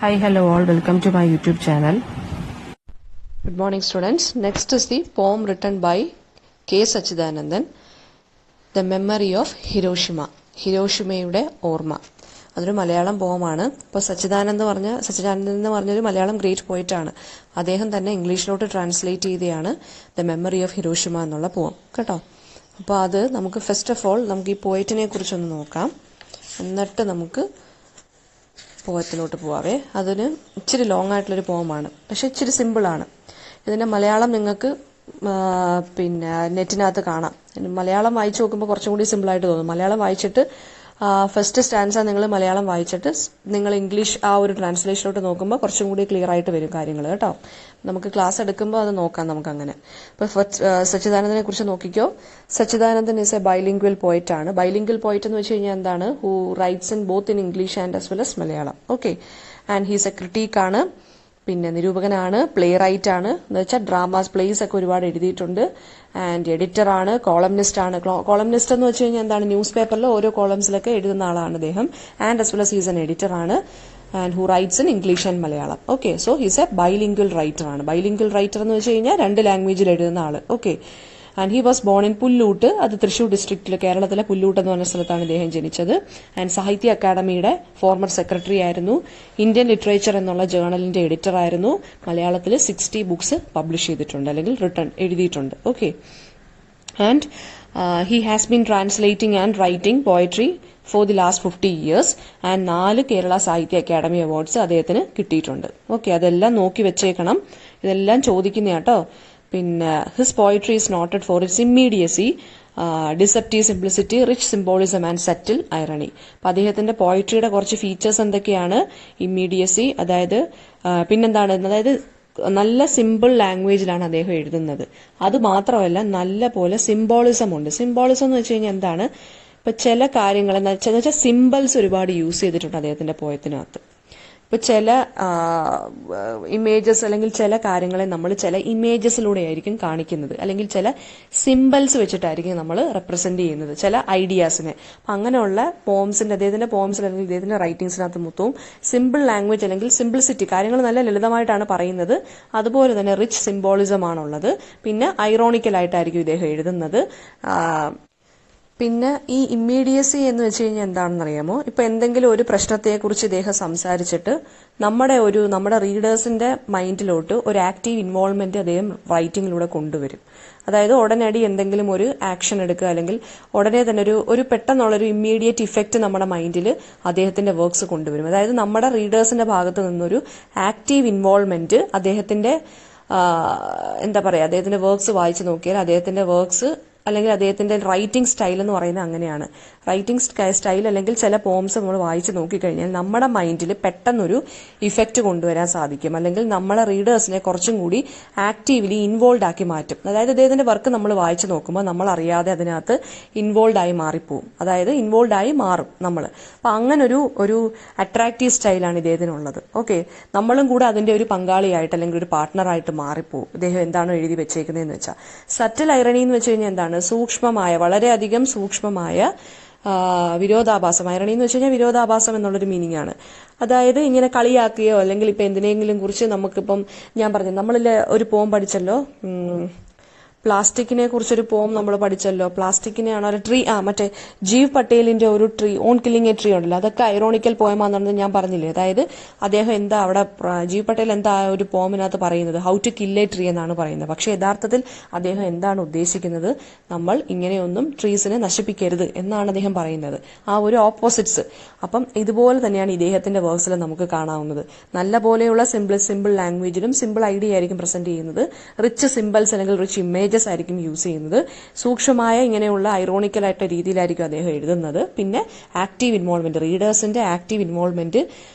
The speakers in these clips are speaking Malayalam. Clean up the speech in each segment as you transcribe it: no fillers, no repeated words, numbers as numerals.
Hi, hello all, welcome to my YouTube channel. Good morning students. Next is the poem written by K. Sachidanandan, The Memory of Hiroshima. ഹിരോഷിമയുടെ ഓർമ്മ. അതൊരു മലയാളം പോമാണ്. ഇപ്പോൾ സച്ചിദാനന്ദൻ എന്ന് പറഞ്ഞൊരു മലയാളം ഗ്രേറ്റ് പോയിട്ടാണ്. അദ്ദേഹം തന്നെ ഇംഗ്ലീഷിലോട്ട് ട്രാൻസ്ലേറ്റ് ചെയ്തെയാണ് ദ മെമ്മറി ഓഫ് ഹിരോഷിമ എന്നുള്ള പോം കേട്ടോ. അപ്പോൾ അത് നമുക്ക് ഫസ്റ്റ് ഓഫ് ഓൾ നമുക്ക് ഈ പോയറ്റിനെ കുറിച്ചൊന്ന് നോക്കാം, എന്നിട്ട് നമുക്ക് പോയത്തിലോട്ട് പോവാവേ. അതിന് ഇച്ചിരി ലോങ് ആയിട്ടുള്ളൊരു പോമാണ്, പക്ഷെ ഇച്ചിരി സിമ്പിളാണ്. ഇതിൻ്റെ മലയാളം നിങ്ങൾക്ക് നെറ്റിനകത്ത് കാണാം. മലയാളം വായിച്ചു നോക്കുമ്പോൾ കുറച്ചും കൂടി സിമ്പിളായിട്ട് തോന്നും. മലയാളം വായിച്ചിട്ട് ഫസ്റ്റ് സ്റ്റാൻസ നിങ്ങൾ മലയാളം വായിച്ചിട്ട് നിങ്ങൾ ഇംഗ്ലീഷ് ആ ഒരു ട്രാൻസ്ലേഷനിലോട്ട് നോക്കുമ്പോൾ കുറച്ചും കൂടി ക്ലിയർ ആയിട്ട് വരും കാര്യങ്ങൾ കേട്ടോ. നമുക്ക് ക്ലാസ് എടുക്കുമ്പോൾ അത് നോക്കാം നമുക്ക് അങ്ങനെ. ഇപ്പോൾ സച്ചിദാനന്ദനെ കുറിച്ച് നോക്കിക്കോ. സച്ചിദാനന്ദൻ ഈസ് എ ബൈലിംഗ്വൽ പോയിറ്റ് ആണ്. ബൈലിംഗ്വൽ പോയിറ്റ് എന്ന് വെച്ച് കഴിഞ്ഞാൽ എന്താണ്? Who writes in both in English and as well S Malayalam. Okay. And he's A critique ആണ്, പിന്നെ നിരൂപകനാണ്, പ്ലേ റൈറ്റ് ആണ്, എന്ന് വെച്ചാൽ ഡ്രാമാസ് പ്ലേസ് ഒക്കെ ഒരുപാട് എഴുതിയിട്ടുണ്ട്. ആൻഡ് എഡിറ്റർ ആണ്, കോളംനിസ്റ്റ് ആണ്. കോളംനിസ്റ്റ് എന്ന് വെച്ച് കഴിഞ്ഞാൽ എന്താണ്? ന്യൂസ് പേപ്പറിൽ ഓരോ കോളംസിലൊക്കെ എഴുതുന്ന ആളാണ് അദ്ദേഹം. And as well as he's an editor ആണ്. And who writes in English and Malayalam. Okay. So he's a bilingual writer ആണ്. ബൈലിംഗ്വൽ റൈറ്റർ എന്ന് വെച്ച് കഴിഞ്ഞാൽ 2 ലാംഗ്വേജിൽ എഴുതുന്ന ആള്. Okay. And he was born in Pullut, അത് തൃശൂർ ഡിസ്ട്രിക്റ്റിൽ കേരളത്തിലെ പുല്ലൂട്ട് എന്ന് പറഞ്ഞ സ്ഥലത്താണ് ഇദ്ദേഹം ജനിച്ചത്. ആൻഡ് സാഹിത്യ അക്കാദമിയുടെ ഫോർമർ സെക്രട്ടറി ആയിരുന്നു. ഇന്ത്യൻ ലിറ്ററേച്ചർ എന്നുള്ള ജേർണലിന്റെ എഡിറ്റർ ആയിരുന്നു. മലയാളത്തിൽ 60 ബുക്സ് പബ്ലിഷ് ചെയ്തിട്ടുണ്ട്, അല്ലെങ്കിൽ എഴുതിയിട്ടുണ്ട്. Okay. And he has been translating and writing poetry for the last 50 years. And 4 Kerala സാഹിത്യ അക്കാദമി അവാർഡ്സ് അദ്ദേഹത്തിന് കിട്ടിയിട്ടുണ്ട്. ഓക്കെ. അതെല്ലാം നോക്കി വെച്ചേക്കണം, ഇതെല്ലാം ചോദിക്കുന്ന കേട്ടോ. പിന്നെ his poetry is noted for its immediacy, deceptive simplicity, rich symbolism and subtle irony. അപ്പൊ അദ്ദേഹത്തിന്റെ പോയിട്രിയുടെ കുറച്ച് ഫീച്ചേഴ്സ് എന്തൊക്കെയാണ്? ഇമ്മീഡിയസി, അതായത് പിന്നെന്താണ്? അതായത് നല്ല സിമ്പിൾ ലാംഗ്വേജിലാണ് അദ്ദേഹം എഴുതുന്നത്. അത് മാത്രമല്ല നല്ല പോലെ സിംബോളിസം ഉണ്ട്. സിംബോളിസം എന്ന് വെച്ച് കഴിഞ്ഞാൽ എന്താണ്? ഇപ്പൊ ചില കാര്യങ്ങൾ എന്ന് വെച്ചാൽ സിംബൽസ് ഒരുപാട് യൂസ് ചെയ്തിട്ടുണ്ട് അദ്ദേഹത്തിന്റെ പോയത്തിനകത്ത്. ഇപ്പൊ ചില ഇമേജസ് അല്ലെങ്കിൽ ചില കാര്യങ്ങളെ നമ്മൾ ചില ഇമേജസിലൂടെ ആയിരിക്കും കാണിക്കുന്നത്, അല്ലെങ്കിൽ ചില സിംബൽസ് വെച്ചിട്ടായിരിക്കും നമ്മൾ റെപ്രസെന്റ് ചെയ്യുന്നത് ചില ഐഡിയാസിനെ. അപ്പൊ അങ്ങനെയുള്ള അദ്ദേഹത്തിന്റെ പോംസിൽ അല്ലെങ്കിൽ അദ്ദേഹത്തിന്റെ റൈറ്റിംഗ്സിനകത്ത് മൊത്തവും സിമ്പിൾ ലാംഗ്വേജ് അല്ലെങ്കിൽ സിംപ്ലിസിറ്റി, കാര്യങ്ങൾ നല്ല ലളിതമായിട്ടാണ് പറയുന്നത്. അതുപോലെ തന്നെ റിച്ച് സിംബോളിസം ആണുള്ളത്. പിന്നെ ഐറോണിക്കൽ ആയിട്ടായിരിക്കും ഇദ്ദേഹം എഴുതുന്നത്. പിന്നെ ഈ ഇമ്മീഡിയസി എന്ന് വെച്ച് കഴിഞ്ഞാൽ എന്താണെന്ന് അറിയാമോ? ഇപ്പൊ എന്തെങ്കിലും ഒരു പ്രശ്നത്തെക്കുറിച്ച് ഇദ്ദേഹം സംസാരിച്ചിട്ട് നമ്മുടെ റീഡേഴ്സിന്റെ മൈൻഡിലോട്ട് ഒരു ആക്റ്റീവ് ഇൻവോൾവ്മെന്റ് അദ്ദേഹം റൈറ്റിംഗിലൂടെ കൊണ്ടുവരും. അതായത് ഉടനടി എന്തെങ്കിലും ഒരു ആക്ഷൻ എടുക്കുക, അല്ലെങ്കിൽ ഉടനെ തന്നെ ഒരു പെട്ടെന്നുള്ളൊരു ഇമ്മീഡിയറ്റ് ഇഫക്റ്റ് നമ്മുടെ മൈൻഡിൽ അദ്ദേഹത്തിന്റെ വർക്ക്സ് കൊണ്ടുവരും. അതായത് നമ്മുടെ റീഡേഴ്സിന്റെ ഭാഗത്ത് നിന്നൊരു ആക്റ്റീവ് ഇൻവോൾവ്മെന്റ് അദ്ദേഹത്തിന്റെ അദ്ദേഹത്തിന്റെ വർക്ക്സ് വായിച്ചു നോക്കിയാൽ അദ്ദേഹത്തിന്റെ വർക്ക്സ് അല്ലെങ്കിൽ അദ്ദേഹത്തിന്റെ റൈറ്റിംഗ് സ്റ്റൈൽ എന്ന് പറയുന്നത് അങ്ങനെയാണ്. റൈറ്റിംഗ് സ്റ്റൈൽ അല്ലെങ്കിൽ ചില പോംസ് നമ്മൾ വായിച്ച് നോക്കിക്കഴിഞ്ഞാൽ നമ്മുടെ മൈൻഡിൽ പെട്ടെന്നൊരു ഇഫക്റ്റ് കൊണ്ടുവരാൻ സാധിക്കും, അല്ലെങ്കിൽ നമ്മളെ റീഡേഴ്സിനെ കുറച്ചും കൂടി ആക്റ്റീവ്ലി ഇൻവോൾവ് ആക്കി മാറ്റും. അതായത് അദ്ദേഹത്തിന്റെ വർക്ക് നമ്മൾ വായിച്ചു നോക്കുമ്പോൾ നമ്മൾ അറിയാതെ അതിനകത്ത് ഇൻവോൾവ് ആയി മാറിപ്പോവും, അതായത് ഇൻവോൾവ് ആയി മാറും നമ്മൾ. അപ്പൊ അങ്ങനെ ഒരു അട്രാക്റ്റീവ് സ്റ്റൈലാണ് ഇദ്ദേഹത്തിനുള്ളത്. ഓക്കെ. നമ്മളും കൂടെ അതിന്റെ ഒരു പങ്കാളിയായിട്ട് അല്ലെങ്കിൽ ഒരു പാർട്ട്ണറായിട്ട് മാറിപ്പോവും ഇദ്ദേഹം എന്താണോ എഴുതി വെച്ചേക്കുന്നതെന്ന് വെച്ചാൽ. സറ്റിൽ ഐറണി എന്ന് വെച്ച് കഴിഞ്ഞാൽ എന്താണ്? സൂക്ഷ്മമായ, വളരെയധികം സൂക്ഷ്മമായ വിരോധാഭാസം. ഐറണി എന്ന് വെച്ച് കഴിഞ്ഞാൽ വിരോധാഭാസം എന്നുള്ളൊരു മീനിങ് ആണ്. അതായത് ഇങ്ങനെ കളിയാക്കുകയോ അല്ലെങ്കിൽ ഇപ്പൊ എന്തിനെങ്കിലും കുറിച്ച് നമുക്കിപ്പം ഞാൻ പറഞ്ഞു, നമ്മളിൽ ഒരു പോം പഠിച്ചല്ലോ, പ്ലാസ്റ്റിക്കിനെ കുറിച്ചൊരു പോം നമ്മൾ പഠിച്ചല്ലോ. പ്ലാസ്റ്റിക്കിനെയാണോ ട്രീ, മറ്റേ ജീവ് പട്ടേലിന്റെ ഒരു tree, on killing A tree ഉണ്ടല്ലോ, അതൊക്കെ ഐറോണിക്കൽ പോയമാണെന്ന് ഞാൻ പറഞ്ഞില്ലേ. അതായത് അദ്ദേഹം എന്താ അവിടെ ജീവ് പട്ടേൽ എന്താ ഒരു പോമിനകത്ത് പറയുന്നത്? How to kill a tree എന്നാണ് പറയുന്നത്. പക്ഷെ യഥാർത്ഥത്തിൽ അദ്ദേഹം എന്താണ് ഉദ്ദേശിക്കുന്നത്? നമ്മൾ ഇങ്ങനെയൊന്നും ട്രീസിനെ നശിപ്പിക്കരുത് എന്നാണ് അദ്ദേഹം പറയുന്നത്. ആ ഒരു ഓപ്പോസിറ്റ്സ്. അപ്പം ഇതുപോലെ തന്നെയാണ് ഇദ്ദേഹത്തിന്റെ വർക്ക്സിൽ നമുക്ക് കാണാവുന്നത്. നല്ല പോലെയുള്ള സിമ്പിൾ ലാംഗ്വേജിലും സിമ്പിൾ ഐഡിയ ആയിരിക്കും പ്രസന്റ് ചെയ്യുന്നത്. റിച്ച് സിമ്പിൾസ് അല്ലെങ്കിൽ റിച്ച് ഇമേജ് ആയിരിക്കും യൂസ് ചെയ്യുന്നത്. സൂക്ഷ്മമായ ഇങ്ങനെയുള്ള ഐറോണിക്കൽ ആയിട്ട് രീതിയിലായിരിക്കും അദ്ദേഹം എഴുതുന്നത്. പിന്നെ ആക്റ്റീവ് ഇൻവോൾവ്മെന്റ്, റീഡേഴ്സിന്റെ ആക്റ്റീവ് ഇൻവോൾവ്മെന്റ്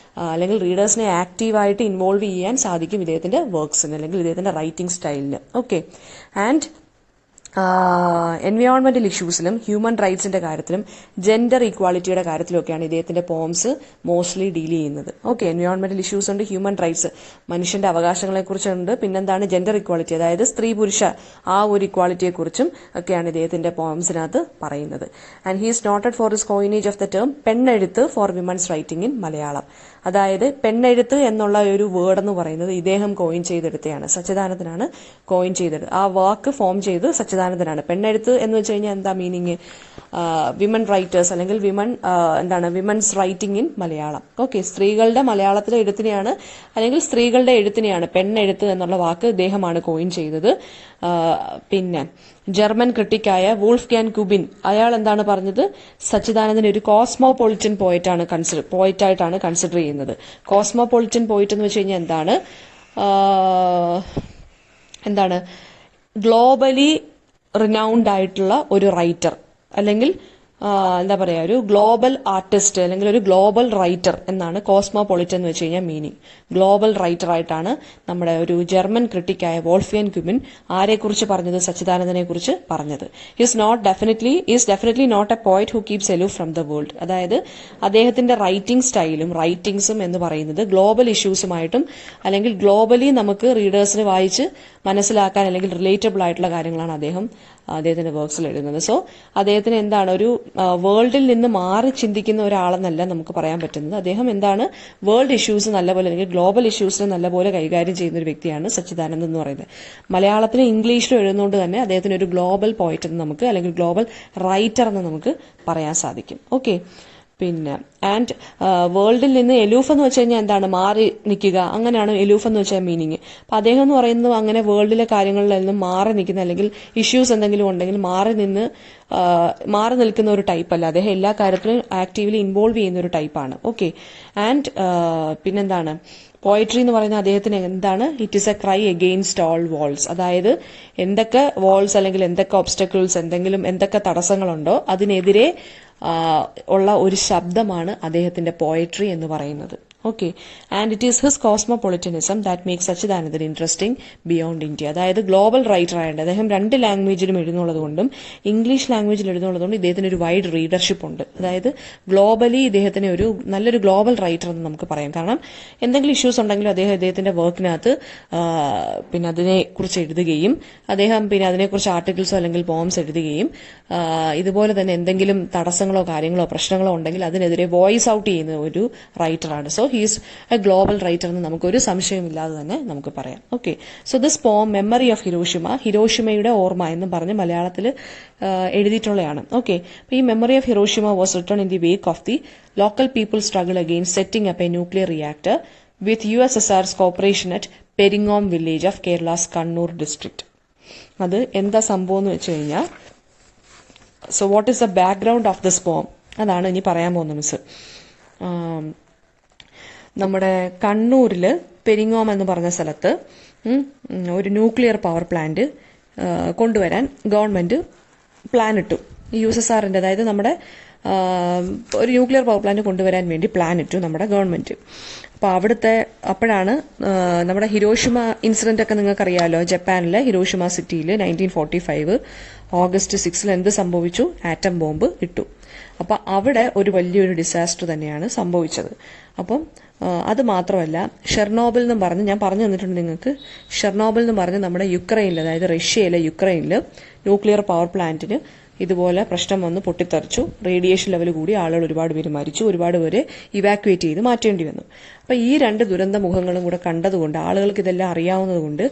അല്ലെങ്കിൽ റീഡേഴ്സിനെ ആക്റ്റീവായിട്ട് ഇൻവോൾവ് ചെയ്യാൻ സാധിക്കും ഇദ്ദേഹത്തിന്റെ വർക്ക്സിന് അല്ലെങ്കിൽ ഇദ്ദേഹത്തിന്റെ റൈറ്റിംഗ് സ്റ്റൈലിന്. ഓക്കെ. ആൻഡ് എൻവയോൺമെന്റൽ ഇഷ്യൂസിലും ഹ്യൂമൻ റൈറ്റ്സിന്റെ കാര്യത്തിലും ജെൻഡർ ഈക്വാളിറ്റിയുടെ കാര്യത്തിലൊക്കെയാണ് ഇദ്ദേഹത്തിന്റെ പോംസ് മോസ്റ്റ്ലി ഡീൽ ചെയ്യുന്നത്. ഓക്കെ, എൻവയോൺമെന്റൽ ഇഷ്യൂസ് ഉണ്ട്, ഹ്യൂമൻ റൈറ്റ്സ് മനുഷ്യന്റെ അവകാശങ്ങളെ കുറിച്ചുണ്ട്, പിന്നെന്താണ് ജെൻഡർ ഇക്വാളിറ്റി, അതായത് സ്ത്രീ പുരുഷ ആ ഒരു ഇക്വാളിറ്റിയെ കുറിച്ചും ഒക്കെയാണ് ഇദ്ദേഹത്തിന്റെ പോംസിനകത്ത് പറയുന്നത്. And he is noted for his coinage of the term പെണ്ണെഴുത്ത് for women's writing in Malayalam. അതായത് പെണ്ണെഴുത്ത് എന്നുള്ള ഒരു വേർഡ് എന്ന് പറയുന്നത് ഇദ്ദേഹം കോയിൻ ചെയ്തെടുത്തതാണ്, സച്ചിദാനന്ദനാണ് കോയിൻ ചെയ്തെടുത്തത്. ആ വാക്ക് ഫോം ചെയ്ത് സച്ചിദാനന്ദനാണ്. പെണ്ണെഴുത്ത് എന്ന് വെച്ച് കഴിഞ്ഞാൽ എന്താ മീനിങ്? വിമൻ റൈറ്റേഴ്സ് അല്ലെങ്കിൽ women's writing in Malayalam. Okay, സ്ത്രീകളുടെ മലയാളത്തിലെ എഴുത്തിനെയാണ് അല്ലെങ്കിൽ സ്ത്രീകളുടെ എഴുത്തിനെയാണ് പെണ്ണെഴുത്ത് എന്നുള്ള വാക്ക് ഇദ്ദേഹമാണ് കോയിൻ ചെയ്തത്. പിന്നെ ജർമ്മൻ ക്രിട്ടിക്കായ വൂൾഫ്ഗാൻ കുബിൻ അയാൾ എന്താണ് പറഞ്ഞത്? സച്ചിദാനന്ദൻ ഒരു കോസ്മോപൊളിറ്റൻ പോയിട്ടായിട്ടാണ് കൺസിഡർ ചെയ്യുന്നത്. കോസ്മോപൊളിറ്റൻ പോയിറ്റ് എന്ന് വെച്ച് കഴിഞ്ഞാൽ എന്താണ് ഗ്ലോബലി റിനൗൺഡ് ആയിട്ടുള്ള ഒരു റൈറ്റർ അല്ലെങ്കിൽ ഒരു ഗ്ലോബൽ ആർട്ടിസ്റ്റ് അല്ലെങ്കിൽ ഒരു ഗ്ലോബൽ റൈറ്റർ എന്നാണ് കോസ്മോപൊളിറ്റൻ എന്ന് വെച്ച് കഴിഞ്ഞാൽ മീനിങ്. ഗ്ലോബൽ റൈറ്റർ ആയിട്ടാണ് നമ്മുടെ ഒരു ജർമ്മൻ ക്രിട്ടിക്കായ വോൾഫ്ഗാൻ ക്യുബിൻ ആരെക്കുറിച്ച് പറഞ്ഞത്? സച്ചിദാനന്ദനെ കുറിച്ച് പറഞ്ഞത്. Is definitely not a poet who keeps aloof from the world. അതായത് അദ്ദേഹത്തിന്റെ റൈറ്റിംഗ് സ്റ്റൈലും റൈറ്റിംഗ്സും എന്ന് പറയുന്നത് ഗ്ലോബൽ ഇഷ്യൂസുമായിട്ടും അല്ലെങ്കിൽ ഗ്ലോബലി നമുക്ക് റീഡേഴ്സിന് വായിച്ച് മനസ്സിലാക്കാൻ അല്ലെങ്കിൽ റിലേറ്റബിൾ ആയിട്ടുള്ള കാര്യങ്ങളാണ് അദ്ദേഹത്തിന്റെ വർക്ക്സിൽ എഴുതുന്നത്. സോ അദ്ദേഹത്തിന് ഒരു വേൾഡിൽ നിന്ന് മാറി ചിന്തിക്കുന്ന ഒരാളെന്നല്ല നമുക്ക് പറയാൻ പറ്റുന്നത്. അദ്ദേഹം വേൾഡ് ഇഷ്യൂസ് നല്ലപോലെ അല്ലെങ്കിൽ ഗ്ലോബൽ ഇഷ്യൂസിനെ നല്ലപോലെ കൈകാര്യം ചെയ്യുന്ന ഒരു വ്യക്തിയാണ് സച്ചിദാനന്ദൻ എന്ന് പറയുന്നത്. മലയാളത്തിലും ഇംഗ്ലീഷിലും എഴുതുന്നതുകൊണ്ട് തന്നെ അദ്ദേഹത്തിന് ഒരു ഗ്ലോബൽ പോയിറ്റ് എന്ന് നമുക്ക് അല്ലെങ്കിൽ ഗ്ലോബൽ റൈറ്റർ എന്ന് നമുക്ക് പറയാൻ സാധിക്കും. ഓക്കെ, പിന്നെ ആൻഡ് വേൾഡിൽ നിന്ന് എലൂഫ് എന്ന് വെച്ച് കഴിഞ്ഞാൽ മാറി നിൽക്കുക, അങ്ങനെയാണ് എലൂഫ് എന്ന് വെച്ചാൽ മീനിങ്. അപ്പൊ അദ്ദേഹം എന്ന് പറയുന്നത് അങ്ങനെ വേൾഡിലെ കാര്യങ്ങളിൽ നിന്നും മാറി നിൽക്കുന്ന അല്ലെങ്കിൽ ഇഷ്യൂസ് എന്തെങ്കിലും ഉണ്ടെങ്കിൽ മാറി നിൽക്കുന്ന ഒരു ടൈപ്പ് അല്ല. അദ്ദേഹം എല്ലാ കാര്യത്തിലും ആക്റ്റീവ്ലി ഇൻവോൾവ് ചെയ്യുന്ന ഒരു ടൈപ്പാണ്. ഓക്കെ, ആൻഡ് പോയട്രി എന്ന് പറയുന്ന അദ്ദേഹത്തിന് it is a cry against all walls. അതായത് എന്തൊക്കെ വാൾസ് അല്ലെങ്കിൽ എന്തൊക്കെ ഒബ്സ്റ്റക്കിൾസ് എന്തൊക്കെ തടസ്സങ്ങളുണ്ടോ അതിനെതിരെ ഉള്ള ഒരു ശബ്ദമാണ് അദ്ദേഹത്തിന്റെ പോയട്രി എന്ന് പറയുന്നത്. Okay, and it is his cosmopolitanism that makes Satchidanandan interesting beyond India. അതായത് ഗ്ലോബൽ റൈറ്റർ ആയതുകൊണ്ട് അദ്ദേഹം 2 ലാംഗ്വേജിലും എഴുതുന്നതുകൊണ്ടും ഇംഗ്ലീഷ് ലാംഗ്വേജിൽ എഴുതുന്നതുകൊണ്ടും ഇദ്ദേഹത്തിന് ഒരു വൈഡ് റീഡർഷിപ്പ് ഉണ്ട്. അതായത് ഗ്ലോബലി ഇദ്ദേഹത്തിന് നല്ലൊരു ഗ്ലോബൽ റൈറ്റർ എന്ന് നമുക്ക് പറയാം. കാരണം എന്തെങ്കിലും ഇഷ്യൂസ് ഉണ്ടെങ്കിലും അദ്ദേഹത്തിന്റെ വർക്കിനകത്ത് അതിനെക്കുറിച്ച് എഴുതുകയും അതിനെക്കുറിച്ച് ആർട്ടിക്കിൾസോ അല്ലെങ്കിൽ പോംസ് എഴുതുകയും ഇതുപോലെ തന്നെ എന്തെങ്കിലും തടസ്സങ്ങളോ കാര്യങ്ങളോ പ്രശ്നങ്ങളോ ഉണ്ടെങ്കിൽ അതിനെതിരെ വോയിസ് ഔട്ട് ചെയ്യുന്ന ഒരു റൈറ്ററാണ്. So he's a global writer എന്ന് നമുക്കൊരു സംശയമില്ലാതെ തന്നെ നമുക്ക് പറയാം. Okay, so this poem memory of ഹിരോഷിമയുടെ ഓർമ്മ എന്ന് പറഞ്ഞ് മലയാളത്തിൽ എഴുതിയിട്ടുള്ളതാണ്. ഓക്കെ, അപ്പൊ ഈ memory of Hiroshima was written in the wake of the local people struggle against setting up a nuclear reactor with USSR's cooperation at Peringome village of Kerala's Kannur district. അത് എന്താ സംഭവം എന്ന് വെച്ച് കഴിഞ്ഞാൽ, so what is the background of this പോം അതാണ് ഇനി പറയാൻ പോകുന്നത് മിസ്. നമ്മുടെ കണ്ണൂരില് പെരിങ്ങോം എന്ന് പറഞ്ഞ സ്ഥലത്ത് ഒരു ന്യൂക്ലിയർ പവർ പ്ലാന്റ് കൊണ്ടുവരാൻ ഗവൺമെന്റ് പ്ലാൻ ഇട്ടു. USSRന്റെ അതായത് നമ്മുടെ ഒരു ന്യൂക്ലിയർ പവർ പ്ലാന്റ് കൊണ്ടുവരാൻ വേണ്ടി പ്ലാൻ ഇട്ടു നമ്മുടെ ഗവൺമെന്റ്. അപ്പൊ അപ്പോഴാണ് നമ്മുടെ ഹിരോഷിമ ഇൻസിഡന്റ് ഒക്കെ നിങ്ങൾക്കറിയാലോ. ജപ്പാനിലെ ഹിരോഷിമ സിറ്റിയിൽ 1945 August 6 എന്ത് സംഭവിച്ചു? ആറ്റം ബോംബ് ഇട്ടു. അപ്പൊ അവിടെ ഒരു വലിയൊരു ഡിസാസ്റ്റർ തന്നെയാണ് സംഭവിച്ചത്. അപ്പം അത് മാത്രമല്ല, ഷെർണോബിൽ എന്ന് പറഞ്ഞ് ഞാൻ പറഞ്ഞു തന്നിട്ടുണ്ട് നിങ്ങൾക്ക്. ഷെർണോബിൽ എന്ന് പറഞ്ഞ് നമ്മുടെ യുക്രൈനിൽ, അതായത് റഷ്യയിലെ യുക്രൈനിൽ ന്യൂക്ലിയർ പവർ പ്ലാന്റിന് ഇതുപോലെ പ്രശ്നം വന്ന് പൊട്ടിത്തെറിച്ചു. റേഡിയേഷൻ ലെവൽ കൂടി ആളുകൾ ഒരുപാട് പേര് മരിച്ചു, ഒരുപാട് പേര് ഇവാക്യുവേറ്റ് ചെയ്ത് മാറ്റേണ്ടി വന്നു. അപ്പൊ ഈ 2 ദുരന്ത മുഖങ്ങളും കൂടെ കണ്ടതുകൊണ്ട്, ആളുകൾക്ക് ഇതെല്ലാം അറിയാവുന്നതുകൊണ്ട്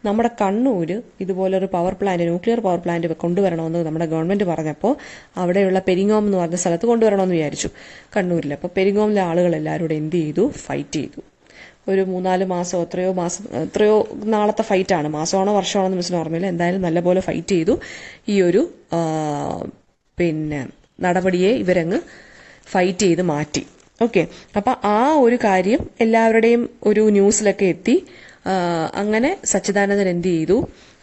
നമ്മുടെ കണ്ണൂര് ഇതുപോലെ ഒരു ന്യൂക്ലിയർ പവർ പ്ലാന്റ് കൊണ്ടുവരണമെന്ന് നമ്മുടെ ഗവൺമെന്റ് പറഞ്ഞപ്പോൾ അവിടെയുള്ള പെരിങ്ങോം എന്ന് പറഞ്ഞ സ്ഥലത്ത് കൊണ്ടുവരണമെന്ന് വിചാരിച്ചു കണ്ണൂരിൽ. അപ്പൊ പെരിങ്ങോമിലെ ആളുകൾ എല്ലാവരും കൂടെ എന്ത് ചെയ്തു? ഫൈറ്റ് ചെയ്തു. ഒരു 3-4 മാസം എത്രയോ നാളത്തെ ഫൈറ്റാണ്. മാസമാണോ വർഷമാണോ എന്ന് മിസ്സിന് ഓർമ്മയില്ല. എന്തായാലും നല്ലപോലെ ഫൈറ്റ് ചെയ്തു. ഈ ഒരു നടപടിയെ ഇവരങ്ങ് ഫൈറ്റ് ചെയ്ത് മാറ്റി. ഓക്കെ, അപ്പൊ ആ ഒരു കാര്യം എല്ലാവരുടെയും ഒരു ന്യൂസിലൊക്കെ എത്തി. അങ്ങനെ സച്ചിദാനന്ദൻ എന്ത് ചെയ്തു?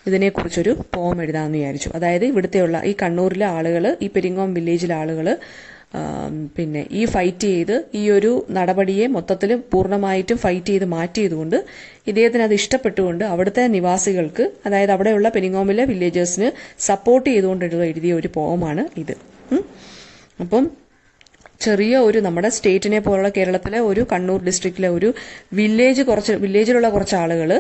ഇതിനെക്കുറിച്ചൊരു പോം എഴുതാമെന്ന് വിചാരിച്ചു. അതായത് ഈ കണ്ണൂരിലെ ആളുകൾ, ഈ പെരിങ്ങോം വില്ലേജിലെ ആളുകൾ പിന്നെ ഈ ഫൈറ്റ് ചെയ്ത് ഈ ഒരു നടപടിയെ മൊത്തത്തിൽ പൂർണ്ണമായിട്ടും ഫൈറ്റ് ചെയ്ത് മാറ്റിയതുകൊണ്ട് ഇദ്ദേഹത്തിന് അത് ഇഷ്ടപ്പെട്ടുകൊണ്ട് അവിടുത്തെ നിവാസികൾക്ക്, അതായത് അവിടെയുള്ള പെരിങ്ങോമിലെ വില്ലേജേഴ്സിന് സപ്പോർട്ട് ചെയ്തുകൊണ്ട് എഴുതിയ ഒരു പോമാണ് ഇത്. അപ്പം ചെറിയ ഒരു നമ്മുടെ സ്റ്റേറ്റിനെ പോലുള്ള കേരളത്തിലെ ഒരു കണ്ണൂർ ഡിസ്ട്രിക്റ്റിലെ ഒരു വില്ലേജിലുള്ള കുറച്ച് ആളുകൾ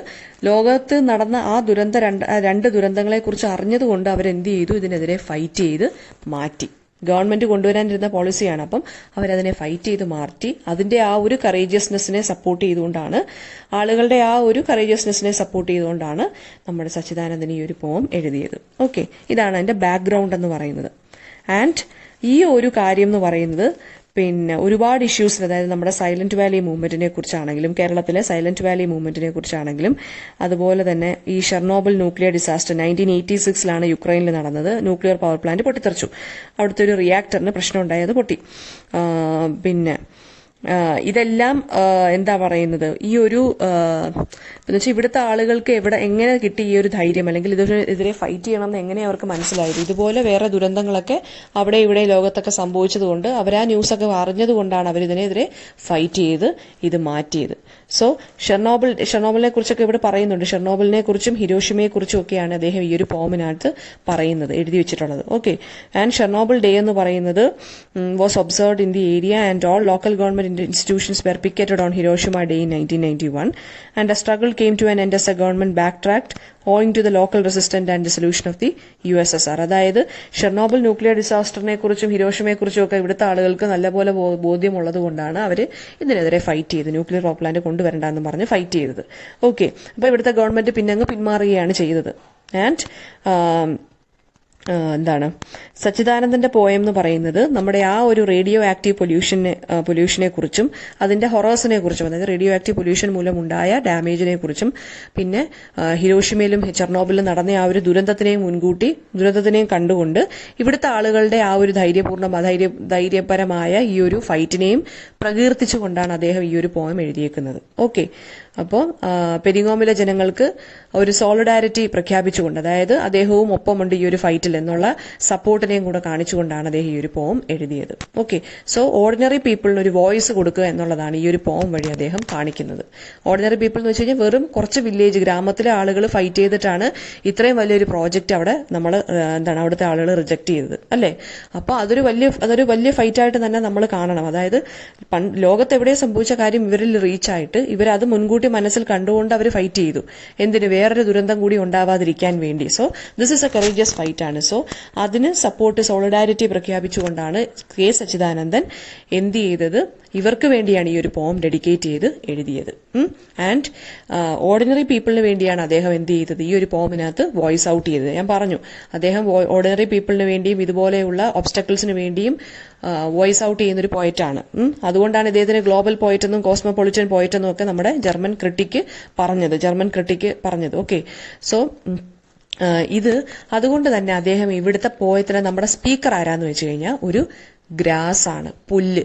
ലോകത്ത് നടന്ന ആ രണ്ട് ദുരന്തങ്ങളെ കുറിച്ച് അറിഞ്ഞതുകൊണ്ട് അവരെന്ത് ചെയ്തു, ഇതിനെതിരെ ഫൈറ്റ് ചെയ്ത് മാറ്റി. ഗവൺമെന്റ് കൊണ്ടുവരാനിരുന്ന പോളിസിയാണ്. അപ്പം അവരതിനെ ഫൈറ്റ് ചെയ്ത് മാറ്റി. അതിന്റെ ആ ഒരു കറേജിയസ്നെസ്സിനെ സപ്പോർട്ട് ചെയ്തുകൊണ്ടാണ്, ആളുകളുടെ ആ ഒരു കറേജിയസ്നെസ്സിനെ സപ്പോർട്ട് ചെയ്തുകൊണ്ടാണ് നമ്മുടെ സച്ചിദാനന്ദൻ ഈ ഒരു പോം എഴുതിയത്. ഓക്കെ, ഇതാണ് അതിന്റെ ബാക്ക്ഗ്രൗണ്ട് എന്ന് പറയുന്നത്. ആൻഡ് ഈ ഒരു കാര്യം എന്ന് പറയുന്നത് പിന്നെ ഒരുപാട് ഇഷ്യൂസിന്, അതായത് നമ്മുടെ സൈലന്റ് വാലി മൂവ്മെന്റിനെ കുറിച്ചാണെങ്കിലും, കേരളത്തിലെ സൈലന്റ് വാലി മൂവ്മെന്റിനെ കുറിച്ചാണെങ്കിലും, അതുപോലെ തന്നെ ഈ ഷെർണോബിൾ ന്യൂക്ലിയർ ഡിസാസ്റ്റർ 1986 യുക്രൈനിൽ നടന്നത്. ന്യൂക്ലിയർ പവർ പ്ലാന്റ് പൊട്ടിത്തെറിച്ചു. അവിടുത്തെ ഒരു റിയാക്ടറിന് പ്രശ്നം ഉണ്ടായത് പൊട്ടി. പിന്നെ ഇതെല്ലാം എന്താ പറയുന്നത്, ഈ ഒരു എന്നുവെച്ചാൽ ഇവിടുത്തെ ആളുകൾക്ക് എങ്ങനെ കിട്ടി ഈ ഒരു ധൈര്യം, അല്ലെങ്കിൽ ഇതിനെതിരെ ഫൈറ്റ് ചെയ്യണമെന്ന് എങ്ങനെ അവർക്ക് മനസ്സിലായത്? ഇതുപോലെ വേറെ ദുരന്തങ്ങളൊക്കെ അവിടെ ഇവിടെ ലോകത്തൊക്കെ സംഭവിച്ചതുകൊണ്ട് അവർ ആ ന്യൂസൊക്കെ അറിഞ്ഞതുകൊണ്ടാണ് അവരിതിനെതിരെ ഫൈറ്റ് ചെയ്ത് ഇത് മാറ്റിയത്. സോ ഷെർണോബിളിനെ കുറിച്ചൊക്കെ ഇവിടെ പറയുന്നുണ്ട്. ഷെർണോബിളിനെ കുറിച്ചും ഹിരോഷിമയെ കുറിച്ചും ഒക്കെയാണ് അദ്ദേഹം ഈ ഒരു പോമിനകത്ത് പറയുന്നത്, എഴുതി വെച്ചിട്ടുള്ളത്. ഓക്കെ, ആൻഡ് ഷെർണോബിൾ ഡേ എന്ന് പറയുന്നത് was observed in the area and all local government institutions were picketed on Hiroshima Day in 1991, and the struggle came to an end as the government backtracked owing to the local resistance and dissolution of the USSR. അതായത് ഷെർണോബിൾ ന്യൂക്ലിയർ ഡിസാസ്റ്ററിനെ കുറിച്ചും ഹിരോഷിമയെ കുറിച്ചും ഒക്കെ ഇവിടുത്തെ ആളുകൾക്ക് നല്ലപോലെ ബോധ്യമുള്ളത് കൊണ്ടാണ് അവർ ഇതിനെതിരെ ഫൈറ്റ് ചെയ്ത് ന്യൂക്ലിയർ പവർ പ്ലാന്റ് കൊണ്ടുവരണ്ടെന്ന് പറഞ്ഞ് ഫൈറ്റ് ചെയ്തത്. ഓക്കെ, അപ്പൊ ഇവിടുത്തെ ഗവൺമെന്റ് പിന്നെ പിന്മാറുകയാണ് ചെയ്തത്. ആൻഡ് എന്താണ് സച്ചിദാനന്ദന്റെ പോയം എന്ന് പറയുന്നത് നമ്മുടെ ആ ഒരു റേഡിയോ ആക്റ്റീവ് പൊല്യൂഷനെ കുറിച്ചും അതിന്റെ ഹൊറേഴ്സിനെ കുറിച്ചും, അതായത് റേഡിയോ ആക്റ്റീവ് പൊല്യൂഷൻ മൂലം ഉണ്ടായ ഡാമേജിനെ കുറിച്ചും, പിന്നെ ഹിരോഷിമയിലും ചെർണോബിലും നടന്ന ആ ഒരു ദുരന്തത്തിനെയും കണ്ടുകൊണ്ട് ഇവിടുത്തെ ആളുകളുടെ ആ ഒരു ധൈര്യപരമായ ഈ ഒരു ഫൈറ്റിനെയും പ്രകീർത്തിച്ചുകൊണ്ടാണ് അദ്ദേഹം ഈ ഒരു പോയം എഴുതിയേക്കുന്നത്. ഓക്കെ, അപ്പോൾ പെരിങ്ങോമിലെ ജനങ്ങൾക്ക് ഒരു സോളിഡാരിറ്റി പ്രഖ്യാപിച്ചുകൊണ്ട്, അതായത് അദ്ദേഹവും ഒപ്പമുണ്ട് ഈ ഒരു ഫൈറ്റിൽ എന്നുള്ള സപ്പോർട്ടിനെയും കൂടെ കാണിച്ചുകൊണ്ടാണ് അദ്ദേഹം ഈ ഒരു പോം എഴുതിയത്. ഓക്കെ, സോ ഓർഡിനറി പീപ്പിളിന് ഒരു വോയിസ് കൊടുക്കുക എന്നുള്ളതാണ് ഈ ഒരു പോം വഴി അദ്ദേഹം കാണിക്കുന്നത്. ഓർഡിനറി പീപ്പിൾ എന്ന് വെച്ച് കഴിഞ്ഞാൽ വെറും കുറച്ച് ഗ്രാമത്തിലെ ആളുകൾ ഫൈറ്റ് ചെയ്തിട്ടാണ് ഇത്രയും വലിയൊരു പ്രോജക്റ്റ് അവിടെ അവിടുത്തെ ആളുകൾ റിജക്ട് ചെയ്തത്, അല്ലേ? അപ്പൊ അതൊരു വലിയ ഫൈറ്റായിട്ട് തന്നെ നമ്മൾ കാണണം. അതായത് ലോകത്ത് എവിടെ സംഭവിച്ച കാര്യം ഇവരിൽ റീച്ചായിട്ട് ഇവരത് മുൻകൂട്ടി മനസ്സിൽ കണ്ടുകൊണ്ട് അവർ ഫൈറ്റ് ചെയ്തു. എന്തിന്? വേറൊരു ദുരന്തം കൂടി ഉണ്ടാവാതിരിക്കാൻ വേണ്ടി. So this is A courageous fight ആണ്. സോ അതിന് സപ്പോർട്ട്, സോളിഡാരിറ്റി പ്രഖ്യാപിച്ചുകൊണ്ടാണ് കെ സച്ചിദാനന്ദൻ എന്ത് ചെയ്തത്, ഇവർക്ക് വേണ്ടിയാണ് ഈ ഒരു പോം ഡെഡിക്കേറ്റ് ചെയ്ത് എഴുതിയത്. ആൻഡ് ഓർഡിനറി പീപ്പിളിന് വേണ്ടിയാണ് അദ്ദേഹം എന്ത് ചെയ്തത്, ഈ ഒരു പോമിനകത്ത് വോയിസ് ഔട്ട് ചെയ്തത്. ഞാൻ പറഞ്ഞു, അദ്ദേഹം ഓർഡിനറി പീപ്പിളിന് വേണ്ടിയും ഇതുപോലെയുള്ള ഒബ്സ്റ്റക്കിൾസിന് വേണ്ടിയും വോയിസ് ഔട്ട് ചെയ്യുന്ന ഒരു പോയറ്റാണ്. അതുകൊണ്ടാണ് ഇദ്ദേഹത്തിന് ഗ്ലോബൽ പോയറ്റ് എന്നും കോസ്മോപൊളിറ്റൻ പോയറ്റ് എന്നും ഒക്കെ നമ്മുടെ ജർമ്മൻ ക്രിട്ടിക്ക് പറഞ്ഞത്. ഓക്കെ, സോ ഇത് അതുകൊണ്ട് തന്നെ അദ്ദേഹം ഇവിടുത്തെ പോയത്തിന് നമ്മുടെ സ്പീക്കർ ആരാന്ന് വെച്ച് കഴിഞ്ഞാൽ ഒരു ഗ്രാസ് ആണ്, പുല്ല്.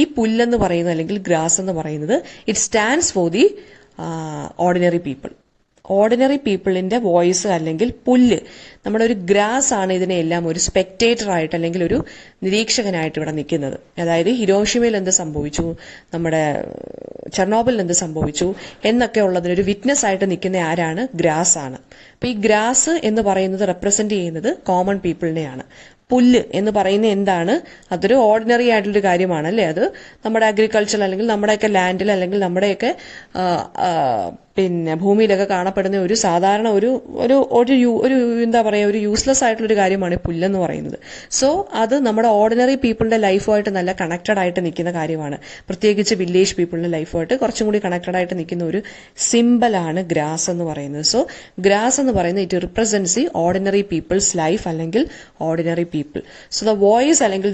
ഈ പുല്ലെന്ന് പറയുന്നത് അല്ലെങ്കിൽ ഗ്രാസ് എന്ന് പറയുന്നത് it stands for the ordinary people. Ordinary പീപ്പിളിന്റെ വോയിസ് അല്ലെങ്കിൽ പുല്ല്, നമ്മുടെ ഒരു ഗ്രാസ് ആണ് ഇതിനെല്ലാം ഒരു സ്പെക്ടേറ്റർ ആയിട്ട് അല്ലെങ്കിൽ ഒരു നിരീക്ഷകനായിട്ട് ഇവിടെ നിൽക്കുന്നത്. അതായത് ഹിരോഷിമയിൽ എന്ത് സംഭവിച്ചു, നമ്മുടെ ചെർണോബിളിൽ എന്ത് സംഭവിച്ചു എന്നൊക്കെ ഉള്ളതിനൊരു വിറ്റ്നസ് ആയിട്ട് നിൽക്കുന്ന ആരാണ്? ഗ്രാസ് ആണ്. അപ്പൊ ഈ ഗ്രാസ് എന്ന് പറയുന്നത് റെപ്രസെന്റ് ചെയ്യുന്നത് കോമൺ പീപ്പിളിനെയാണ്. പുല്ല് എന്ന് പറയുന്നത് എന്താണ്? അതൊരു ഓർഡിനറി ആയിട്ടുള്ളൊരു കാര്യമാണ്, അല്ലേ? അത് നമ്മുടെ അഗ്രികൾച്ചർ അല്ലെങ്കിൽ നമ്മുടെയൊക്കെ ലാൻഡിൽ അല്ലെങ്കിൽ നമ്മുടെയൊക്കെ പിന്നെ ഭൂമിയിലൊക്കെ കാണപ്പെടുന്ന ഒരു സാധാരണ ഒരു എന്താ പറയുക, ഒരു യൂസ്ലെസ് ആയിട്ടുള്ളൊരു കാര്യമാണ് പുല്ലെന്ന് പറയുന്നത്. സോ അത് നമ്മുടെ ഓർഡിനറി പീപ്പിളിന്റെ ലൈഫുമായിട്ട് നല്ല കണക്റ്റഡ് ആയിട്ട് നിൽക്കുന്ന കാര്യമാണ്. പ്രത്യേകിച്ച് വില്ലേജ് പീപ്പിളിന്റെ ലൈഫുമായിട്ട് കുറച്ചും കൂടി കണക്റ്റഡ് ആയിട്ട് നിൽക്കുന്ന ഒരു സിമ്പലാണ് ഗ്രാസ് എന്ന് പറയുന്നത്. സോ ഗ്രാസ് എന്ന് പറയുന്നത് it represents the ordinary people's life അല്ലെങ്കിൽ ordinary people. So the voice അല്ലെങ്കിൽ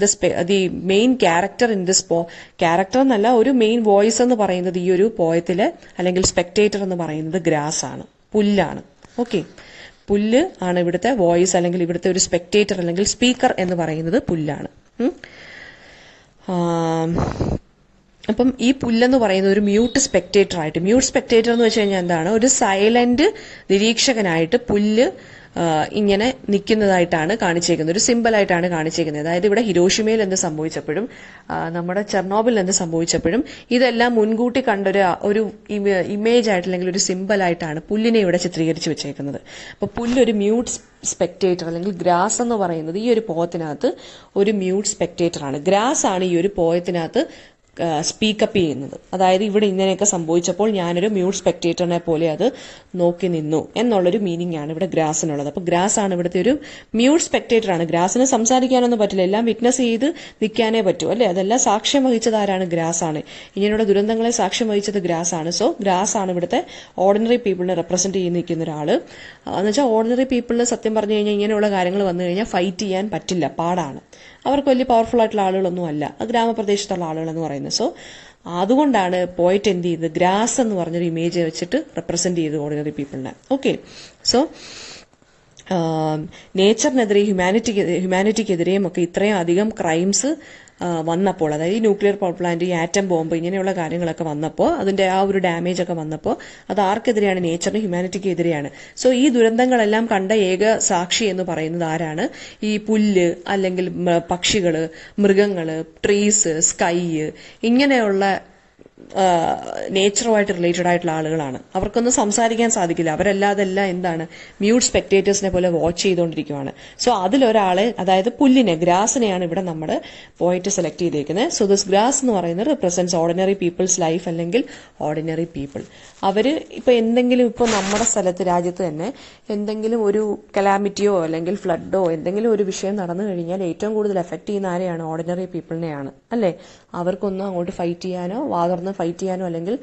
the main character in this character എന്നല്ല, ഒരു മെയിൻ വോയിസ് എന്ന് പറയുന്നത് ഈ ഒരു പോയത്തിലെ അല്ലെങ്കിൽ സ്പെക്ടേറ്റർ എന്ന് പറയുന്നത് ഗ്രാസ് ആണ്, പുല്ലാണ്. ഓക്കെ, പുല്ല് ആണ് ഇവിടുത്തെ വോയിസ് അല്ലെങ്കിൽ ഇവിടുത്തെ ഒരു സ്പെക്ടേറ്റർ അല്ലെങ്കിൽ സ്പീക്കർ എന്ന് പറയുന്നത് പുല്ലാണ്. അപ്പം ഈ പുല്ലെന്ന് പറയുന്നത് ഒരു മ്യൂട്ട് സ്പെക്ടേറ്റർ എന്ന് വെച്ച് കഴിഞ്ഞാൽ എന്താണ്? ഒരു സൈലന്റ് നിരീക്ഷകനായിട്ട് പുല്ല് ഇങ്ങനെ നിൽക്കുന്നതായിട്ടാണ് കാണിച്ചേക്കുന്നത്, ഒരു സിമ്പിളായിട്ടാണ് കാണിച്ചേക്കുന്നത്. അതായത് ഇവിടെ ഹിരോഷിമയിൽ എന്ത് സംഭവിച്ചപ്പോഴും നമ്മുടെ ചെർണോബിൽ എന്ത് സംഭവിച്ചപ്പോഴും ഇതെല്ലാം മുൻകൂട്ടി കണ്ടൊരു ഒരു ഇമേജ് ആയിട്ട് അല്ലെങ്കിൽ ഒരു സിമ്പിളായിട്ടാണ് പുല്ലിനെ ഇവിടെ ചിത്രീകരിച്ച് വെച്ചേക്കുന്നത്. അപ്പൊ പുല്ലൊരു മ്യൂട്ട് സ്പെക്ടേറ്റർ അല്ലെങ്കിൽ ഗ്രാസ് എന്ന് പറയുന്നത് ഈ ഒരു പോയത്തിനകത്ത് ഒരു മ്യൂട്ട് സ്പെക്ടേറ്റർ ആണ്. ഗ്രാസ് ആണ് ഈ ഒരു പോയത്തിനകത്ത് സ്പീക്കപ്പ് ചെയ്യുന്നത്. അതായത് ഇവിടെ ഇങ്ങനെയൊക്കെ സംഭവിച്ചപ്പോൾ ഞാനൊരു മ്യൂട്ട് സ്പെക്ടേറ്ററിനെ പോലെ അത് നോക്കി നിന്നു എന്നുള്ളൊരു മീനിങ് ആണ് ഇവിടെ ഗ്രാസിനുള്ളത്. അപ്പൊ ഗ്രാസ് ആണ് ഇവിടുത്തെ ഒരു മ്യൂട്ട് സ്പെക്ടേറ്റർ ആണ്. ഗ്രാസിന് സംസാരിക്കാനൊന്നും പറ്റില്ല, എല്ലാം വിറ്റ്നസ് ചെയ്ത് നിൽക്കാനേ പറ്റൂ അല്ലെ. അതെല്ലാം സാക്ഷ്യം വഹിച്ചത് ആരാണ്? ഗ്രാസ് ആണ്. ഇങ്ങനെയുള്ള ദുരന്തങ്ങളെ സാക്ഷ്യം വഹിച്ചത് ഗ്രാസ് ആണ്. സോ ഗ്രാസ് ആണ് ഇവിടുത്തെ ഓർഡിനറി പീപ്പിളിനെ റെപ്രസെന്റ് ചെയ്ത് നിൽക്കുന്ന ഒരാള്. എന്നുവെച്ചാൽ ഓർഡിനറി പീപ്പിളിന് സത്യം പറഞ്ഞു കഴിഞ്ഞാൽ ഇങ്ങനെയുള്ള കാര്യങ്ങൾ വന്നു കഴിഞ്ഞാൽ ഫൈറ്റ് ചെയ്യാൻ പറ്റില്ല, പാടാണ്. അവർക്ക് വലിയ പവർഫുൾ ആയിട്ടുള്ള ആളുകളൊന്നും അല്ല ഗ്രാമപ്രദേശത്തുള്ള ആളുകൾ എന്ന് പറയുന്നത്. സോ അതുകൊണ്ടാണ് പോയിറ്റ് എന്ത് ചെയ്ത് ഗ്രാസ് എന്ന് പറഞ്ഞൊരു ഇമേജ് വെച്ചിട്ട് റെപ്രസെന്റ് ചെയ്ത് ഓർഡിനറി പീപ്പിളിനെ. ഓക്കെ, സോ നേച്ചറിനെതിരെ ഹ്യൂമാനിറ്റിക്കെതിരെയും ഒക്കെ ഇത്രയും അധികം ക്രൈംസ് വന്നപ്പോൾ, അതായത് ഈ ന്യൂക്ലിയർ പവർ പ്ലാന്റ്, ഈ ആറ്റം ബോംബ്, ഇങ്ങനെയുള്ള കാര്യങ്ങളൊക്കെ വന്നപ്പോൾ, അതിന്റെ ആ ഒരു ഡാമേജ് ഒക്കെ വന്നപ്പോൾ അത് ആർക്കെതിരെയാണ്? നേച്ചറിന്, ഹ്യൂമാനിറ്റിക്ക് എതിരെയാണ്. സോ ഈ ദുരന്തങ്ങളെല്ലാം കണ്ട ഏക സാക്ഷി എന്ന് പറയുന്നത് ആരാണ്? ഈ പുല്ല് അല്ലെങ്കിൽ പക്ഷികള്, മൃഗങ്ങള്, ട്രീസ്, സ്കൈ, ഇങ്ങനെയുള്ള നേച്ചറുമായിട്ട് റിലേറ്റഡ് ആയിട്ടുള്ള ആളുകളാണ്. അവർക്കൊന്നും സംസാരിക്കാൻ സാധിക്കില്ല. അവരെല്ലാതെല്ലാം എന്താണ്? മ്യൂട്ട് സ്പെക്ടേറ്റേഴ്സിനെ പോലെ വാച്ച് ചെയ്തുകൊണ്ടിരിക്കുകയാണ്. സോ അതിലൊരാളെ, അതായത് പുല്ലിനെ, ഗ്രാസിനെയാണ് ഇവിടെ നമ്മുടെ പോയിന്റ് സെലക്ട് ചെയ്തേക്കുന്നത്. സോ ദിസ് ഗ്രാസ് എന്ന് പറയുന്നത് റിപ്രസെന്റ്സ് ഓർഡിനറി പീപ്പിൾസ് ലൈഫ് അല്ലെങ്കിൽ ഓർഡിനറി പീപ്പിൾ. അവര് ഇപ്പൊ എന്തെങ്കിലും, ഇപ്പൊ നമ്മുടെ സ്ഥലത്ത്, രാജ്യത്ത് തന്നെ എന്തെങ്കിലും ഒരു കലാമിറ്റിയോ അല്ലെങ്കിൽ ഫ്ലഡോ എന്തെങ്കിലും ഒരു വിഷയം നടന്നു കഴിഞ്ഞാൽ ഏറ്റവും കൂടുതൽ എഫക്ട് ചെയ്യുന്ന ആരെയാണ്? ഓർഡിനറി പീപ്പിളിനെയാണ് അല്ലെ. അവർക്കൊന്നും അങ്ങോട്ട് ഫൈറ്റ് ചെയ്യാനോ വാതുറന്ന് ഫൈറ്റ് ചെയ്യാനോ അല്ലെങ്കിൽ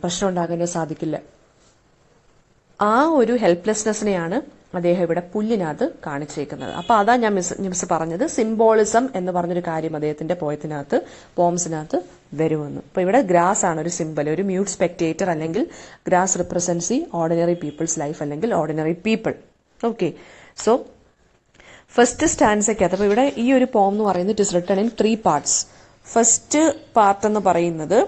പ്രശ്നം ഉണ്ടാക്കാനോ സാധിക്കില്ല. ആ ഒരു ഹെൽപ്ലെസ്നെസ്സിനെയാണ് അദ്ദേഹം ഇവിടെ പുല്ലിനകത്ത് കാണിച്ചേക്കുന്നത്. അപ്പൊ അതാ ഞാൻ മിസ് പറഞ്ഞത്, സിംബോളിസം എന്ന് പറഞ്ഞൊരു കാര്യം അദ്ദേഹത്തിന്റെ പോംസിനകത്ത് വരുമെന്ന്. അപ്പൊ ഇവിടെ ഗ്രാസ് ആണ് ഒരു സിംബൽ, ഒരു മ്യൂട്ട് സ്പെക്ടേറ്റർ അല്ലെങ്കിൽ grass represents the ordinary people's life അല്ലെങ്കിൽ ordinary people. Okay, so first സ്റ്റാൻസയ്ക്കകത്ത്, അപ്പൊ ഇവിടെ ഈ ഒരു പോം എന്ന് പറയുന്നത് it is written in 3 parts. First part എന്ന് പറയുന്നത്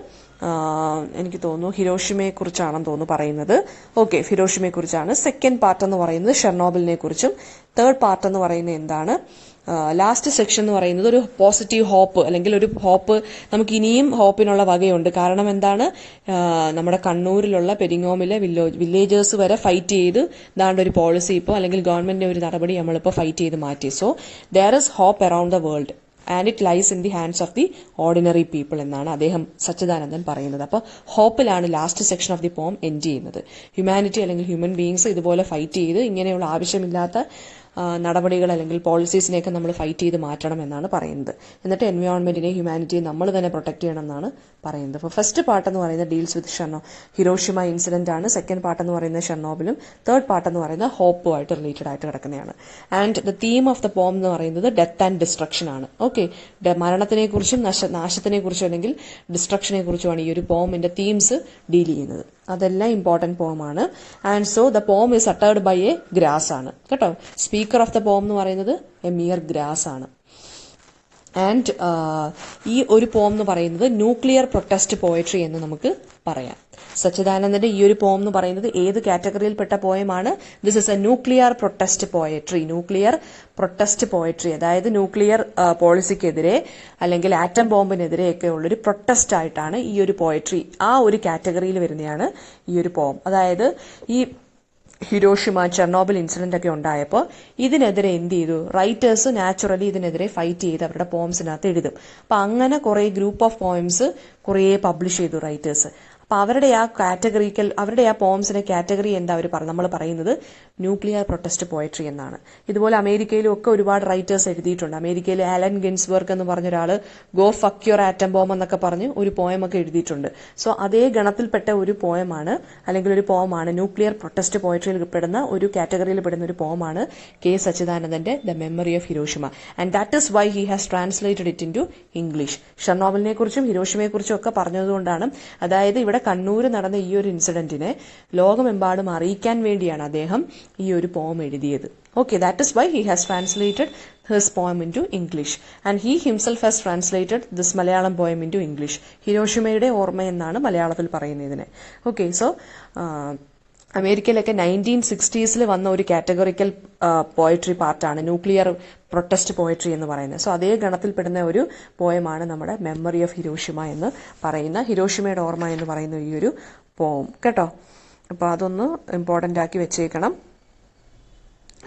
എനിക്ക് തോന്നുന്നു ഹിരോഷിമയെ കുറിച്ചാണെന്ന് തോന്നുന്നു പറയുന്നത്. ഓക്കെ, ഹിരോഷിമയെ കുറിച്ചാണ്. സെക്കൻഡ് പാർട്ട് എന്ന് പറയുന്നത് ഷെർണോബിലിനെ കുറിച്ചും. തേർഡ് പാർട്ട് എന്ന് പറയുന്നത് എന്താണ്? ലാസ്റ്റ് സെക്ഷൻ എന്ന് പറയുന്നത് ഒരു പോസിറ്റീവ് ഹോപ്പ് അല്ലെങ്കിൽ ഒരു ഹോപ്പ്, നമുക്ക് ഇനിയും ഹോപ്പിനുള്ള വകയുണ്ട്. കാരണം എന്താണ്? നമ്മുടെ കണ്ണൂരിലുള്ള പെരിങ്ങോമിലെ വില്ലേജേഴ്സ് വരെ ഫൈറ്റ് ചെയ്ത് ദാണ്ട് ഒരു പോളിസി ഇപ്പോൾ അല്ലെങ്കിൽ ഗവൺമെന്റിന്റെ ഒരു നടപടി നമ്മളിപ്പോൾ ഫൈറ്റ് ചെയ്ത് മാറ്റി. So there is hope around the world and it lies in the hands of the ordinary people എന്നാണ് അദ്ദേഹം സച്ചിദാനന്ദൻ പറയുന്നത്. അപ്പോൾ ഹോപ്പിലാണ് last section of the poem end ചെയ്യുന്നത്. ഹ്യൂമാനിറ്റി അല്ലെങ്കിൽ ഹ്യൂമൻ ബീയിങ്സ് ഇതുപോലെ ഫൈറ്റ് ചെയ്ത് ഇങ്ങനെയുള്ള ആവശ്യമില്ലാത്ത നടപടികൾ അല്ലെങ്കിൽ പോളിസീസിനെയൊക്കെ നമ്മൾ ഫൈറ്റ് ചെയ്ത് മാറ്റണം എന്നാണ് പറയുന്നത്. എന്നിട്ട് എൻവയോൺമെന്റിനെ, ഹ്യൂമാനിറ്റിയെ നമ്മൾ തന്നെ പ്രൊട്ടക്ട് ചെയ്യണം എന്നാണ് പറയുന്നത്. അപ്പോൾ ഫസ്റ്റ് പാർട്ട് എന്ന് പറയുന്നത് ഡീൽസ് വിത്ത് ഹിരോഷിമ ഇൻസിഡന്റ് ആണ്. സെക്കൻഡ് പാർട്ട് എന്ന് പറയുന്നത് ഷെർണോബിലും. തേർഡ് പാർട്ട് എന്ന് പറയുന്നത് ഹോപ്പുമായിട്ട് റിലേറ്റഡ് ആയിട്ട് കിടക്കുന്നതാണ്. And the theme of the poem എന്ന് പറയുന്നത് ഡെത്ത് ആൻഡ് ഡിസ്ട്രക്ഷൻ ആണ്. ഓക്കെ, മരണത്തിനെ കുറിച്ചും നാശത്തിനെ കുറിച്ചും അല്ലെങ്കിൽ ഡിസ്ട്രക്ഷനെ കുറിച്ചുമാണ് ഈ ഒരു പോമിന്റെ തീംസ് ഡീൽ ചെയ്യുന്നത്. അതെല്ലാം ഇമ്പോർട്ടന്റ് പോമാണ്. And so the poem is uttered by a grass ആണ് കേട്ടോ. സ്പീക്കർ ഓഫ് ദ പോം എന്ന് പറയുന്നത് എ മിയർ ഗ്രാസ് ആണ്. ആൻഡ് ഈ ഒരു പോം എന്ന് പറയുന്നത് ന്യൂക്ലിയർ പ്രൊട്ടസ്റ്റ് പോയട്രി എന്ന് നമുക്ക് പറയാം. സച്ചിദാനന്ദന്റെ ഈ ഒരു പോം എന്ന് പറയുന്നത് ഏത് കാറ്റഗറിയിൽപ്പെട്ട പോയമാണ്? This is a nuclear protest poetry. Nuclear protest poetry, അതായത് ന്യൂക്ലിയർ പോളിസിക്കെതിരെ അല്ലെങ്കിൽ ആറ്റം ബോംബിനെതിരെയൊക്കെ ഉള്ളൊരു പ്രൊട്ടസ്റ്റ് ആയിട്ടാണ് ഈ ഒരു പോയട്രി, ആ ഒരു കാറ്റഗറിയിൽ വരുന്നതാണ് ഈ ഒരു പോം. അതായത് ഈ ഹിരോഷിമ, ചെർണോബിൽ ഇൻസിഡന്റ് ഒക്കെ ഉണ്ടായപ്പോൾ ഇതിനെതിരെ എന്ത് ചെയ്തു? റൈറ്റേഴ്സ് നാച്ചുറലി ഇതിനെതിരെ ഫൈറ്റ് ചെയ്ത് അവരുടെ പോംസിനകത്ത് എഴുതും. അപ്പൊ അങ്ങനെ കുറെ ഗ്രൂപ്പ് ഓഫ് പോയിംസ് കുറെ പബ്ലിഷ് ചെയ്തു റൈറ്റേഴ്സ്. അപ്പൊ അവരുടെ ആ കാറ്റഗറിക്കൽ, അവരുടെ ആ പോംസിന്റെ കാറ്റഗറി എന്താ നമ്മൾ പറയുന്നത് ന്യൂക്ലിയർ പ്രൊട്ടസ്റ്റ് പോയട്രി എന്നാണ്. ഇതുപോലെ അമേരിക്കയിലും ഒക്കെ ഒരുപാട് റൈറ്റേഴ്സ് എഴുതിയിട്ടുണ്ട്. അമേരിക്കയിൽ ആലൻ ഗിൻസ്ബർഗ് എന്ന് പറഞ്ഞ ഒരാള് go fuck your atom bomb എന്നൊക്കെ പറഞ്ഞ് ഒരു പോയം ഒക്കെ എഴുതിയിട്ടുണ്ട്. സോ അതേ ഗണത്തിൽപ്പെട്ട ഒരു പോയമാണ് അല്ലെങ്കിൽ ഒരു പോമാണ് ന്യൂക്ലിയർ പ്രൊട്ടസ്റ്റ് പോയട്രിയിൽ പെടുന്ന ഒരു കാറ്റഗറിയിൽ പെടുന്ന ഒരു പോമാണ് കെ സച്ചിദാനന്ദന്റെ the memory of Hiroshima. And that is why he has translated it into English. ഷെർണോബിലിനെ കുറിച്ചും ഹിരോഷിമയെ കുറിച്ചും ഒക്കെ പറഞ്ഞതുകൊണ്ടാണ്, അതായത് ഇവിടെ കണ്ണൂര് നടന്ന ഈ ഒരു ഇൻസിഡന്റിനെ ലോകമെമ്പാടും അറിയിക്കാൻ വേണ്ടിയാണ് അദ്ദേഹം ഈ ഒരു പോം എഴുതിയത്. Okay, that is why he has translated his poem into English, and he himself has translated this Malayalam poem into English. ഹിരോഷിമയുടെ ഓർമ്മ എന്നാണ് മലയാളത്തിൽ പറയുന്നത് ഇതിനെ. Okay, so അമേരിക്കയിലൊക്കെ 1960s വന്ന ഒരു കാറ്റഗറിക്കൽ പോയട്രി പാർട്ടാണ് ന്യൂക്ലിയർ പ്രൊട്ടസ്റ്റ് പോയട്രി എന്ന് പറയുന്നത്. സോ അതേ ഗണത്തിൽപ്പെടുന്ന ഒരു പോയമാണ് നമ്മുടെ മെമ്മറി ഓഫ് ഹിരോഷിമ എന്ന് പറയുന്ന, ഹിരോഷിമയുടെ ഓർമ്മ എന്ന് പറയുന്ന ഈ ഒരു പോം കേട്ടോ. അപ്പോൾ അതൊന്ന് ഇമ്പോർട്ടൻ്റ് ആക്കി വെച്ചേക്കണം.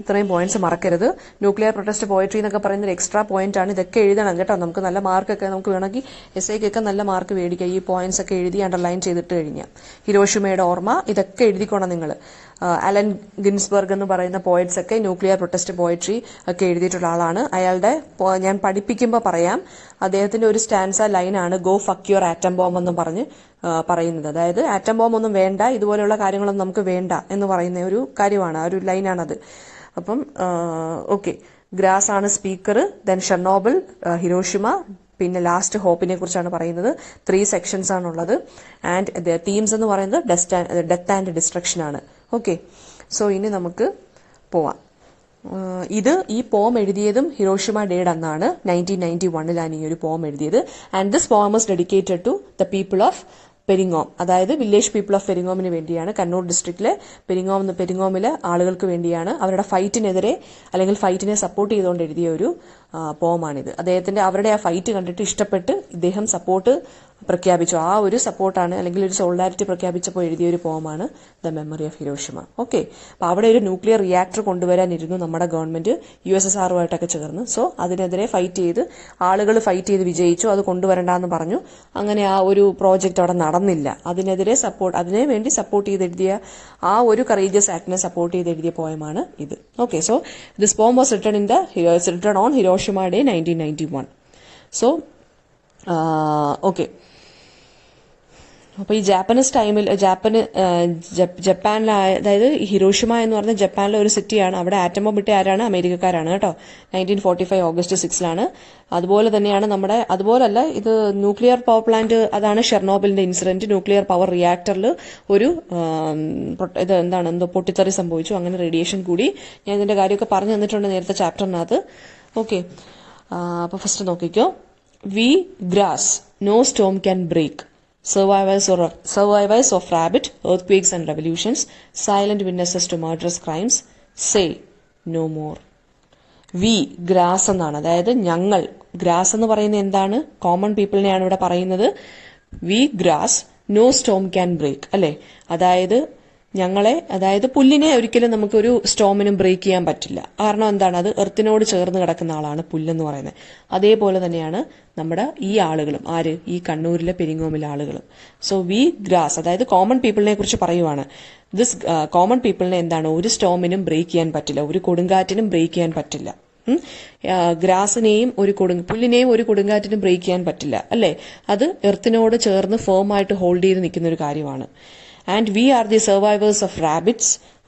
ഇത്രയും പോയിന്റ്സ് മറക്കരുത്. ന്യൂക്ലിയർ പ്രൊട്ടസ്റ്റ് പോയട്രി എന്നൊക്കെ പറയുന്ന ഒരു എക്സ്ട്രാ പോയിന്റ് ആണ്. ഇതൊക്കെ എഴുതണം കേട്ടോ. നമുക്ക് നല്ല മാർക്കൊക്കെ നമുക്ക് വേണമെങ്കിൽ എസ്ഐക്കൊക്കെ നല്ല മാർക്ക് മേടിക്കാം ഈ പോയിന്റ്സ് ഒക്കെ എഴുതി അണ്ടർലൈൻ ചെയ്തിട്ട് കഴിഞ്ഞാൽ. ഹിരോഷിമയുടെ ഓർമ്മ ഇതൊക്കെ എഴുതിക്കോണം നിങ്ങൾ. അലൻ ഗിൻസ്ബർഗ് എന്ന് പറയുന്ന പോയറ്റ്സ് ഒക്കെ ന്യൂക്ലിയർ പ്രൊട്ടസ്റ്റ് പോയട്രി ഒക്കെ എഴുതിയിട്ടുള്ള ആളാണ്. അയാളുടെ ഞാൻ പഠിപ്പിക്കുമ്പോൾ പറയാം, അദ്ദേഹത്തിന്റെ ഒരു സ്റ്റാൻസ ലൈനാണ് go fuck your atom bomb എന്ന് പറഞ്ഞ് പറയുന്നത്. അതായത് ആറ്റം ബോംബ് ഒന്നും വേണ്ട, ഇതുപോലെയുള്ള കാര്യങ്ങളൊന്നും നമുക്ക് വേണ്ട എന്ന് പറയുന്ന ഒരു കാര്യമാണ്, ആ ഒരു ലൈനാണത്. അപ്പം ഓക്കെ, ഗ്രാസ് ആണ് സ്പീക്കർ, ദെൻ ഷെർണോബിൾ, ഹിരോഷിമ, പിന്നെ ലാസ്റ്റ് ഹോപ്പിനെ കുറിച്ചാണ് പറയുന്നത്. 3 സെക്ഷൻസ് ആണുള്ളത്. ആൻഡ് തീംസ് എന്ന് പറയുന്നത് ഡെത്ത് ആൻഡ് ഡിസ്ട്രക്ഷൻ ആണ്. ഓക്കെ, സോ ഇനി നമുക്ക് പോവാം. ഈ പോം എഴുതിയതും ഹിരോഷിമ ഡേയുടെ അന്നാണ്. 1991 ഈ ഒരു പോം എഴുതിയത്. And this poem is dedicated to the people of Peringome, അതായത് വില്ലേജ് പീപ്പിൾ ഓഫ് പെരിങ്ങോമിന് വേണ്ടിയാണ്. കണ്ണൂർ ഡിസ്ട്രിക്റ്റിലെ പെരിങ്ങോമിലെ ആളുകൾക്ക് വേണ്ടിയാണ്, അവരുടെ ഫൈറ്റിനെതിരെ അല്ലെങ്കിൽ ഫൈറ്റിനെ സപ്പോർട്ട് ചെയ്തുകൊണ്ട് എഴുതിയ ഒരു പോമാണിത്. അവരുടെ ആ ഫൈറ്റ് കണ്ടിട്ട് ഇഷ്ടപ്പെട്ട് ഇദ്ദേഹം സപ്പോർട്ട് പ്രഖ്യാപിച്ചു. ആ ഒരു സപ്പോർട്ടാണ് അല്ലെങ്കിൽ ഒരു സോളിഡാരിറ്റി പ്രഖ്യാപിച്ചപ്പോൾ എഴുതിയ ഒരു പോമാണ് the memory of Hiroshima. Okay, അപ്പൊ അവിടെ ഒരു ന്യൂക്ലിയർ റിയാക്ടർ കൊണ്ടുവരാനിരുന്നു നമ്മുടെ ഗവൺമെന്റ് USSRുമായിട്ടൊക്കെ ചേർന്ന്. സോ അതിനെതിരെ ഫൈറ്റ് ചെയ്ത് ആളുകൾ ഫൈറ്റ് ചെയ്ത് വിജയിച്ചു. അത് കൊണ്ടുവരണ്ടെന്ന് പറഞ്ഞു. അങ്ങനെ ആ ഒരു പ്രോജക്റ്റ് അവിടെ നടന്നില്ല. അതിനെ വേണ്ടി സപ്പോർട്ട് ചെയ്ത് എഴുതിയ ആ ഒരു കറേജിയസ് ആക്ടിനെ സപ്പോർട്ട് ചെയ്ത് എഴുതിയ പോയമാണ് ഇത്. ഓക്കെ, സോ ദിസ് പോം was written on Hiroshima day 1991. So okay, അപ്പൊ ഈ ജാപ്പനീസ് ടൈമിൽ ജപ്പാനിലെ, അതായത് ഹിരോഷിമ എന്ന് പറഞ്ഞ ജപ്പാനിലെ ഒരു സിറ്റിയാണ്. അവിടെ ആറ്റം ബോംബ് ഇട്ട ആരാണ്? അമേരിക്കക്കാരാണ് കേട്ടോ. 1945 ഓഗസ്റ്റ് 6 അതുപോലെ തന്നെയാണ് അതുപോലല്ല, ഇത് ന്യൂക്ലിയർ പവർ പ്ലാന്റ്, അതാണ് ഷെർണോബിലിന്റെ ഇൻസിഡന്റ്. ന്യൂക്ലിയർ പവർ റിയാക്ടറിൽ ഒരു എന്തോ പൊട്ടിത്തെറി സംഭവിച്ചു. അങ്ങനെ റേഡിയേഷൻ കൂടി. ഞാൻ ഇതിന്റെ കാര്യമൊക്കെ പറഞ്ഞു തന്നിട്ടുണ്ട് നേരത്തെ ചാപ്റ്ററിനകത്ത്. ഓക്കെ, അപ്പൊ ഫസ്റ്റ് നോക്കിക്കോ. We grass, no storm can break. Survivors of rabbit, earthquakes and revolutions, silent witnesses to murderous crimes, say no more. We grass എന്നാണ്, അതായത് ഞങ്ങൾ. ഗ്രാസ് എന്ന് പറയുന്നത് എന്താണ്? കോമൺ പീപ്പിളിനെയാണ് ഇവിടെ പറയുന്നത്. We grass, no storm can break, അല്ലെ? അതായത് പുല്ലിനെ ഒരിക്കലും നമുക്കൊരു സ്റ്റോമിനും ബ്രേക്ക് ചെയ്യാൻ പറ്റില്ല. കാരണം എന്താണ്? അത് എർത്തിനോട് ചേർന്ന് കിടക്കുന്ന ആളാണ് പുല്ലെന്ന് പറയുന്നത്. അതേപോലെ തന്നെയാണ് നമ്മുടെ ഈ ആളുകളും. ആര്? ഈ കണ്ണൂരിലെ പെരിങ്ങോമിലെ ആളുകളും. സോ വി ഗ്രാസ്, അതായത് കോമൺ പീപ്പിളിനെ കുറിച്ച് പറയുവാണ്. ദിസ് കോമൺ പീപ്പിളിനെ എന്താണ്? ഒരു സ്റ്റോമിനും ബ്രേക്ക് ചെയ്യാൻ പറ്റില്ല, ഒരു കൊടുങ്കാറ്റിനും ബ്രേക്ക് ചെയ്യാൻ പറ്റില്ല. ഗ്രാസിനെയും പുല്ലിനെയും ഒരു കൊടുങ്കാറ്റിനും ബ്രേക്ക് ചെയ്യാൻ പറ്റില്ല, അല്ലെ? അത് എർത്തിനോട് ചേർന്ന് ഫേം ആയിട്ട് ഹോൾഡ് ചെയ്ത് നിൽക്കുന്ന ഒരു കാര്യമാണ്. And we are the survivors of rabbits,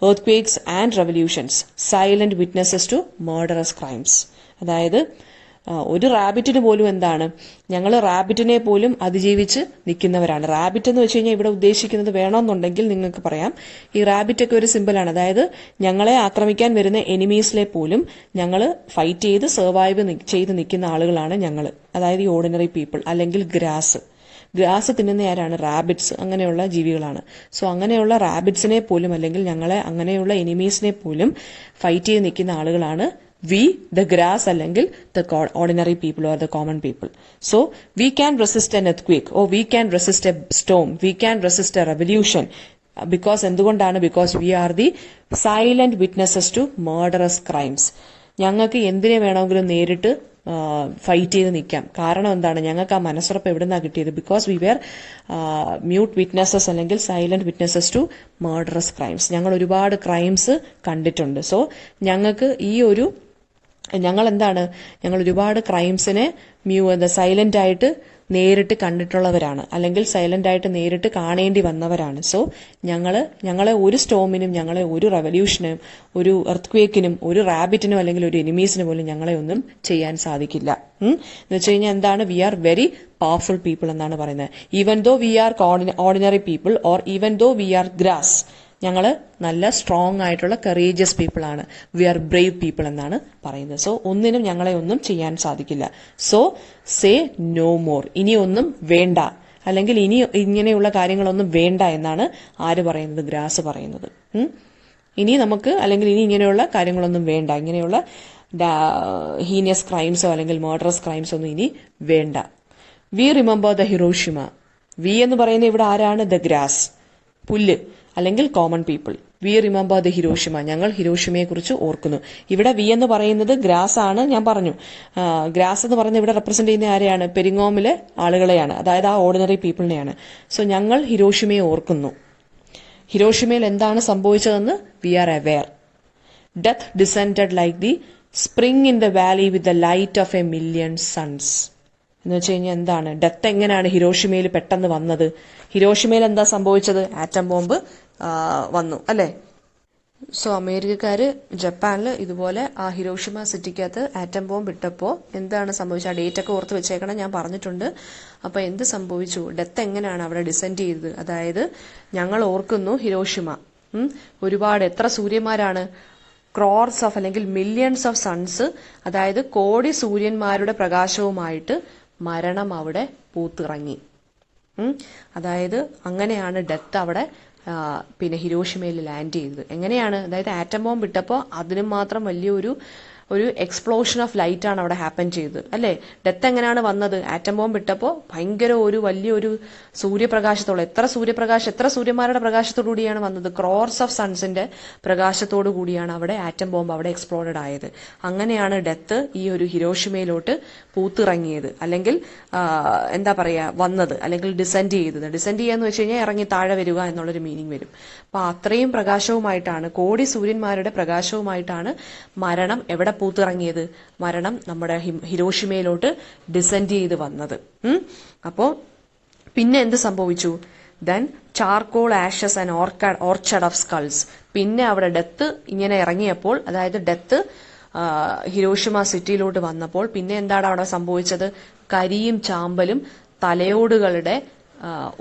earthquakes and revolutions, silent witnesses to murderous crimes. അതായത് ഒരു റാബിറ്റിന് പോലും എന്താണ്? ഞങ്ങൾ റാബിറ്റിനെ പോലും അതിജീവിച്ച് നിൽക്കുന്നവരാണ്. റാബിറ്റ് എന്ന് വെച്ച് കഴിഞ്ഞാൽ ഇവിടെ ഉദ്ദേശിക്കുന്നത് വേണമെന്നുണ്ടെങ്കിൽ നിങ്ങൾക്ക് പറയാം, ഈ റാബിറ്റ് ഒക്കെ ഒരു സിമ്പിളാണ്. അതായത് ഞങ്ങളെ ആക്രമിക്കാൻ വരുന്ന എനിമീസിലെ പോലും ഞങ്ങൾ ഫൈറ്റ് ചെയ്ത് സർവൈവ് ചെയ്ത് നിൽക്കുന്ന ആളുകളാണ് ഞങ്ങൾ. അതായത് ഈ ഓർഡിനറി പീപ്പിൾ അല്ലെങ്കിൽ ഗ്രാസ് തിന്നുന്ന ആരാണ്? റാബിറ്റ്സ്. അങ്ങനെയുള്ള ജീവികളാണ്. സോ അങ്ങനെയുള്ള റാബിറ്റ്സിനെ പോലും അല്ലെങ്കിൽ ഞങ്ങളെ അങ്ങനെയുള്ള എനിമീസിനെ പോലും ഫൈറ്റ് ചെയ്ത് നിൽക്കുന്ന ആളുകളാണ് വി, ദ ഗ്രാസ്, അല്ലെങ്കിൽ the ordinary people or the common people. So we can resist an earthquake, or we can resist a storm, we can resist a revolution. എന്തുകൊണ്ടാണ്? Because we are the silent witnesses to murderous crimes. ഞങ്ങൾക്ക് എന്തിനെ വേണമെങ്കിലും നേരിട്ട് ഫൈറ്റ് ചെയ്ത് നിൽക്കാം. കാരണം എന്താണ്? ഞങ്ങൾക്ക് ആ മനസ്സുറപ്പ് എവിടുന്നാണ് കിട്ടിയത്? Because we were mute witnesses അല്ലെങ്കിൽ silent witnesses to murderous crimes. ഞങ്ങൾ ഒരുപാട് ക്രൈംസ് കണ്ടിട്ടുണ്ട്. സോ ഞങ്ങൾക്ക് ഞങ്ങൾ ഒരുപാട് ക്രൈംസിനെ സൈലന്റ് ആയിട്ട് നേരിട്ട് കണ്ടിട്ടുള്ളവരാണ്, അല്ലെങ്കിൽ സൈലന്റ് ആയിട്ട് നേരിട്ട് കാണേണ്ടി വന്നവരാണ്. സോ ഞങ്ങളെ ഒരു സ്റ്റോമിനും, ഞങ്ങളെ ഒരു റെവല്യൂഷനും, ഒരു എർത്ത്ക്വേക്കിനും, ഒരു റാബിറ്റിനും അല്ലെങ്കിൽ ഒരു എനിമീസിനും പോലും ഞങ്ങളെ ഒന്നും ചെയ്യാൻ സാധിക്കില്ല. എന്ന് വെച്ച് കഴിഞ്ഞാൽ എന്താണ്? We are very powerful people എന്നാണ് പറയുന്നത്. Even though we are ordinary people or even though we are grass, ഞങ്ങൾ നല്ല സ്ട്രോങ് ആയിട്ടുള്ള കറേജിയസ് പീപ്പിൾ ആണ്. വി ആർ ബ്രേവ് പീപ്പിൾ എന്നാണ് പറയുന്നത്. സോ ഞങ്ങളെ ഒന്നും ചെയ്യാൻ സാധിക്കില്ല. സോ സേ നോ മോർ, ഇനി ഒന്നും വേണ്ട. അല്ലെങ്കിൽ ഇനി ഇങ്ങനെയുള്ള കാര്യങ്ങളൊന്നും വേണ്ട എന്നാണ് ആര് പറയുന്നത്? ഗ്രാസ് പറയുന്നത്. ഇനി നമുക്ക് അല്ലെങ്കിൽ ഇനി ഇങ്ങനെയുള്ള കാര്യങ്ങളൊന്നും വേണ്ട, ഇങ്ങനെയുള്ള ഹീനിയസ് ക്രൈംസോ അല്ലെങ്കിൽ മർഡറസ് ക്രൈംസോ ഒന്നും ഇനി വേണ്ട. We remember the Hiroshima. We എന്ന് പറയുന്നത് ഇവിടെ ആരാണ്? ദ ഗ്രാസ്, പുല്ല് അല്ലെങ്കിൽ common people. We remember the Hiroshima. ഞങ്ങൾ ഹിരോഷിമയെ കുറിച്ച് ഓർക്കുന്നു. ഇവിടെ വി എന്ന് പറയുന്നത് ഗ്രാസ് ആണ്. ഞാൻ പറഞ്ഞു, ഗ്രാസ് എന്ന് പറയുന്നത് ഇവിടെ റെപ്രസെന്റ് ചെയ്യുന്ന ആരെയാണ്? പെരിങ്ങോമിലെ ആളുകളെയാണ്, അതായത് ആ ഓർഡിനറി പീപ്പിളിനെയാണ്. സോ ഞങ്ങൾ ഹിരോഷിമയെ ഓർക്കുന്നു. ഹിരോഷിമയിൽ എന്താണ് സംഭവിച്ചതെന്ന് we are aware. Death descended like the spring in the valley with the light of a million suns. എന്ന് വെച്ച് കഴിഞ്ഞാൽ എന്താണ്? ഡെത്ത് എങ്ങനെയാണ് ഹിരോഷിമയിൽ പെട്ടെന്ന് വന്നത്? ഹിരോഷിമയിൽ എന്താ സംഭവിച്ചത്? ആറ്റം ബോംബ് വന്നു, അല്ലെ? സോ അമേരിക്കക്കാര് ജപ്പാനിൽ ഇതുപോലെ ആ ഹിരോഷിമ സിറ്റിക്കകത്ത് ആറ്റം ബോംബ് ഇട്ടപ്പോ എന്താണ് സംഭവിച്ചത്? ആ ഡേറ്റ് ഒക്കെ ഓർത്ത് വെച്ചേക്കണം, ഞാൻ പറഞ്ഞിട്ടുണ്ട്. അപ്പൊ എന്ത് സംഭവിച്ചു? ഡെത്ത് എങ്ങനെയാണ് അവിടെ ഡിസെൻഡ് ചെയ്തത്? അതായത് ഞങ്ങൾ ഓർക്കുന്നു ഹിരോഷിമ. ഒരുപാട് എത്ര സൂര്യന്മാരാണ്? ക്രോർസ് ഓഫ് അല്ലെങ്കിൽ മില്യൺസ് ഓഫ് സൺസ്, അതായത് കോടി സൂര്യന്മാരുടെ പ്രകാശവുമായിട്ട് മരണം അവിടെ പൂത്തിറങ്ങി. അതായത് അങ്ങനെയാണ് ഡെത്ത് അവിടെ പിന്നെ ഹിരോഷിമയിൽ ലാൻഡ് ചെയ്തത്. എങ്ങനെയാണ്? അതായത് ആറ്റം ബോംബ് ഇട്ടപ്പോൾ അതിനും മാത്രം വലിയൊരു എക്സ്പ്ലോഷൻ ഓഫ് ലൈറ്റ് ആണ് അവിടെ ഹാപ്പൻ ചെയ്തത്, അല്ലെ? ഡെത്ത് എങ്ങനെയാണ് വന്നത്? ആറ്റം ബോംബ് ഇട്ടപ്പോൾ ഭയങ്കര വലിയൊരു സൂര്യപ്രകാശത്തോളം, എത്ര സൂര്യന്മാരുടെ പ്രകാശത്തോടു കൂടിയാണ് വന്നത്? ക്രോർസ് ഓഫ് സൺസിന്റെ പ്രകാശത്തോടു കൂടിയാണ് അവിടെ ആറ്റം ബോംബ് അവിടെ എക്സ്പ്ലോഡഡ് ആയത്. അങ്ങനെയാണ് ഡെത്ത് ഈ ഒരു ഹിരോഷിമയിലോട്ട് പൂത്തിറങ്ങിയത്, അല്ലെങ്കിൽ എന്താ പറയാ, വന്നത്, അല്ലെങ്കിൽ ഡിസെൻഡ് ചെയ്തത്. ഡിസെൻഡ് ചെയ്യാന്ന് വെച്ച് കഴിഞ്ഞാൽ ഇറങ്ങി താഴെ വരിക എന്നുള്ളൊരു മീനിങ് വരും. അപ്പൊ അത്രയും പ്രകാശവുമായിട്ടാണ്, കോടി സൂര്യന്മാരുടെ പ്രകാശവുമായിട്ടാണ് മരണം എവിടെ പൂത്തിറങ്ങിയത്? മരണം നമ്മുടെ ഹിരോഷിമയിലോട്ട് ഡിസെൻഡ് ചെയ്ത് വന്നത്. അപ്പോ പിന്നെ എന്ത് സംഭവിച്ചു? Then charcoal Ashes and orchard of skulls. പിന്നെ അവിടെ ഡെത്ത് ഇങ്ങനെ ഇറങ്ങിയപ്പോൾ, അതായത് ഡെത്ത് ഹിരോഷിമ സിറ്റിയിലോട്ട് വന്നപ്പോൾ പിന്നെ എന്താണ് അവിടെ സംഭവിച്ചത്? കരിയും ചാമ്പലും തലയോടുകളുടെ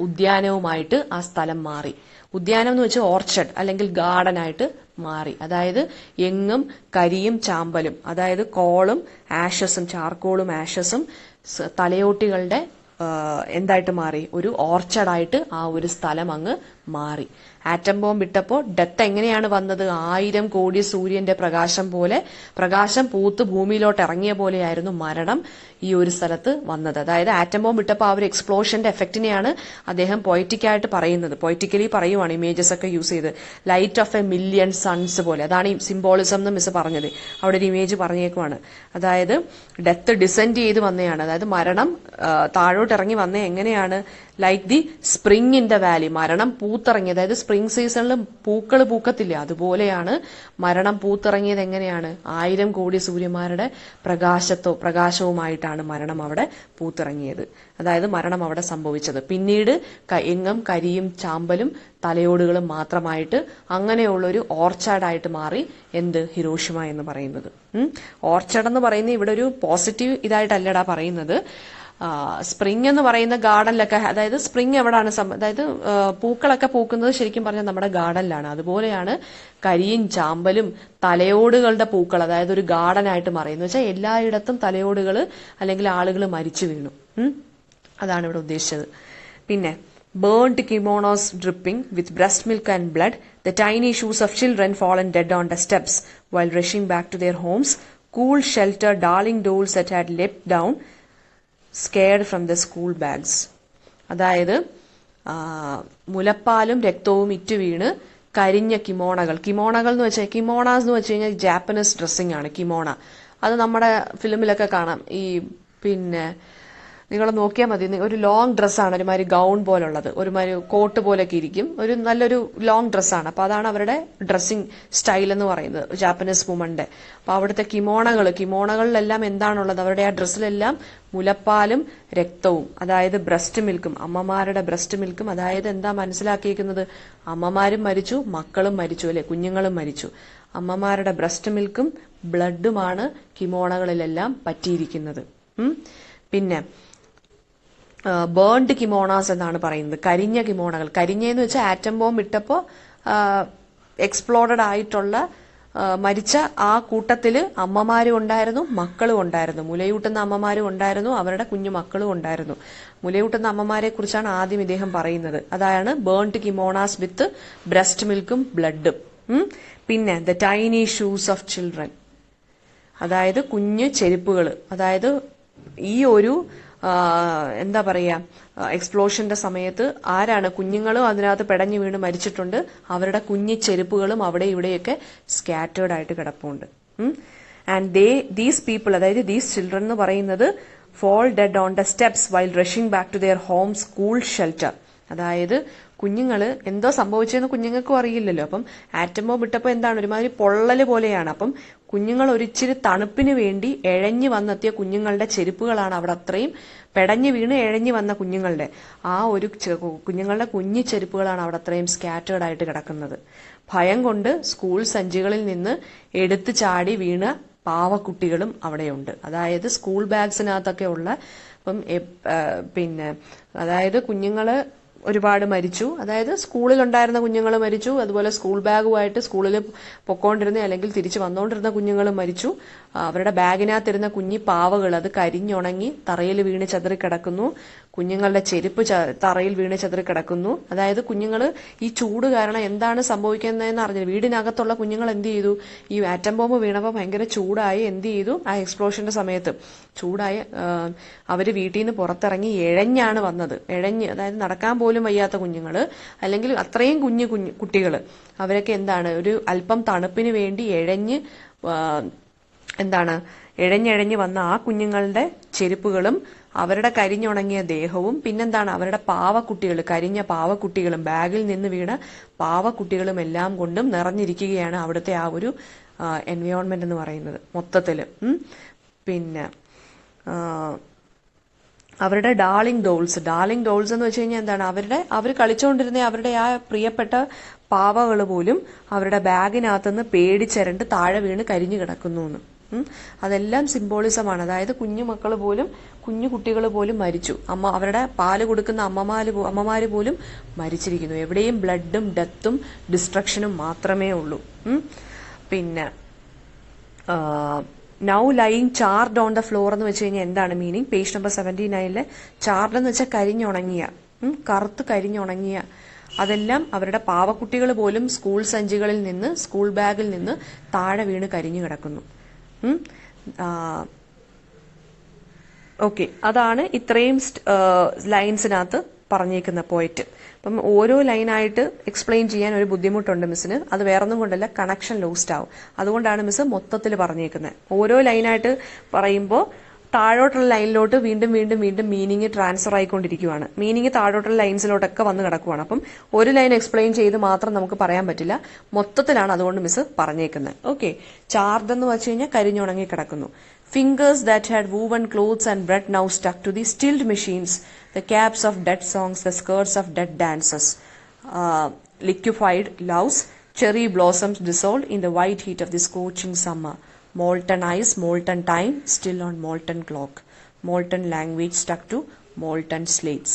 ഉദ്യാനവുമായിട്ട് ആ സ്ഥലം മാറി. ഉദ്യാനം എന്ന് വെച്ചാൽ ഓർച്ചഡ് അല്ലെങ്കിൽ ഗാർഡൻ ആയിട്ട് മാറി. അതായത് എങ്ങും കരിയും ചാമ്പലും, അതായത് കോളും ആഷസും, ചാർക്കോളും ആഷസും തലയോട്ടികളുടെ എന്തായിട്ട് മാറി? ഒരു ഓർച്ചഡായിട്ട് ആ ഒരു സ്ഥലം അങ്ങ് മാറി. ആറ്റം ബോംബ് ഇട്ടപ്പോൾ ഡെത്ത് എങ്ങനെയാണ് വന്നത്? 1000 കോടി സൂര്യന്റെ പ്രകാശം പോലെ, പ്രകാശം പൂത്ത് ഭൂമിയിലോട്ട് ഇറങ്ങിയ പോലെയായിരുന്നു മരണം ഈ ഒരു സ്ഥലത്ത് വന്നത്. അതായത് ആറ്റം ബോംബ് ഇട്ടപ്പോൾ ആ ഒരു എക്സ്പ്ലോഷന്റെ എഫക്റ്റിനെയാണ് അദ്ദേഹം പൊയറ്റിക്കായിട്ട് പറയുന്നത്. പൊയറ്റിക്കലി പറയുവാണ്, ഇമേജസ് ഒക്കെ യൂസ് ചെയ്ത്, light of a million sons പോലെ. അതാണ് ഈ സിംബോളിസം എന്ന് മിസ് പറഞ്ഞത്. അവിടെ ഒരു ഇമേജ് പറഞ്ഞേക്കുവാണ്. അതായത് ഡെത്ത് ഡിസെൻഡ് ചെയ്ത് വന്നതാണ്, അതായത് മരണം താഴോട്ട് ഇറങ്ങി വന്ന എങ്ങനെയാണ്? Like the spring in the Valley. മരണം പൂത്തിറങ്ങി, അതായത് സ്പ്രിംഗ് സീസണിൽ പൂക്കൾ പൂക്കത്തില്ല, അതുപോലെയാണ് മരണം പൂത്തിറങ്ങിയത്. എങ്ങനെയാണ്? 1000 കോടി സൂര്യന്മാരുടെ പ്രകാശവുമായിട്ടാണ് മരണം അവിടെ പൂത്തിറങ്ങിയത്. അതായത് മരണം അവിടെ സംഭവിച്ചത്. പിന്നീട് എങ്ങും കരിയും ചാമ്പലും തലയോടുകളും മാത്രമായിട്ട് അങ്ങനെയുള്ളൊരു ഓർച്ചാഡായിട്ട് മാറി. എന്ത്? ഹിരോഷിമ എന്ന് പറയുന്നത്. ഓർച്ചഡ് എന്ന് പറയുന്നത് ഇവിടെ ഒരു പോസിറ്റീവ് ഇതായിട്ടല്ലടാ പറയുന്നത്. സ്പ്രിംഗ് എന്ന് പറയുന്ന ഗാർഡനിലൊക്കെ, അതായത് സ്പ്രിംഗ് എവിടാണ്, അതായത് പൂക്കളൊക്കെ പൂക്കുന്നത് ശരിക്കും പറഞ്ഞാൽ നമ്മുടെ ഗാർഡനിലാണ്. അതുപോലെയാണ് കരിയും ചാമ്പലും തലയോടുകളുടെ പൂക്കൾ, അതായത് ഒരു ഗാർഡനായിട്ട് മാറിയെന്ന് വെച്ചാൽ എല്ലായിടത്തും തലയോടുകൾ അല്ലെങ്കിൽ ആളുകൾ മരിച്ചു വീണു. അതാണ് ഇവിടെ ഉദ്ദേശിച്ചത്. പിന്നെ burned kimonos dripping with breast milk and blood, the tiny shoes of children fallen dead on the steps while rushing back to their homes, cool shelter darling dolls that had leapt down scared from the school bags. അതായത് മുലപ്പാലും രക്തവും ഇറ്റു വീണ് കരിഞ്ഞ കിമോണകൾ. കിമോണകൾ എന്ന് വെച്ചാൽ, കിമോണാസ് എന്ന് വെച്ച് കഴിഞ്ഞാൽ ജാപ്പനീസ് ഡ്രസ്സിംഗ് ആണ് കിമോണ. അത് നമ്മുടെ ഫിലിമിലൊക്കെ കാണാം. ഈ പിന്നെ നിങ്ങൾ നോക്കിയാൽ മതി, ഒരു ലോങ് ഡ്രസ്സാണ്, ഒരുമാതിരി ഗൗൺ പോലുള്ളത്, ഒരുമാതിരി കോട്ട് പോലൊക്കെ ഇരിക്കും, ഒരു നല്ലൊരു ലോങ് ഡ്രസ്സാണ്. അപ്പൊ അതാണ് അവരുടെ ഡ്രസ്സിംഗ് സ്റ്റൈൽ എന്ന് പറയുന്നത്, ജാപ്പനീസ് വുമന്റെ. അപ്പൊ അവിടുത്തെ കിമോണകളിലെല്ലാം എന്താണുള്ളത്? അവരുടെ ആ ഡ്രസ്സിലെല്ലാം മുലപ്പാലും രക്തവും, അതായത് ബ്രസ്റ്റ് മിൽക്കും, അമ്മമാരുടെ ബ്രസ്റ്റ് മിൽക്കും. അതായത് എന്താ മനസ്സിലാക്കിയിരിക്കുന്നത്? അമ്മമാരും മരിച്ചു, മക്കളും മരിച്ചു, അല്ലെ, കുഞ്ഞുങ്ങളും മരിച്ചു. അമ്മമാരുടെ ബ്രസ്റ്റ് മിൽക്കും ബ്ലഡുമാണ് കിമോണകളിലെല്ലാം പറ്റിയിരിക്കുന്നത്. പിന്നെ ബേൺഡ് കിമോണാസ് എന്നാണ് പറയുന്നത്, കരിഞ്ഞ കിമോണകൾ. കരിഞ്ഞെന്ന് വെച്ചാൽ ആറ്റം ബോംബ് ഇട്ടപ്പോൾ എക്സ്പ്ലോഡഡ് ആയിട്ടുള്ള മരിച്ച ആ കൂട്ടത്തില് അമ്മമാരും ഉണ്ടായിരുന്നു, മക്കളും ഉണ്ടായിരുന്നു. മുലയൂട്ടുന്ന അമ്മമാരും ഉണ്ടായിരുന്നു, അവരുടെ കുഞ്ഞു മക്കളും ഉണ്ടായിരുന്നു. മുലയൂട്ടുന്ന അമ്മമാരെ കുറിച്ചാണ് ആദ്യം ഇദ്ദേഹം പറയുന്നത്. അതാണ് ബേൺഡ് കിമോണാസ് വിത്ത് ബ്രസ്റ്റ് മിൽക്കും ബ്ലഡും. പിന്നെ the tiny shoes of children, അതായത് കുഞ്ഞു ചെരുപ്പുകൾ. അതായത് ഈ ഒരു എന്താ പറയാ, എക്സ്പ്ലോഷന്റെ സമയത്ത് ആരാണ് കുഞ്ഞുങ്ങളും അതിനകത്ത് പെടഞ്ഞു വീണ് മരിച്ചിട്ടുണ്ട്. അവരുടെ കുഞ്ഞു ചെരുപ്പുകളും അവിടെ ഇവിടെയൊക്കെ സ്കാറ്റേർഡ് ആയിട്ട് കിടപ്പുണ്ട്. ആൻഡ് ദീസ് പീപ്പിൾ, അതായത് ദീസ് ചിൽഡ്രൻ എന്ന് പറയുന്നത് fall dead on the steps while rushing back to their home school shelter. അതായത് കുഞ്ഞുങ്ങള് എന്തോ സംഭവിച്ചെന്ന് കുഞ്ഞുങ്ങൾക്കും അറിയില്ലല്ലോ. അപ്പം ആറ്റം ബോംബ് ഇട്ടപ്പോൾ എന്താണ്, ഒരുമാതിരി പൊള്ളല് പോലെയാണ്. അപ്പം കുഞ്ഞുങ്ങൾ ഒരിച്ചിരി തണുപ്പിന് വേണ്ടി എഴഞ്ഞു വന്നെത്തിയ കുഞ്ഞുങ്ങളുടെ ചെരുപ്പുകളാണ് അവിടെ അത്രയും പെടഞ്ഞു വീണ് എഴഞ്ഞു വന്ന കുഞ്ഞുങ്ങളുടെ ആ ഒരു കുഞ്ഞുങ്ങളുടെ കുഞ്ഞു ചെരുപ്പുകളാണ് അവിടെ അത്രയും സ്കാറ്റേർഡ് ആയിട്ട് കിടക്കുന്നത്. ഭയം കൊണ്ട് സ്കൂൾ സഞ്ചികളിൽ നിന്ന് എടുത്തു ചാടി വീണ പാവക്കുട്ടികളും അവിടെയുണ്ട്. അതായത് സ്കൂൾ ബാഗ്സിനകത്തൊക്കെ ഉള്ള പിന്നെ അതായത് കുഞ്ഞുങ്ങള് ഒരുപാട് മരിച്ചു. അതായത് സ്കൂളിൽ ഉണ്ടായിരുന്ന കുഞ്ഞുങ്ങൾ മരിച്ചു, അതുപോലെ സ്കൂൾ ബാഗുമായിട്ട് സ്കൂളിൽ പൊക്കോണ്ടിരുന്ന അല്ലെങ്കിൽ തിരിച്ചു വന്നുകൊണ്ടിരുന്ന കുഞ്ഞുങ്ങളും മരിച്ചു. അവരുടെ ബാഗിനകത്തിരുന്ന കുഞ്ഞി പാവകൾ അത് കരിഞ്ഞുണങ്ങി തറയിൽ വീണ് ചതറി കിടക്കുന്നു. കുഞ്ഞുങ്ങളുടെ ചെരുപ്പ് തറയിൽ വീണ് ചതറി കിടക്കുന്നു. അതായത് കുഞ്ഞുങ്ങൾ ഈ ചൂട് കാരണം എന്താണ് സംഭവിക്കുന്നതെന്ന് അറിഞ്ഞില്ല. വീടിനകത്തുള്ള കുഞ്ഞുങ്ങൾ എന്ത് ചെയ്തു, ഈ ആറ്റം ബോംബ് വീണപ്പോൾ ഭയങ്കര ചൂടായി എന്ത് ചെയ്തു, ആ എക്സ്പ്ലോഷന്റെ സമയത്ത് ചൂടായി അവര് വീട്ടിൽ നിന്ന് പുറത്തിറങ്ങി എഴഞ്ഞാണ് വന്നത്. എഴഞ്ഞ്, അതായത് നടക്കാൻ പോലും വയ്യാത്ത കുഞ്ഞുങ്ങള്, അല്ലെങ്കിൽ അത്രയും കുഞ്ഞു കുട്ടികള്, അവരൊക്കെ എന്താണ് ഒരു അല്പം തണുപ്പിന് വേണ്ടി എഴഞ്ഞെഴഞ്ഞ് വന്ന ആ കുഞ്ഞുങ്ങളുടെ ചെരുപ്പുകളും അവരുടെ കരിഞ്ഞുണങ്ങിയ ദേഹവും പിന്നെന്താണ് അവരുടെ പാവക്കുട്ടികൾ, കരിഞ്ഞ പാവക്കുട്ടികളും ബാഗിൽ നിന്ന് വീണ പാവക്കുട്ടികളും എല്ലാം കൊണ്ടും നിറഞ്ഞിരിക്കുകയാണ് അവിടുത്തെ ആ ഒരു എൻവയോൺമെന്റ് എന്ന് പറയുന്നത് മൊത്തത്തില്. പിന്നെ അവരുടെ ഡാർലിംഗ് ഡോൾസ് എന്ന് വെച്ച് കഴിഞ്ഞാൽ എന്താണ്, അവർ കളിച്ചുകൊണ്ടിരുന്ന അവരുടെ ആ പ്രിയപ്പെട്ട പാവകൾ പോലും അവരുടെ ബാഗിനകത്തുനിന്ന് പേടിച്ചരണ്ട് താഴെ വീണ് കരിഞ്ഞു കിടക്കുന്നു എന്ന്. അതെല്ലാം സിംബോളിസമാണ്. അതായത് കുഞ്ഞു കുട്ടികൾ പോലും മരിച്ചു. അവരുടെ പാല് കൊടുക്കുന്ന അമ്മമാര് പോലും മരിച്ചിരിക്കുന്നു. എവിടെയും ബ്ലഡും ഡെത്തും ഡിസ്ട്രക്ഷനും മാത്രമേ ഉള്ളൂ. പിന്നെ now lying charred on the floor എന്ന് വെച്ച് കഴിഞ്ഞാൽ എന്താണ് മീനിങ്? പേജ് നമ്പർ 79 ചാർഡ് എന്ന് വെച്ചാൽ കരിഞ്ഞുണങ്ങിയ, കറുത്ത് കരിഞ്ഞുണങ്ങിയ, അതെല്ലാം അവരുടെ പാവക്കുട്ടികൾ പോലും സ്കൂൾ സഞ്ചികളിൽ നിന്ന്, സ്കൂൾ ബാഗിൽ നിന്ന് താഴെ വീണ് കരിഞ്ഞു കിടക്കുന്നു. ഓക്കെ, അതാണ് ഇത്രയും ലൈൻസിനകത്ത് പറഞ്ഞേക്കുന്ന പോയിന്റ്. അപ്പം ഓരോ ലൈനായിട്ട് എക്സ്പ്ലെയിൻ ചെയ്യാൻ ഒരു ബുദ്ധിമുട്ടുണ്ട് മിസ്സിന്. അത് വേറൊന്നും കൊണ്ടല്ല, കണക്ഷൻ ലോസ്റ്റ് ആവും. അതുകൊണ്ടാണ് മിസ് മൊത്തത്തിൽ പറഞ്ഞേക്കുന്നത്. ഓരോ ലൈനായിട്ട് പറയുമ്പോൾ താഴോട്ടുള്ള ലൈനിലോട്ട് വീണ്ടും വീണ്ടും വീണ്ടും മീനിങ് ട്രാൻസ്ഫർ ആയിക്കൊണ്ടിരിക്കുകയാണ്. മീനിങ് താഴോട്ടുള്ള ലൈൻസിലോട്ടൊക്കെ വന്ന് കിടക്കുവാണ്. അപ്പം ഒരു ലൈൻ എക്സ്പ്ലെയിൻ ചെയ്ത് മാത്രം നമുക്ക് പറയാൻ പറ്റില്ല, മൊത്തത്തിലാണ് അതുകൊണ്ട് മിസ് പറഞ്ഞേക്കുന്നത്. ഓക്കെ, ചാർഡ് എന്ന് വെച്ച് കഴിഞ്ഞാൽ കരിഞ്ഞുണങ്ങി കിടക്കുന്നു. Fingers that had woven clothes and bread now stuck to the stilled machines, the caps of dead songs, the skirts of dead dances, liquefied loves, cherry blossoms dissolved in the white heat of the scorching summer, molten ice, molten time, still on molten clock, molten language stuck to molten slates.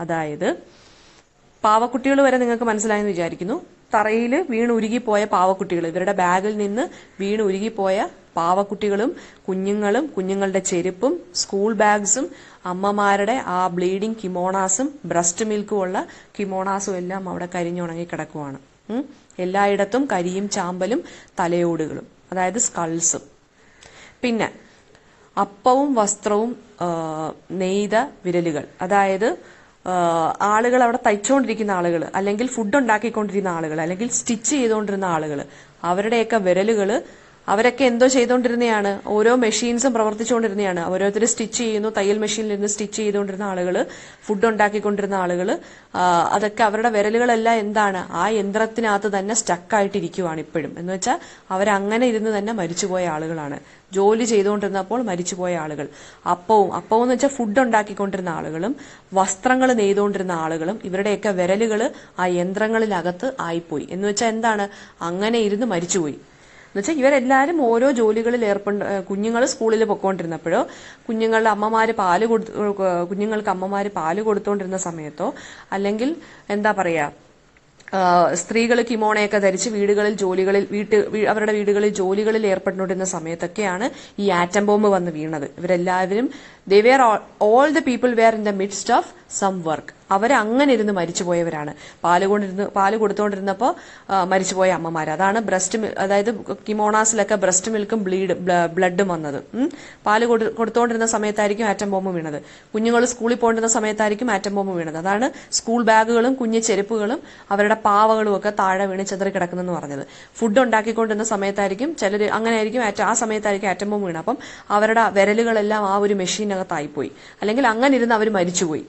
അതായത് പാവക്കുട്ടികൾ വരെ നിങ്ങൾക്ക് മനസ്സിലായെന്ന് വിചാരിക്കുന്നു. തറയിൽ വീണുരുകിപ്പോയ പാവക്കുട്ടികൾ, ഇവരുടെ ബാഗിൽ നിന്ന് വീണുരുകിപ്പോയ പാവക്കുട്ടികളും കുഞ്ഞുങ്ങളും കുഞ്ഞുങ്ങളുടെ ചെരുപ്പും സ്കൂൾ ബാഗ്സും അമ്മമാരുടെ ആ ബ്ലീഡിങ് കിമോണാസും ബ്രസ്റ്റ് മിൽക്കും ഉള്ള കിമോണാസും എല്ലാം അവിടെ കരിഞ്ഞുണങ്ങി കിടക്കുവാണ്. എല്ലായിടത്തും കരിയും ചാമ്പലും തലയോടുകളും, അതായത് സ്കൾസും. പിന്നെ അപ്പവും വസ്ത്രവും നെയ്ത വിരലുകൾ, അതായത് ആളുകൾ അവിടെ തയ്ച്ചുകൊണ്ടിരിക്കുന്ന ആളുകൾ, അല്ലെങ്കിൽ ഫുഡ് ഉണ്ടാക്കിക്കൊണ്ടിരുന്ന ആളുകൾ, അല്ലെങ്കിൽ സ്റ്റിച്ച് ചെയ്തുകൊണ്ടിരുന്ന ആളുകൾ, അവരുടെയൊക്കെ വിരലുകൾ, അവരൊക്കെ എന്തോ ചെയ്തുകൊണ്ടിരുന്നതാണ്, ഓരോ മെഷീൻസും പ്രവർത്തിച്ചുകൊണ്ടിരുന്നതാണ്. ഓരോരുത്തർ സ്റ്റിച്ച് ചെയ്യുന്നു, തയ്യൽ മെഷീനിൽ നിന്ന് സ്റ്റിച്ച് ചെയ്തുകൊണ്ടിരുന്ന ആളുകൾ, ഫുഡ് ഉണ്ടാക്കിക്കൊണ്ടിരുന്ന ആളുകൾ, അതൊക്കെ അവരുടെ വിരലുകളെല്ലാം എന്താണ്, ആ യന്ത്രത്തിനകത്ത് തന്നെ സ്റ്റക്കായിട്ടിരിക്കുവാണ് ഇപ്പോഴും. എന്ന് വെച്ചാൽ അവരങ്ങനെ ഇരുന്ന് തന്നെ മരിച്ചുപോയ ആളുകളാണ്, ജോലി ചെയ്തുകൊണ്ടിരുന്നപ്പോൾ മരിച്ചുപോയ ആളുകൾ. അപ്പവും എന്ന് വെച്ചാൽ ഫുഡ് ഉണ്ടാക്കിക്കൊണ്ടിരുന്ന ആളുകളും വസ്ത്രങ്ങൾ നെയ്തുകൊണ്ടിരുന്ന ആളുകളും ഇവരുടെയൊക്കെ വിരലുകൾ ആ യന്ത്രങ്ങളിലകത്ത് ആയിപ്പോയി. എന്ന് വെച്ചാൽ എന്താണ്, അങ്ങനെ ഇരുന്ന് മരിച്ചുപോയി. എന്നുവെച്ചാൽ ഇവരെല്ലാവരും ഓരോ ജോലികളിൽ കുഞ്ഞുങ്ങൾ സ്കൂളിൽ പൊക്കോണ്ടിരുന്നപ്പോഴോ കുഞ്ഞുങ്ങൾക്ക് അമ്മമാര് പാല് കൊടുത്തോണ്ടിരുന്ന സമയത്തോ, അല്ലെങ്കിൽ എന്താ പറയാ സ്ത്രീകൾ കിമോണയൊക്കെ ധരിച്ച് അവരുടെ വീടുകളിൽ ജോലികളിൽ ഏർപ്പെട്ടുകൊണ്ടിരുന്ന സമയത്തൊക്കെയാണ് ഈ ആറ്റം ബോംബ് വന്ന് വീണത്. ഇവരെല്ലാവരും all the people were in the midst of some work. അങ്ങനെ ഇരുന്ന് മരിച്ചുപോയവരാണ്. പാല് കൊടുത്തുകൊണ്ടിരുന്നപ്പോൾ മരിച്ചുപോയ അമ്മമാർ. അതാണ് അതായത് കിമോണാസിലൊക്കെ ബ്രസ്റ്റ് മിൽക്കും ബ്ലഡും വന്നത്. പാല് കൊടുത്തുകൊണ്ടിരുന്ന സമയത്തായിരിക്കും ആറ്റം ബോംബ് വീണത്. കുഞ്ഞുങ്ങൾ സ്കൂളിൽ പോകേണ്ടുന്ന സമയത്തായിരിക്കും ആറ്റം ബോംബ് വീണത്. അതാണ് സ്കൂൾ ബാഗുകളും കുഞ്ഞു ചെരുപ്പുകളും അവരുടെ പാവകളും ഒക്കെ താഴെ വീണ് ചെതറി കിടക്കുന്നെന്ന് പറഞ്ഞത്. ഫുഡ് ഉണ്ടാക്കിക്കൊണ്ടിരുന്ന സമയത്തായിരിക്കും അങ്ങനെയായിരിക്കും ആ സമയത്തായിരിക്കും ആറ്റം ബോംബ് വീണത്. അപ്പം അവരുടെ വിരലുകളെല്ലാം ആ ഒരു മെഷീനകത്തായിപ്പോയി, അല്ലെങ്കിൽ അങ്ങനെ ഇരുന്ന് അവർ മരിച്ചുപോയി.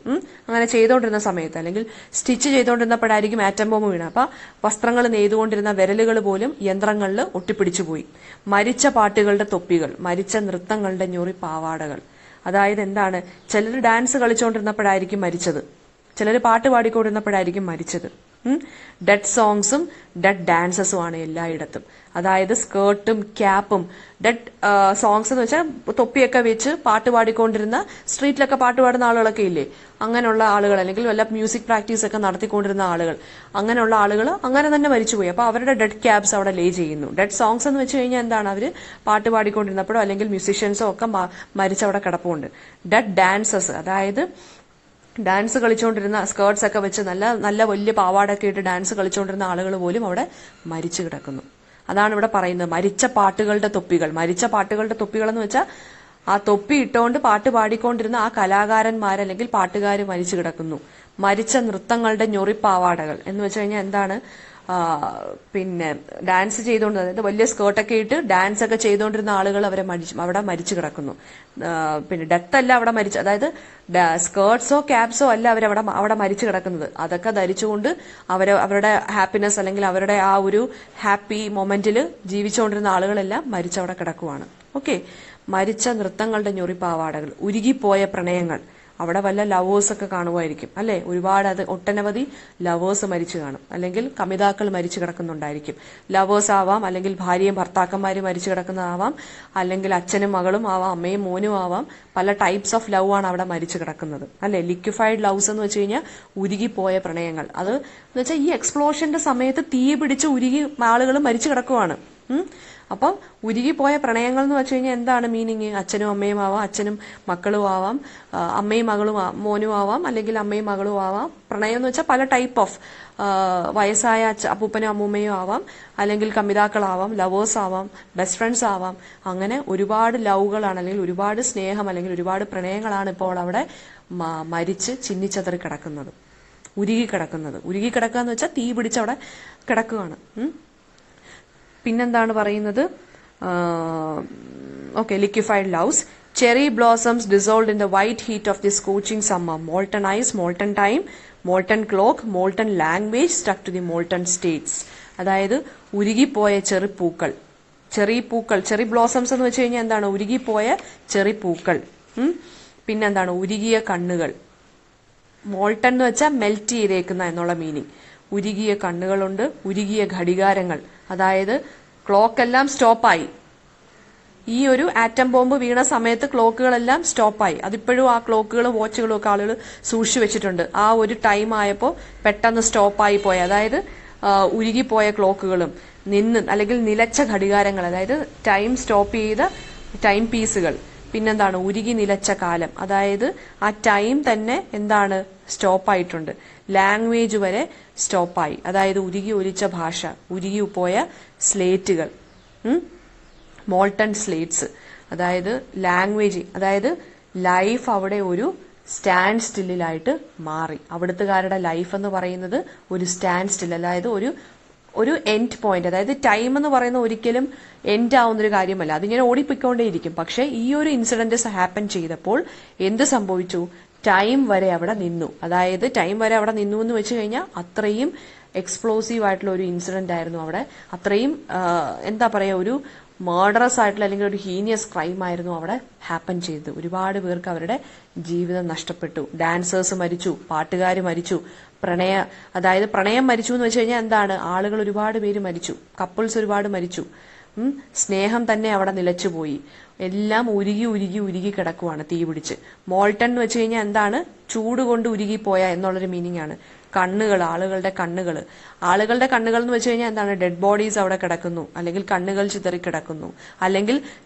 അങ്ങനെ ചെയ്തുകൊണ്ടിരുന്ന സമയത്ത്, അല്ലെങ്കിൽ സ്റ്റിച്ച് ചെയ്തുകൊണ്ടിരുന്നപ്പോഴായിരിക്കും ആറ്റം ബോംബ് വീണത്. അപ്പൊ വസ്ത്രങ്ങൾ നെയ്തുകൊണ്ടിരുന്ന വിരലുകൾ പോലും യന്ത്രങ്ങളിൽ ഒട്ടിപ്പിടിച്ചുപോയി. മരിച്ച പാട്ടുകളുടെ തൊപ്പികൾ, മരിച്ച നൃത്തങ്ങളുടെ ഞൊറി പാവാടകൾ. അതായത് എന്താണ്, ചിലർ ഡാൻസ് കളിച്ചുകൊണ്ടിരുന്നപ്പോഴായിരിക്കും മരിച്ചത്, ചിലർ പാട്ട് പാടിക്കൊണ്ടിരുന്നപ്പോഴായിരിക്കും മരിച്ചത്. ഡെഡ് സോങ്സും ഡെഡ് ഡാൻസസും ആണ് എല്ലായിടത്തും. അതായത് സ്കേർട്ടും ക്യാപ്പും, ഡെഡ് സോങ്സ് എന്ന് വെച്ചാൽ തൊപ്പിയൊക്കെ വെച്ച് പാട്ട് പാടിക്കൊണ്ടിരുന്ന, സ്ട്രീറ്റിലൊക്കെ പാട്ട് പാടുന്ന ആളുകളൊക്കെ ഇല്ലേ, അങ്ങനെയുള്ള ആളുകൾ, അല്ലെങ്കിൽ വല്ല മ്യൂസിക് പ്രാക്ടീസ് ഒക്കെ നടത്തിക്കൊണ്ടിരുന്ന ആളുകൾ, അങ്ങനെയുള്ള ആളുകൾ അങ്ങനെ തന്നെ മരിച്ചുപോയി. അപ്പൊ അവരുടെ ഡെഡ് ക്യാബ്സ് അവിടെ ലേ ചെയ്യുന്നു. ഡെഡ് സോങ്സ് എന്ന് വെച്ച് കഴിഞ്ഞാൽ എന്താണ്, അവര് പാട്ട് പാടിക്കൊണ്ടിരുന്നപ്പോഴോ അല്ലെങ്കിൽ മ്യൂസീഷ്യൻസോ ഒക്കെ മരിച്ചവിടെ കിടപ്പുണ്ട്. ഡെഡ് ഡാൻസസ്, അതായത് ഡാൻസ് കളിച്ചുകൊണ്ടിരുന്ന, സ്കേർട്സ് ഒക്കെ വെച്ച് നല്ല നല്ല വലിയ പാവാടൊക്കെ ഇട്ട് ഡാൻസ് കളിച്ചുകൊണ്ടിരുന്ന ആളുകൾ പോലും അവിടെ മരിച്ചു കിടക്കുന്നു. അതാണ് ഇവിടെ പറയുന്നത്, മരിച്ച പാട്ടുകളുടെ തൊപ്പികൾ. മരിച്ച പാട്ടുകളുടെ തൊപ്പികൾ എന്ന് വെച്ചാൽ ആ തൊപ്പി ഇട്ടുകൊണ്ട് പാട്ട് പാടിക്കൊണ്ടിരുന്ന ആ അല്ലെങ്കിൽ പാട്ടുകാർ മരിച്ചു കിടക്കുന്നു. മരിച്ച നൃത്തങ്ങളുടെ ഞൊറിപ്പാവാടകൾ എന്ന് വെച്ച് കഴിഞ്ഞാൽ എന്താണ്, പിന്നെ ഡാൻസ് ചെയ്തുകൊണ്ട്, അതായത് വലിയ സ്കേർട്ടൊക്കെ ഇട്ട് ഡാൻസ് ഒക്കെ ചെയ്തുകൊണ്ടിരുന്ന ആളുകൾ അവിടെ മരിച്ചു കിടക്കുന്നു. പിന്നെ ഡെത്ത് അല്ല അവിടെ അതായത് സ്കേർട്സോ ക്യാപ്സോ അല്ല അവിടെ മരിച്ചു കിടക്കുന്നത്. അതൊക്കെ ധരിച്ചുകൊണ്ട് അവരുടെ ഹാപ്പിനെസ് അല്ലെങ്കിൽ അവരുടെ ആ ഒരു ഹാപ്പി മൊമെന്റിൽ ജീവിച്ചുകൊണ്ടിരുന്ന ആളുകളെല്ലാം മരിച്ചവിടെ കിടക്കുവാണ്. ഓക്കെ. മരിച്ച നൃത്തങ്ങളുടെ ഞൊറിപ്പാവാടകൾ, ഉരുകിപ്പോയ പ്രണയങ്ങൾ. അവിടെ വല്ല ലവേഴ്സ് ഒക്കെ കാണുമായിരിക്കും അല്ലെ, ഒട്ടനവധി ലവേഴ്സ് മരിച്ചു കാണും, അല്ലെങ്കിൽ കമിതാക്കൾ മരിച്ചു കിടക്കുന്നുണ്ടായിരിക്കും. ലവേഴ്സ് ആവാം, അല്ലെങ്കിൽ ഭാര്യയും ഭർത്താക്കന്മാരും മരിച്ചു കിടക്കുന്നതാവാം, അല്ലെങ്കിൽ അച്ഛനും മകളും ആവാം, അമ്മയും മോനും ആവാം. പല ടൈപ്സ് ഓഫ് ലവ് ആണ് അവിടെ മരിച്ചു കിടക്കുന്നത് അല്ലെ. ലിക്വിഫൈഡ് ലവ്സ് എന്ന് വെച്ച് കഴിഞ്ഞാൽ ഉരുകിപ്പോയ പ്രണയങ്ങൾ. അത് എന്ന് വെച്ചാൽ ഈ എക്സ്പ്ലോഷന്റെ സമയത്ത് തീ പിടിച്ച് ഉരുകി ആളുകൾ മരിച്ചു കിടക്കുവാണ്. അപ്പം ഉരുകിപ്പോയ പ്രണയങ്ങൾ എന്ന് വെച്ച് കഴിഞ്ഞാൽ എന്താണ് മീനിങ്? അച്ഛനും അമ്മയും ആവാം, അച്ഛനും മക്കളും ആവാം, അമ്മയും മകളും മോനും ആവാം, അല്ലെങ്കിൽ അമ്മയും മകളും ആവാം. പ്രണയം എന്ന് വെച്ചാൽ പല ടൈപ്പ് ഓഫ്, വയസ്സായ അപ്പൂപ്പനും അമ്മൂമ്മയും ആവാം, അല്ലെങ്കിൽ കമിതാക്കളാവാം, ലവേഴ്സ് ആവാം, ബെസ്റ്റ് ഫ്രണ്ട്സ് ആവാം. അങ്ങനെ ഒരുപാട് ലവുകളാണ്, അല്ലെങ്കിൽ ഒരുപാട് സ്നേഹം, അല്ലെങ്കിൽ ഒരുപാട് പ്രണയങ്ങളാണ് ഇപ്പോൾ അവിടെ മരിച്ച് ചിന്നിച്ചതറി കിടക്കുന്നത്, ഉരുകിക്കിടക്കുന്നത്. ഉരുകിക്കിടക്കുക എന്ന് വെച്ചാൽ തീ പിടിച്ചവിടെ കിടക്കുകയാണ്. പിന്നെന്താണ് പറയുന്നത്? Okay, liquefied loves. Cherry blossoms dissolved in the white heat of the scorching summer. Molten ice, molten time, molten clock, molten language stuck to the molten states. അതായത് ഉരുകിപ്പോയ ചെറിപ്പൂക്കൾ. ചെറി ബ്ലോസംസ് എന്ന് വെച്ച് കഴിഞ്ഞാൽ എന്താണ്? ഉരുകിപ്പോയ ചെറിപ്പൂക്കൾ. പിന്നെന്താണ്? ഉരുകിയ കണ്ണുകൾ. മോൾട്ടൺ എന്ന് വെച്ചാൽ മെൽറ്റ് ചെയ്തേക്കുന്ന എന്നുള്ള മീനിങ്. ഉരുകിയ കണ്ണുകളുണ്ട്, ഉരുകിയ ഘടികാരങ്ങൾ. അതായത് ക്ലോക്ക് എല്ലാം സ്റ്റോപ്പായി. ഈ ഒരു ആറ്റം ബോംബ് വീണ സമയത്ത് ക്ലോക്കുകളെല്ലാം സ്റ്റോപ്പായി. അതിപ്പോഴും ആ ക്ലോക്കുകളും വാച്ചുകളും ഒക്കെ ആളുകൾ സൂക്ഷിച്ചു വെച്ചിട്ടുണ്ട്. ആ ഒരു ടൈം ആയപ്പോൾ പെട്ടെന്ന് സ്റ്റോപ്പായി പോയ, അതായത് ഉരുകിപ്പോയ ക്ലോക്കുകളും അല്ലെങ്കിൽ നിലച്ച ഘടികാരങ്ങൾ, അതായത് ടൈം സ്റ്റോപ്പ് ചെയ്ത ടൈം പീസുകൾ. പിന്നെന്താണ്? ഉരുകി നിലച്ച കാലം, അതായത് ആ ടൈം തന്നെ എന്താണ്? സ്റ്റോപ്പായിട്ടുണ്ട്. ലാംഗ്വേജ് വരെ സ്റ്റോപ്പായി, അതായത് ഉരുകി ഒലിച്ച ഭാഷ, ഉരുകി പോയ സ്ലേറ്റുകൾ, മോൾട്ടൺ സ്ലേറ്റ്സ്. അതായത് ലാംഗ്വേജ്, അതായത് ലൈഫ് അവിടെ ഒരു സ്റ്റാൻഡ് സ്റ്റില്ലിലായിട്ട് മാറി. അവിടുത്തുകാരുടെ ലൈഫ് എന്ന് പറയുന്നത് ഒരു സ്റ്റാൻഡ് സ്റ്റിൽ, അതായത് ഒരു എൻഡ് പോയിന്റ്. അതായത് ടൈം എന്ന് പറയുന്ന ഒരിക്കലും എൻഡ് ആവുന്നൊരു കാര്യമല്ല, അതിങ്ങനെ ഓടിപ്പോയിക്കൊണ്ടേയിരിക്കും. പക്ഷെ ഈ ഒരു ഇൻസിഡന്റ് ഹാപ്പൻ ചെയ്തപ്പോൾ എന്ത് സംഭവിച്ചു? ടൈം വരെ അവിടെ നിന്നു. അതായത് ടൈം വരെ അവിടെ നിന്നു എന്ന് വെച്ച് കഴിഞ്ഞാൽ അത്രയും എക്സ്പ്ലോസീവ് ആയിട്ടുള്ള ഒരു ഇൻസിഡന്റ് ആയിരുന്നു അവിടെ. അത്രയും എന്താ പറയാ, ഒരു മർഡറസ് ആയിട്ടുള്ള അല്ലെങ്കിൽ ഒരു ഹീനിയസ് ക്രൈം ആയിരുന്നു അവിടെ ഹാപ്പൻ ചെയ്തത്. ഒരുപാട് പേർക്ക് അവരുടെ ജീവിതം നഷ്ടപ്പെട്ടു. ഡാൻസേഴ്സ് മരിച്ചു, പാട്ടുകാർ മരിച്ചു, അതായത് പ്രണയം മരിച്ചു എന്ന് വെച്ച് കഴിഞ്ഞാൽ എന്താണ്? ആളുകൾ ഒരുപാട് പേര് മരിച്ചു, കപ്പിൾസ് ഒരുപാട് മരിച്ചു. സ്നേഹം തന്നെ അവിടെ നിലച്ചുപോയി. എല്ലാം ഉരുകി ഉരുകി ഉരുകി കിടക്കുവാണ് തീ പിടിച്ച്. മോൾട്ടൺ എന്ന് വെച്ച് കഴിഞ്ഞാൽ എന്താണ്? ചൂട് കൊണ്ട് ഉരുകിപ്പോയ എന്നുള്ളൊരു മീനിങ് ആണ്. കണ്ണുകൾ, ആളുകളുടെ കണ്ണുകൾ എന്ന് വെച്ച് കഴിഞ്ഞാൽ എന്താണ്? ഡെഡ് ബോഡീസ് അവിടെ കിടക്കുന്നു, അല്ലെങ്കിൽ കണ്ണുകൾ ചിതറി കിടക്കുന്നു, അല്ലെങ്കിൽ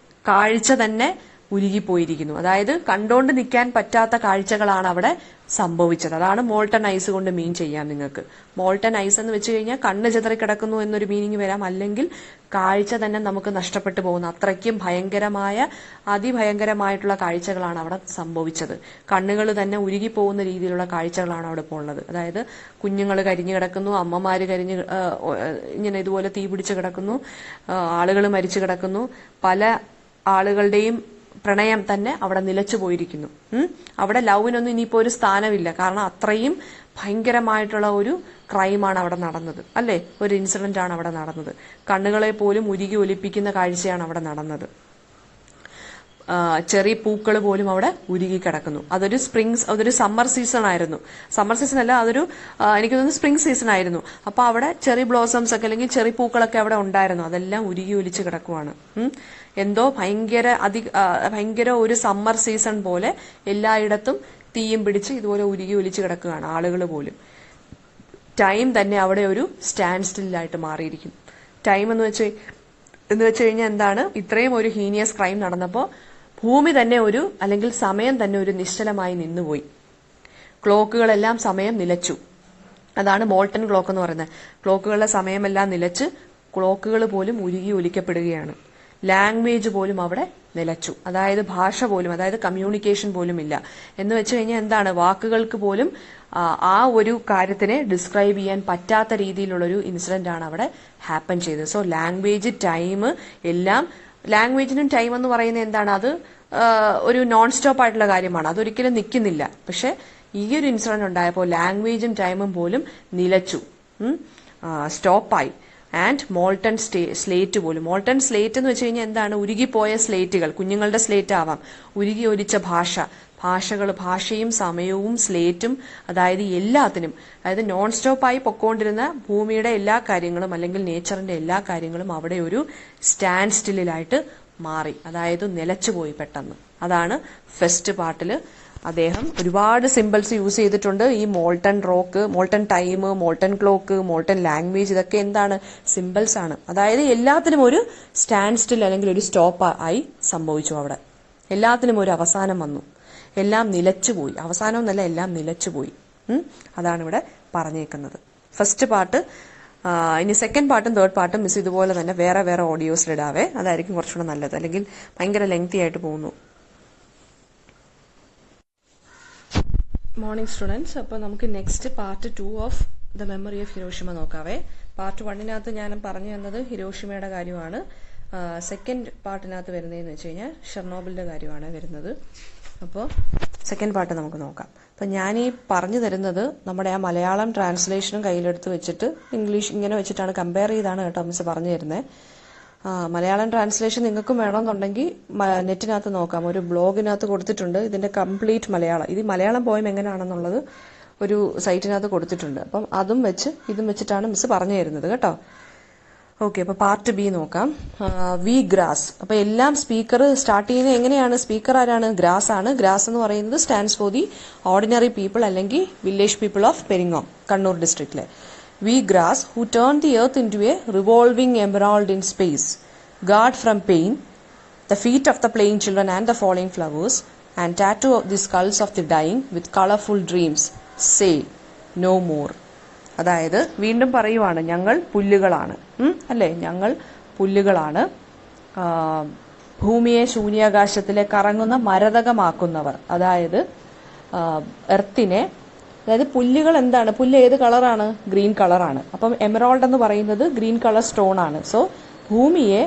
കാഴ്ച തന്നെ ഉരുകിപ്പോയിരിക്കുന്നു. അതായത് കണ്ടോണ്ട് നിൽക്കാൻ പറ്റാത്ത കാഴ്ചകളാണ് അവിടെ സംഭവിച്ചത്. അതാണ് മോൾട്ടൺ ഐസ് കൊണ്ട് മീൻ ചെയ്യാം നിങ്ങൾക്ക്. മോൾട്ടൺ ഐസ് എന്ന് വെച്ച് കഴിഞ്ഞാൽ കണ്ണ് ചിതറി കിടക്കുന്നു എന്നൊരു മീനിങ് വരാം, അല്ലെങ്കിൽ കാഴ്ച തന്നെ നമുക്ക് നഷ്ടപ്പെട്ടു പോകുന്നു. അത്രയ്ക്കും അതിഭയങ്കരമായിട്ടുള്ള കാഴ്ചകളാണ് അവിടെ സംഭവിച്ചത്. കണ്ണുകൾ തന്നെ ഉരുകി പോകുന്ന രീതിയിലുള്ള കാഴ്ചകളാണ് അവിടെ ഇപ്പോൾ ഉള്ളത്. അതായത് കുഞ്ഞുങ്ങൾ കരിഞ്ഞു കിടക്കുന്നു, അമ്മമാര് ഇങ്ങനെ ഇതുപോലെ തീ പിടിച്ച് കിടക്കുന്നു, ആളുകൾ മരിച്ചു കിടക്കുന്നു, പല ആളുകളുടെയും പ്രണയം തന്നെ അവിടെ നിലച്ചു പോയിരിക്കുന്നു. അവിടെ ലവിനൊന്നും ഇനിയിപ്പോ ഒരു സ്ഥാനമില്ല. കാരണം അത്രയും ഭയങ്കരമായിട്ടുള്ള ഒരു ക്രൈമാണ് അവിടെ നടന്നത്, അല്ലേ? ഒരു ഇൻസിഡന്റ് ആണ് അവിടെ നടന്നത്. കണ്ണുകളെ പോലും ഉരുകി ഒലിപ്പിക്കുന്ന കാഴ്ചയാണ് അവിടെ നടന്നത്. ചെറിയ പൂക്കൾ പോലും അവിടെ ഉരുകി കിടക്കുന്നു. അതൊരു സമ്മർ സീസൺ ആയിരുന്നു. സമ്മർ സീസൺ അല്ല, എനിക്ക് തോന്നുന്നു സ്പ്രിംഗ് സീസൺ ആയിരുന്നു. അപ്പൊ അവിടെ ചെറി ബ്ലോസംസ് ഒക്കെ, അല്ലെങ്കിൽ ചെറി പൂക്കളൊക്കെ അവിടെ ഉണ്ടായിരുന്നു. അതെല്ലാം ഉരുകി ഒലിച്ച് കിടക്കുവാണ്. എന്തോ ഭയങ്കര ഒരു സമ്മർ സീസൺ പോലെ എല്ലായിടത്തും തീയും പിടിച്ച് ഇതുപോലെ ഉരുകി ഒലിച്ച് കിടക്കുകയാണ് ആളുകൾ പോലും. ടൈം തന്നെ അവിടെ ഒരു സ്റ്റാൻഡ് സ്റ്റില്ലായിട്ട് മാറിയിരിക്കുന്നു. ടൈം എന്ന് വെച്ച് കഴിഞ്ഞാൽ എന്താണ്? ഇത്രയും ഒരു ഹീനിയസ് ക്രൈം നടന്നപ്പോൾ ഭൂമി തന്നെ അല്ലെങ്കിൽ സമയം തന്നെ ഒരു നിശ്ചലമായി നിന്നുപോയി. ക്ലോക്കുകളെല്ലാം സമയം നിലച്ചു. അതാണ് മോൾട്ടൺ ക്ലോക്ക് എന്ന് പറയുന്നത്. ക്ലോക്കുകളുടെ സമയമെല്ലാം നിലച്ച് ക്ലോക്കുകൾ പോലും ഉരുകി ഒലിക്കപ്പെടുകയാണ്. ലാംഗ്വേജ് പോലും അവിടെ നിലച്ചു. അതായത് ഭാഷ പോലും, അതായത് കമ്മ്യൂണിക്കേഷൻ പോലും ഇല്ല. എന്ന് വെച്ച് കഴിഞ്ഞാൽ എന്താണ്? വാക്കുകൾക്ക് പോലും ആ ഒരു കാര്യത്തിനെ ഡിസ്ക്രൈബ് ചെയ്യാൻ പറ്റാത്ത രീതിയിലുള്ളൊരു ഇൻസിഡന്റ് ആണ് അവിടെ ഹാപ്പൻ ചെയ്തത്. സോ ലാംഗ്വേജ്, ടൈം എല്ലാം, ലാംഗ്വേജിനും ടൈം എന്ന് പറയുന്നത് എന്താണ്? അത് ഒരു നോൺ സ്റ്റോപ്പ് ആയിട്ടുള്ള കാര്യമാണ്. അതൊരിക്കലും നിൽക്കുന്നില്ല. പക്ഷെ ഈ ഒരു ഇൻസിഡന്റ് ഉണ്ടായപ്പോൾ ലാംഗ്വേജും ടൈമും പോലും നിലച്ചു, സ്റ്റോപ്പായി. ആൻഡ് മോൾട്ടൺ സ്ലേറ്റ് പോലും. മോൾട്ടൺ സ്ലേറ്റ് എന്ന് വെച്ച് കഴിഞ്ഞാൽ എന്താണ്? ഉരുകിപ്പോയ സ്ലേറ്റുകൾ, കുഞ്ഞുങ്ങളുടെ സ്ലേറ്റ് ആവാം, ഉരുകി ഒലിച്ച ഭാഷയും സമയവും സ്ലേറ്റും, അതായത് എല്ലാത്തിനും, അതായത് നോൺ സ്റ്റോപ്പായി പൊക്കോണ്ടിരുന്ന ഭൂമിയുടെ എല്ലാ കാര്യങ്ങളും, അല്ലെങ്കിൽ നേച്ചറിന്റെ എല്ലാ കാര്യങ്ങളും അവിടെ ഒരു സ്റ്റാൻഡ് സ്റ്റില്ലായിട്ട് മാറി. അതായത് നിലച്ചുപോയി പെട്ടെന്ന്. അതാണ് ഫസ്റ്റ് പാർട്ടില് അദ്ദേഹം ഒരുപാട് സിമ്പിൾസ് യൂസ് ചെയ്തിട്ടുണ്ട്. ഈ molten rock, molten time, molten clock, molten language, ഇതൊക്കെ എന്താണ്? സിമ്പിൾസ് ആണ്. അതായത് എല്ലാത്തിനും ഒരു സ്റ്റാൻഡ് സ്റ്റിൽ അല്ലെങ്കിൽ ഒരു സ്റ്റോപ്പ് ആയി സംഭവിച്ചു. അവിടെ എല്ലാത്തിനും ഒരു അവസാനം വന്നു. എല്ലാം നിലച്ചുപോയി. അവസാനം എന്നല്ല, എല്ലാം നിലച്ചുപോയി. അതാണ് ഇവിടെ പറഞ്ഞേക്കുന്നത്. First part. ഇനി സെക്കൻഡ് പാർട്ടും തേർഡ് പാർട്ടും മിസ് ഇതുപോലെ തന്നെ വേറെ വേറെ ഓഡിയോസിലിടാവേ. അതായിരിക്കും കുറച്ചുകൂടെ നല്ലത്. അല്ലെങ്കിൽ ഭയങ്കര ലെങ്തി ആയിട്ട് പോകുന്നു. Morning students. അപ്പോൾ നമുക്ക് next part 2 of the memory of Hiroshima നോക്കാവേ. പാർട്ട് 1 ഞാൻ പറഞ്ഞു തന്നത് ഹിരോഷിമയുടെ കാര്യമാണ്. സെക്കൻഡ് പാർട്ടിനകത്ത് വരുന്നതെന്ന് വെച്ച് കഴിഞ്ഞാൽ ഷെർണോബിലിന്റെ കാര്യമാണ് വരുന്നത്. അപ്പോൾ സെക്കൻഡ് പാർട്ട് നമുക്ക് നോക്കാം. അപ്പം ഞാൻ ഈ പറഞ്ഞു തരുന്നത് നമ്മുടെ ആ മലയാളം ട്രാൻസ്ലേഷനും കയ്യിലെടുത്ത് വെച്ചിട്ട് ഇംഗ്ലീഷ് ഇങ്ങനെ വെച്ചിട്ടാണ് കമ്പയർ ചെയ്താണ് കേട്ടോ മിസ് പറഞ്ഞു തരുന്നത്. മലയാളം ട്രാൻസ്ലേഷൻ നിങ്ങൾക്കും വേണമെന്നുണ്ടെങ്കിൽ നെറ്റിനകത്ത് നോക്കാം. ഒരു ബ്ലോഗിനകത്ത് കൊടുത്തിട്ടുണ്ട് ഇതിന്റെ കംപ്ലീറ്റ് മലയാളം. ഇത് മലയാളം പോയം എങ്ങനെയാണെന്നുള്ളത് ഒരു സൈറ്റിനകത്ത് കൊടുത്തിട്ടുണ്ട്. അപ്പം ഇതും വെച്ചിട്ടാണ് മിസ് പറഞ്ഞു തരുന്നത് കേട്ടോ. ഓക്കെ, അപ്പൊ പാർട്ട് ബി നോക്കാം. We grass. അപ്പൊ എല്ലാം സ്പീക്കർ സ്റ്റാർട്ട് ചെയ്യുന്നത് എങ്ങനെയാണ്? സ്പീക്കർ ആരാണ്? ഗ്രാസ് ആണ്. ഗ്രാസ് എന്ന് പറയുന്നത് stands for the ordinary people, അല്ലെങ്കിൽ village people of Peringome, Kannur ഡിസ്ട്രിക്റ്റിലെ. We grass, who turn the earth into a revolving emerald in space, guard from pain the feet of the playing children and the falling flowers, and tattoo the skulls of the dying with colorful dreams. Say no more. അതായത് വീണ്ടും പറയുവാണ്, ഞങ്ങൾ പുല്ലുകളാണ്, അല്ലേ? ഞങ്ങൾ പുല്ലുകളാണ്, ഭൂമിയെ ശൂന്യാകാശത്തിലെ കറങ്ങുന്ന മരതകമാക്കുന്നവർ. അതായത് എർത്തിനെ, അതായത് പുല്ലുകൾ എന്താണ്? പുല്ല് ഏത് കളറാണ്? ഗ്രീൻ കളറാണ്. അപ്പം എമറോൾഡ് എന്ന് പറയുന്നത് ഗ്രീൻ കളർ സ്റ്റോൺ ആണ്. സോ ഭൂമിയെ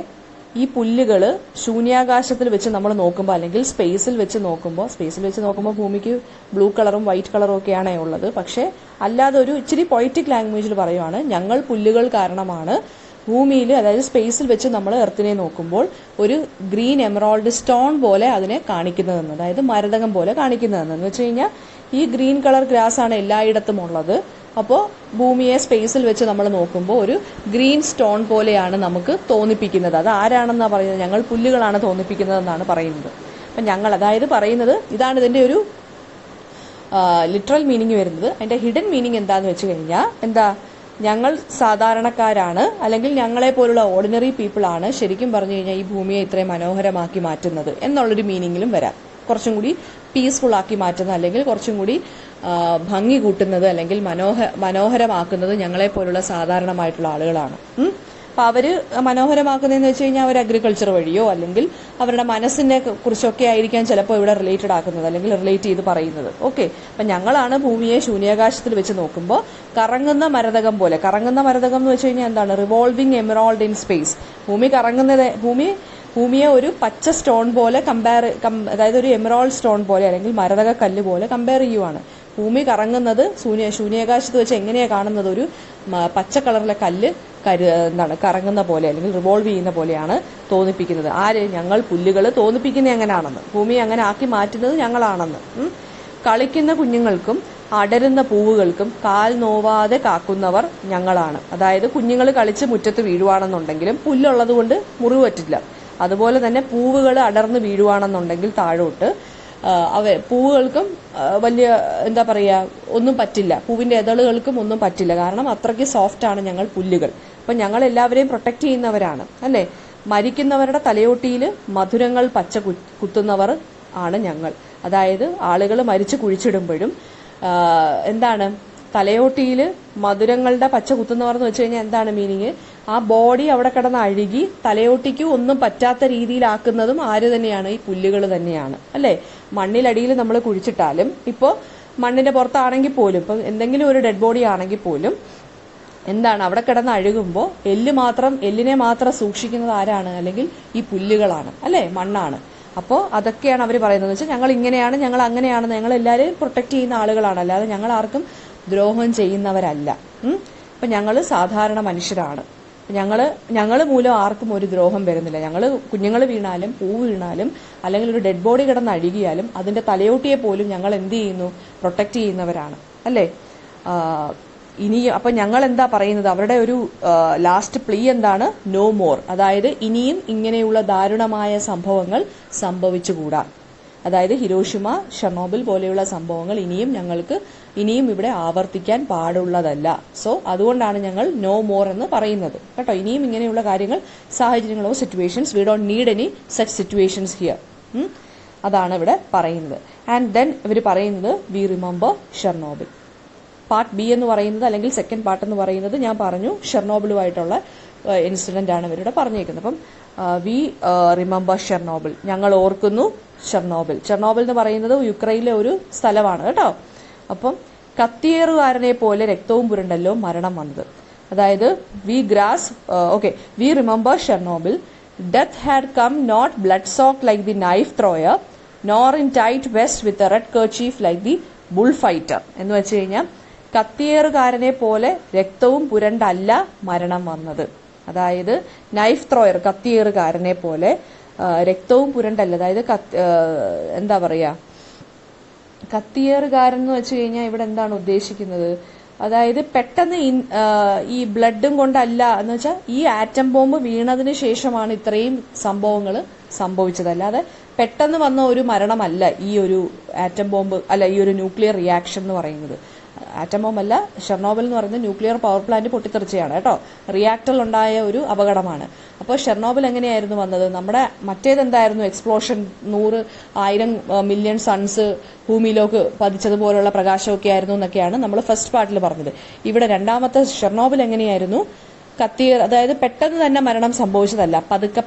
ഈ പുല്ലുകൾ ശൂന്യാകാശത്തിൽ വെച്ച് നമ്മൾ നോക്കുമ്പോൾ, അല്ലെങ്കിൽ സ്പേസിൽ വെച്ച് നോക്കുമ്പോൾ ഭൂമിക്ക് ബ്ലൂ കളറും വൈറ്റ് കളറും ഒക്കെയാണ് ഉള്ളത്. പക്ഷെ അല്ലാതെ ഒരു ഇച്ചിരി പൊയറ്റിക് ലാംഗ്വേജിൽ പറയുവാണ്, ഞങ്ങൾ പുല്ലുകൾ കാരണമാണ് ഭൂമിയിൽ, അതായത് സ്പേസിൽ വെച്ച് നമ്മൾ എർത്തിനെ നോക്കുമ്പോൾ ഒരു ഗ്രീൻ എമറോൾഡ് സ്റ്റോൺ പോലെ അതിനെ കാണിക്കുന്നതെന്ന്, അതായത് മരതകം പോലെ കാണിക്കുന്നതെന്ന് വെച്ച് കഴിഞ്ഞാൽ ഈ ഗ്രീൻ കളർ ഗ്രാസ് ആണ് എല്ലായിടത്തും ഉള്ളത്. അപ്പോൾ ഭൂമിയെ സ്പേസിൽ വെച്ച് നമ്മൾ നോക്കുമ്പോൾ ഒരു ഗ്രീൻ സ്റ്റോൺ പോലെയാണ് നമുക്ക് തോന്നിപ്പിക്കുന്നത്. അത് ആരാണെന്നാണ് പറയുന്നത്? ഞങ്ങൾ പുല്ലുകളാണ് തോന്നിപ്പിക്കുന്നതെന്നാണ് പറയുന്നത്. അപ്പം ഞങ്ങൾ, അതായത് പറയുന്നത് ഇതാണ് ഇതിൻ്റെ ഒരു ലിറ്ററൽ മീനിങ് വരുന്നത്. അതിൻ്റെ ഹിഡൻ മീനിങ് എന്താന്ന് വെച്ച് കഴിഞ്ഞാൽ എന്താ, ഞങ്ങൾ സാധാരണക്കാരാണ്, അല്ലെങ്കിൽ ഞങ്ങളെ പോലുള്ള ഓർഡിനറി പീപ്പിൾ ആണ് ശരിക്കും പറഞ്ഞു കഴിഞ്ഞാൽ ഈ ഭൂമിയെ ഇത്രയും മനോഹരമാക്കി മാറ്റുന്നത് എന്നുള്ളൊരു മീനിങ്ങിലും വരാം. കുറച്ചും കൂടി പീസ്ഫുൾ ആക്കി മാറ്റുന്നത്, അല്ലെങ്കിൽ കുറച്ചും കൂടി ഭംഗി കൂട്ടുന്നത്, അല്ലെങ്കിൽ മനോഹരമാക്കുന്നത് ഞങ്ങളെ പോലുള്ള സാധാരണമായിട്ടുള്ള ആളുകളാണ്. അപ്പം അവര് മനോഹരമാക്കുന്നതെന്ന് വെച്ച് കഴിഞ്ഞാൽ അവർ അഗ്രികൾച്ചർ വഴിയോ അല്ലെങ്കിൽ അവരുടെ മനസ്സിനെ കുറിച്ചൊക്കെ ആയിരിക്കാം ചിലപ്പോൾ ഇവിടെ റിലേറ്റഡ് ആക്കുന്നത്, അല്ലെങ്കിൽ റിലേറ്റ് ചെയ്ത് പറയുന്നത്. ഓക്കെ, അപ്പം ഞങ്ങളാണ് ഭൂമിയെ ശൂന്യാകാശത്തിൽ വെച്ച് നോക്കുമ്പോൾ കറങ്ങുന്ന മരതകം പോലെ. കറങ്ങുന്ന മരതകം എന്ന് വെച്ച് കഴിഞ്ഞാൽ എന്താണ്? Revolving emerald in space. ഭൂമിയെ ഒരു പച്ച സ്റ്റോൺ പോലെ അതായത് ഒരു എമറാൾഡ് സ്റ്റോൺ പോലെ അല്ലെങ്കിൽ മരതക കല്ല് പോലെ കമ്പയർ ചെയ്യുവാണ്. ഭൂമി കറങ്ങുന്നത് ശൂന്യാകാശത്ത് വെച്ച് എങ്ങനെയാണ് കാണുന്നത്? ഒരു പച്ച കളറിലെ കല്ല് കറങ്ങുന്ന പോലെ അല്ലെങ്കിൽ റിവോൾവ് ചെയ്യുന്ന പോലെയാണ് തോന്നിപ്പിക്കുന്നത്. ആര്? ഞങ്ങൾ പുല്ലുകൾ തോന്നിപ്പിക്കുന്നത് എങ്ങനെയാണെന്ന്, ഭൂമിയെ അങ്ങനെ ആക്കി മാറ്റുന്നത് ഞങ്ങളാണെന്ന്. കളിക്കുന്ന കുഞ്ഞുങ്ങൾക്കും അടരുന്ന പൂവുകൾക്കും കാൽ നോവാതെ കാക്കുന്നവർ ഞങ്ങളാണ്. അതായത് കുഞ്ഞുങ്ങൾ കളിച്ച് മുറ്റത്ത് വീഴുവാണെന്നുണ്ടെങ്കിലും പുല്ലുള്ളത് കൊണ്ട് മുറിവ് പറ്റില്ല. അതുപോലെ തന്നെ പൂവുകൾ അടർന്ന് വീഴുവാണെന്നുണ്ടെങ്കിൽ താഴോട്ട് പൂവുകൾക്കും വലിയ എന്താ പറയുക ഒന്നും പറ്റില്ല, പൂവിന്റെ എതളുകൾക്കും ഒന്നും പറ്റില്ല. കാരണം അത്രയ്ക്ക് സോഫ്റ്റ് ആണ് ഞങ്ങൾ പുല്ലുകൾ. അപ്പം ഞങ്ങൾ എല്ലാവരെയും പ്രൊട്ടക്ട് ചെയ്യുന്നവരാണ്, അല്ലേ? മരിക്കുന്നവരുടെ തലയോട്ടിയിൽ മധുരങ്ങൾ പച്ച കുത്തുന്നവർ ആണ് ഞങ്ങൾ. അതായത് ആളുകൾ മരിച്ചു കുഴിച്ചിടുമ്പോഴും എന്താണ് തലയോട്ടിയിൽ മധുരങ്ങളുടെ പച്ച കുത്തുന്നവർ എന്ന് വെച്ച് കഴിഞ്ഞാൽ എന്താണ് മീനിങ്? ആ ബോഡി അവിടെ കിടന്ന് അഴുകി തലയോട്ടിക്ക് ഒന്നും പറ്റാത്ത രീതിയിലാക്കുന്നതും ആര് തന്നെയാണ്? ഈ പുല്ലുകൾ തന്നെയാണ്, അല്ലേ? മണ്ണിലടിയിൽ നമ്മൾ കുഴിച്ചിട്ടാലും, ഇപ്പോൾ മണ്ണിന്റെ പുറത്താണെങ്കിൽ പോലും, ഇപ്പം എന്തെങ്കിലും ഒരു ഡെഡ് ബോഡി ആണെങ്കിൽ പോലും എന്താണ് അവിടെ കിടന്ന് അഴുകുമ്പോൾ എല്ലിനെ മാത്രം സൂക്ഷിക്കുന്നത് ആരാണ്? അല്ലെങ്കിൽ ഈ പുല്ലുകളാണ്, അല്ലേ? മണ്ണാണ്. അപ്പോൾ അതൊക്കെയാണ് അവർ പറയുന്നത്. വെച്ചാൽ ഞങ്ങൾ ഇങ്ങനെയാണ്, ഞങ്ങൾ അങ്ങനെയാണ്, ഞങ്ങൾ എല്ലാവരെയും പ്രൊട്ടക്ട് ചെയ്യുന്ന ആളുകളാണ്, അല്ലാതെ ഞങ്ങൾ ആർക്കും ദ്രോഹം ചെയ്യുന്നവരല്ല. അപ്പം ഞങ്ങൾ സാധാരണ മനുഷ്യരാണ്. ഞങ്ങൾ മൂലം ആർക്കും ഒരു ദ്രോഹം വരുന്നില്ല. കുഞ്ഞുങ്ങൾ വീണാലും പൂ വീണാലും അല്ലെങ്കിൽ ഒരു ഡെഡ് ബോഡി കിടന്ന് അഴുകിയാലും അതിന്റെ തലയോട്ടിയെ പോലും ഞങ്ങൾ എന്ത് ചെയ്യുന്നു? പ്രൊട്ടക്ട് ചെയ്യുന്നവരാണ്, അല്ലേ? അപ്പൊ ഞങ്ങൾ എന്താ പറയുന്നത്? അവരുടെ ഒരു ലാസ്റ്റ് പ്ലീ എന്താണ്? No more. അതായത് ഇനിയും ഇങ്ങനെയുള്ള ദാരുണമായ സംഭവങ്ങൾ സംഭവിച്ചുകൂടാ. അതായത് ഹിരോഷിമ, ഷെർണോബിൽ പോലെയുള്ള സംഭവങ്ങൾ ഇനിയും ഇവിടെ ആവർത്തിക്കാൻ പാടുള്ളതല്ല. സോ അതുകൊണ്ടാണ് ഞങ്ങൾ നോ മോർ എന്ന് പറയുന്നത്, കേട്ടോ. ഇനിയും ഇങ്ങനെയുള്ള കാര്യങ്ങൾ, സാഹചര്യങ്ങളോ situations, we don't need any such situations here. അതാണ് ഇവിടെ പറയുന്നത്. ആൻഡ് ദെൻ ഇവർ പറയുന്നത് we remember Chernobyl. Part B എന്ന് പറയുന്നത്, അല്ലെങ്കിൽ സെക്കൻഡ് പാർട്ട് എന്ന് പറയുന്നത് ഞാൻ പറഞ്ഞു ഷെർണോബിലുമായിട്ടുള്ള ഇൻസിഡന്റ് ആണ് ഇവരുടെ പറഞ്ഞേക്കുന്നത്. അപ്പം വി റിമെമ്പർ ഷെർണോബിൽ, ഞങ്ങൾ ഓർക്കുന്നു ഷെർണോബിൽ. ഷെർണോബിൽ എന്ന് പറയുന്നത് യുക്രൈനിലെ ഒരു സ്ഥലമാണ്, കേട്ടോ. അപ്പം കത്തിയേറുകാരനെ പോലെ രക്തവും പുരണ്ടല്ലോ മരണം വന്നത്. അതായത് we remember Chernobyl. Death had come not blood soak like the knife thrower nor in tight vest with a red kerchief like the bullfighter. എന്ന് വെച്ച് കഴിഞ്ഞാൽ കത്തിയേറുകാരനെ പോലെ രക്തവും പുരണ്ടല്ല മരണം വന്നത്. അതായത് നൈഫ് ത്രോയർ, കത്തിയേറുകാരനെ പോലെ രക്തവും പുരണ്ടല്ല. അതായത് എന്താ പറയാ, കത്തിയേറുകാരൻ എന്ന് വെച്ച് കഴിഞ്ഞാൽ ഇവിടെ എന്താണ് ഉദ്ദേശിക്കുന്നത്? അതായത് പെട്ടെന്ന് ഈ ബ്ലഡും കൊണ്ടല്ല എന്ന് വെച്ചാൽ ഈ ആറ്റം ബോംബ് വീണതിന് ശേഷമാണ് ഇത്രയും സംഭവങ്ങൾ സംഭവിച്ചത്. അല്ലാതെ പെട്ടെന്ന് വന്ന ഒരു മരണമല്ല ഈ ഒരു ആറ്റം ബോംബ്, അല്ല ഈ ഒരു ന്യൂക്ലിയർ റിയാക്ഷൻ എന്ന് പറയുന്നത്. ആറ്റം ബോംബ് അല്ല, ഷെർണോബിൽ എന്ന് പറയുന്നത് ന്യൂക്ലിയർ പവർ പ്ലാന്റ് പൊട്ടിത്തെറിച്ചതാണ്, കേട്ടോ. റിയാക്ടറിൽ ഉണ്ടായ ഒരു അപകടമാണ്. അപ്പോൾ ഷെർണോബിൽ എങ്ങനെയായിരുന്നു വന്നത്? നമ്മുടെ മറ്റേതെന്തായിരുന്നു? എക്സ്പ്ലോഷൻ, 100,000 മില്യൺ സൺസ് ഭൂമിയിലേക്ക് പതിച്ചതുപോലുള്ള പ്രകാശമൊക്കെ ആയിരുന്നു എന്നൊക്കെയാണ് നമ്മൾ ഫസ്റ്റ് പാർട്ടിൽ പറഞ്ഞത്. ഇവിടെ രണ്ടാമത്തെ ഷെർണോബിൽ എങ്ങനെയായിരുന്നു? അതായത് പെട്ടെന്ന് തന്നെ മരണം സംഭവിച്ചതല്ല,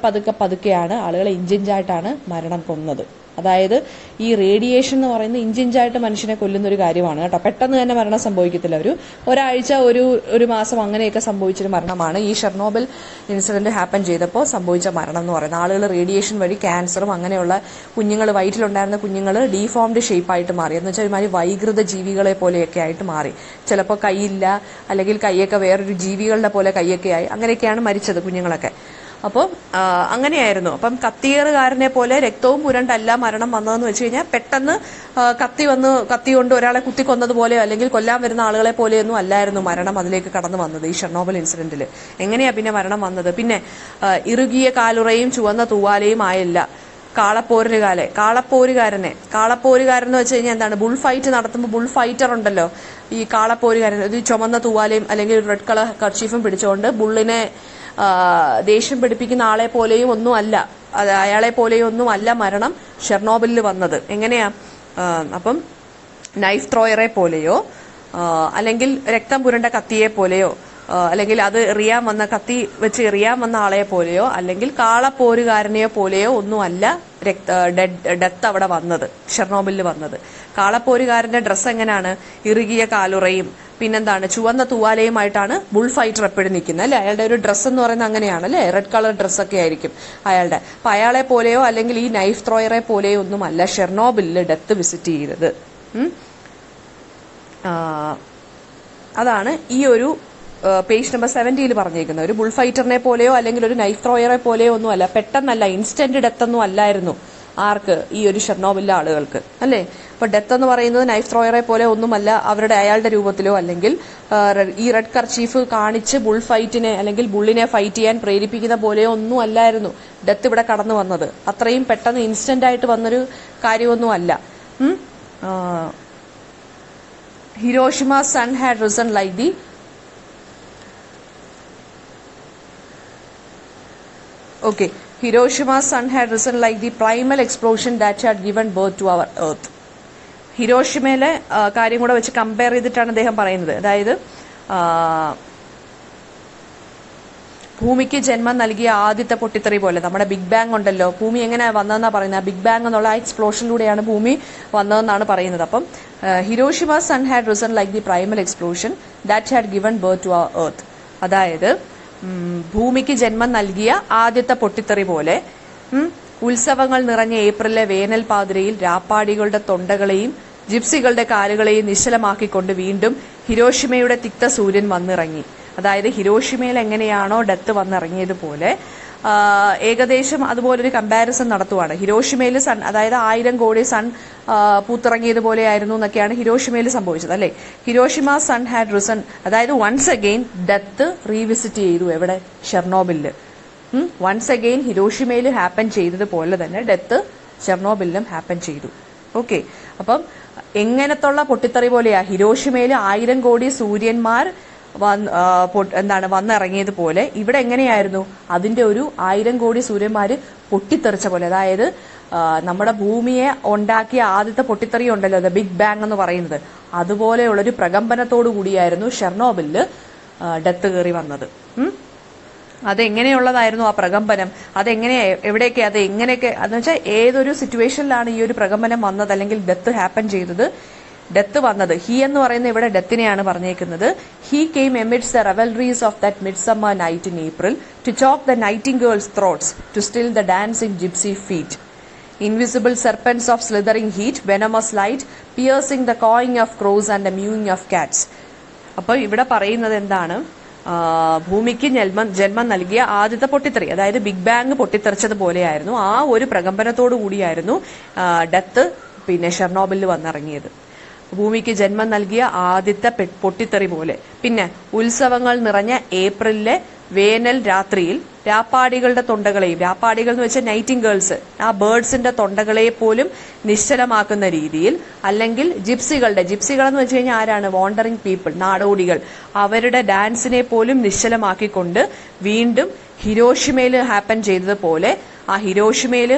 പതുക്കെയാണ് ആളുകളെ ഇഞ്ചിഞ്ചായിട്ടാണ് മരണം കൊന്നത്. അതായത് ഈ റേഡിയേഷൻ എന്ന് പറയുന്നത് ഇഞ്ചിഞ്ചായിട്ട് മനുഷ്യനെ കൊല്ലുന്ന ഒരു കാര്യമാണ്, കേട്ടോ. പെട്ടെന്ന് തന്നെ മരണം സംഭവിക്കത്തില്ല. ഒരാഴ്ച ഒരു മാസം അങ്ങനെയൊക്കെ സംഭവിച്ചൊരു മരണമാണ് ഈ ഷെർണോബിൽ ഇൻസിഡന്റ് ഹാപ്പൻ ചെയ്തപ്പോൾ സംഭവിച്ച മരണം എന്ന് പറയുന്നത്. ആളുകൾ റേഡിയേഷൻ വഴി ക്യാൻസറും അങ്ങനെയുള്ള വയറ്റിലുണ്ടായിരുന്ന കുഞ്ഞുങ്ങൾ ഡീഫോംഡ് ഷേപ്പായിട്ട് മാറി. എന്ന് വെച്ചാൽ ഒരുമാതിരി വൈകൃത ജീവികളെ പോലെയൊക്കെ ആയിട്ട് മാറി. ചിലപ്പോൾ കൈയില്ല, അല്ലെങ്കിൽ കൈയൊക്കെ വേറൊരു ജീവികളുടെ പോലെ കൈയൊക്കെ ആയി, അങ്ങനെയൊക്കെയാണ് മരിച്ചത് കുഞ്ഞുങ്ങളൊക്കെ. അപ്പം അങ്ങനെയായിരുന്നു. അപ്പം കത്തിയേറുകാരനെ പോലെ രക്തവും പുരണ്ടല്ല മരണം വന്നതെന്ന് വെച്ച് കഴിഞ്ഞാൽ പെട്ടെന്ന് കത്തി കൊണ്ട് ഒരാളെ കുത്തിക്കൊന്നതുപോലെയോ അല്ലെങ്കിൽ കൊല്ലാൻ വരുന്ന ആളുകളെ പോലെയൊന്നും അല്ലായിരുന്നു മരണം അതിലേക്ക് കടന്നു വന്നത് ഈ ഷെർണോബിൽ ഇൻസിഡന്റിൽ. എങ്ങനെയാ പിന്നെ മരണം വന്നത്? പിന്നെ ഇറുകിയ കാലുറയും ചുവന്ന തൂവാലയും ആയില്ല കാളപ്പോരുകാരൻ എന്ന് വെച്ച് കഴിഞ്ഞാൽ എന്താണ്? ബുൾ ഫൈറ്റ് നടത്തുമ്പോൾ ബുൾ ഫൈറ്റർ ഉണ്ടല്ലോ, ഈ കാളപ്പോരുകാരൻ ഒരു ചുമന്ന തൂവാലയും അല്ലെങ്കിൽ റെഡ് കളർ കർച്ചീഫും പിടിച്ചുകൊണ്ട് ബുള്ളിനെ ദേഷ്യം പിടിപ്പിക്കുന്ന ആളെ പോലെയും ഒന്നും അല്ല, അയാളെ പോലെയും ഒന്നും അല്ല മരണം ഷെർണോബിലിൽ വന്നത്. എങ്ങനെയാ? അപ്പം നൈഫ് ത്രോയറെ പോലെയോ അല്ലെങ്കിൽ രക്തം പുരണ്ട കത്തിയെ പോലെയോ അല്ലെങ്കിൽ അത് കത്തി വെച്ച് എറിയാൻ വന്ന ആളെ പോലെയോ അല്ലെങ്കിൽ കാളപ്പോരുകാരനെയോ പോലെയോ ഒന്നുമല്ല ഡെത്ത് അവിടെ വന്നത്, ഷെർണോബിലിൽ വന്നത്. കാളപ്പോരുകാരന്റെ ഡ്രസ്സ് എങ്ങനെയാണ്? ഇറുകിയ കാലുറയും പിന്നെന്താണ് ചുവന്ന തൂവാലയുമായിട്ടാണ് ബുൾ ഫൈറ്റർ എപ്പോഴും നിൽക്കുന്നത് അല്ലെ. അയാളുടെ ഒരു ഡ്രസ്സ് എന്ന് പറയുന്നത് അങ്ങനെയാണ് അല്ലെ, റെഡ് കളർ ഡ്രസ്സൊക്കെ ആയിരിക്കും അയാളുടെ. അപ്പൊ അയാളെ പോലെയോ അല്ലെങ്കിൽ ഈ നൈഫ് ത്രോയറെ പോലെയോ ഒന്നുമല്ല ഷെർണോബിലിൽ ഡെത്ത് വിസിറ്റ് ചെയ്തത്. അതാണ് ഈ ഒരു പേജ് നമ്പർ 70 പറഞ്ഞേക്കുന്നത്. ഒരു ബുൾ ഫൈറ്ററിനെ പോലെയോ അല്ലെങ്കിൽ ഒരു നൈഫ് ത്രോയറെ പോലെയോ ഒന്നുമല്ല, പെട്ടെന്നല്ല, ഇൻസ്റ്റന്റ് ഡെത്ത് ഒന്നും അല്ലായിരുന്നു ആർക്ക്? ഈ ഒരു ഷെർണോബിലിലെ ആളുകൾക്ക് അല്ലേ. അപ്പൊ ഡെത്ത് എന്ന് പറയുന്നത് നൈഫ് ത്രോയറെ പോലെ ഒന്നുമല്ല അയാളുടെ രൂപത്തിലോ അല്ലെങ്കിൽ ഈ റെഡ് കർച്ചീഫ് കാണിച്ച് ബുൾ ഫൈറ്റിനെ അല്ലെങ്കിൽ ബുള്ളിനെ ഫൈറ്റ് ചെയ്യാൻ പ്രേരിപ്പിക്കുന്ന പോലെയോ ഒന്നും അല്ലായിരുന്നു ഡെത്ത് ഇവിടെ കടന്നു വന്നത്. അത്രയും പെട്ടെന്ന് ഇൻസ്റ്റന്റ് ആയിട്ട് വന്നൊരു കാര്യമൊന്നും അല്ല. Hiroshima sun had risen like the Hiroshima's sun had risen like the primal explosion that had given birth to our earth. ഹിരോഷിമയിലെ കാര്യം കൂടെ വെച്ച് കമ്പയർ ചെയ്തിട്ടാണ് അദ്ദേഹം പറയുന്നത്. അതായത് ഭൂമിക്ക് ജന്മം നൽകിയ ആദ്യത്തെ പൊട്ടിത്തെറി പോലെ നമ്മുടെ ബിഗ് ബാങ് ഉണ്ടല്ലോ, ഭൂമി എങ്ങനെ വന്നതെന്നാ പറയുന്നത്? ബിഗ് ബാങ് എന്നുള്ള ആ എക്സ്പ്ലോഷനിലൂടെയാണ് ഭൂമി വന്നതെന്നാണ് പറയുന്നത്. അപ്പം Hiroshima sun had risen like the primal explosion that had given birth to our earth. അതായത് ഭൂമിക്ക് ജന്മം നൽകിയ ആദ്യത്തെ പൊട്ടിത്തെറി പോലെ ഉത്സവങ്ങൾ നിറഞ്ഞ ഏപ്രിലെ വേനൽ പാതിരയിൽ രാപ്പാടികളുടെ തൊണ്ടകളെയും ജിപ്സികളുടെ കാലുകളെയും നിശ്ചലമാക്കിക്കൊണ്ട് വീണ്ടും ഹിരോഷിമയുടെ തിക്ത സൂര്യൻ വന്നിറങ്ങി. അതായത് ഹിരോഷിമയിൽ എങ്ങനെയാണോ ഡെത്ത് വന്നിറങ്ങിയതുപോലെ ഏകദേശം അതുപോലൊരു കമ്പാരിസൺ നടത്തുവാണ്. ഹിരോഷിമയിൽ സൺ, അതായത് 1000 കോടി സൺ പൂത്തിറങ്ങിയതുപോലെ ആയിരുന്നു എന്നൊക്കെയാണ് ഹിരോഷിമയിൽ സംഭവിച്ചത് അല്ലെ. ഹിരോഷിമ സൺ ഹാഡ് റിസൺ, അതായത് വൺസ് അഗെയിൻ ഡെത്ത് റീവിസിറ്റ് ചെയ്തു എവിടെ? ഷെർണോബിലില്. വൺസ് അഗെയിൻ ഹിരോഷിമയിൽ ഹാപ്പൻ ചെയ്തതുപോലെ തന്നെ ഡെത്ത് ഷെർണോബിലിലും ഹാപ്പൻ ചെയ്തു. ഓക്കെ, അപ്പം എങ്ങനത്തുള്ള പൊട്ടിത്തെറി പോലെയാ? ഹിരോഷിമയിൽ 1000 കോടി സൂര്യന്മാർ വന്നിറങ്ങിയതുപോലെ ഇവിടെ എങ്ങനെയായിരുന്നു? അതിന്റെ ഒരു 1000 കോടി സൂര്യന്മാര് പൊട്ടിത്തെറിച്ച പോലെ. അതായത് നമ്മുടെ ഭൂമിയെ ഉണ്ടാക്കിയ ആദ്യത്തെ പൊട്ടിത്തെറി ഉണ്ടല്ലോ, ദ ബിഗ് ബാങ് എന്ന് പറയുന്നത്, അതുപോലെയുള്ളൊരു പ്രകമ്പനത്തോടു കൂടിയായിരുന്നു ഷെർണോബിലില് ഡെത്ത് കയറി വന്നത്. അതെങ്ങനെയുള്ളതായിരുന്നു ആ പ്രകമ്പനം? എവിടെയൊക്കെ അത് എങ്ങനെയൊക്കെ എന്ന് വെച്ചാൽ ഏതൊരു സിറ്റുവേഷനിലാണ് ഈ ഒരു പ്രകമ്പനം വന്നത് അല്ലെങ്കിൽ ഡെത്ത് ഹാപ്പൻ ചെയ്തത്, ഡെത്ത് വന്നത്? ഹി എന്ന് പറയുന്ന ഇവിടെ ഡെത്തിനെയാണ് പറഞ്ഞേക്കുന്നത്. He came amidst the revelries of that midsummer night in April to choke the nightingales throats to still the dancing gypsy feet. Invisible serpents of slithering heat, venomous light, piercing the cawing of crows and the mewing of cats. അപ്പോൾ ഇവിടെ പറയുന്നത് എന്താണ്? ഭൂമിക്ക് ജന്മം നൽകിയ ആദ്യത്തെ പൊട്ടിത്തെറി, അതായത് ബിഗ് ബാങ് പൊട്ടിത്തെറിച്ചതുപോലെയായിരുന്നു. ആ ഒരു പ്രകമ്പനത്തോടു കൂടിയായിരുന്നു ഡെത്ത് പിന്നെ ഷെർണോബിലിൽ വന്നിറങ്ങിയത്. ഭൂമിക്ക് ജന്മം നൽകിയ ആദ്യത്തെ പൊട്ടിത്തെറി പോലെ. പിന്നെ ഉത്സവങ്ങൾ നിറഞ്ഞ ഏപ്രിലിലെ വേനൽ രാത്രിയിൽ രാപ്പാടികളുടെ തൊണ്ടകളെയും, രാപ്പാടികൾ എന്ന് വെച്ചാൽ നൈറ്റിംഗേൾസ്, ആ ബേർഡ്സിന്റെ തൊണ്ടകളെ പോലും നിശ്ചലമാക്കുന്ന രീതിയിൽ, അല്ലെങ്കിൽ ജിപ്സികൾ എന്ന് വെച്ച് കഴിഞ്ഞാൽ ആരാണ്? വാണ്ടറിംഗ് പീപ്പിൾ, നാടോടികൾ, അവരുടെ ഡാൻസിനെ പോലും നിശ്ചലമാക്കിക്കൊണ്ട് വീണ്ടും ഹിരോഷിമയിൽ ഹാപ്പൻ ചെയ്തതുപോലെ, ആ ഹിരോഷിമയിൽ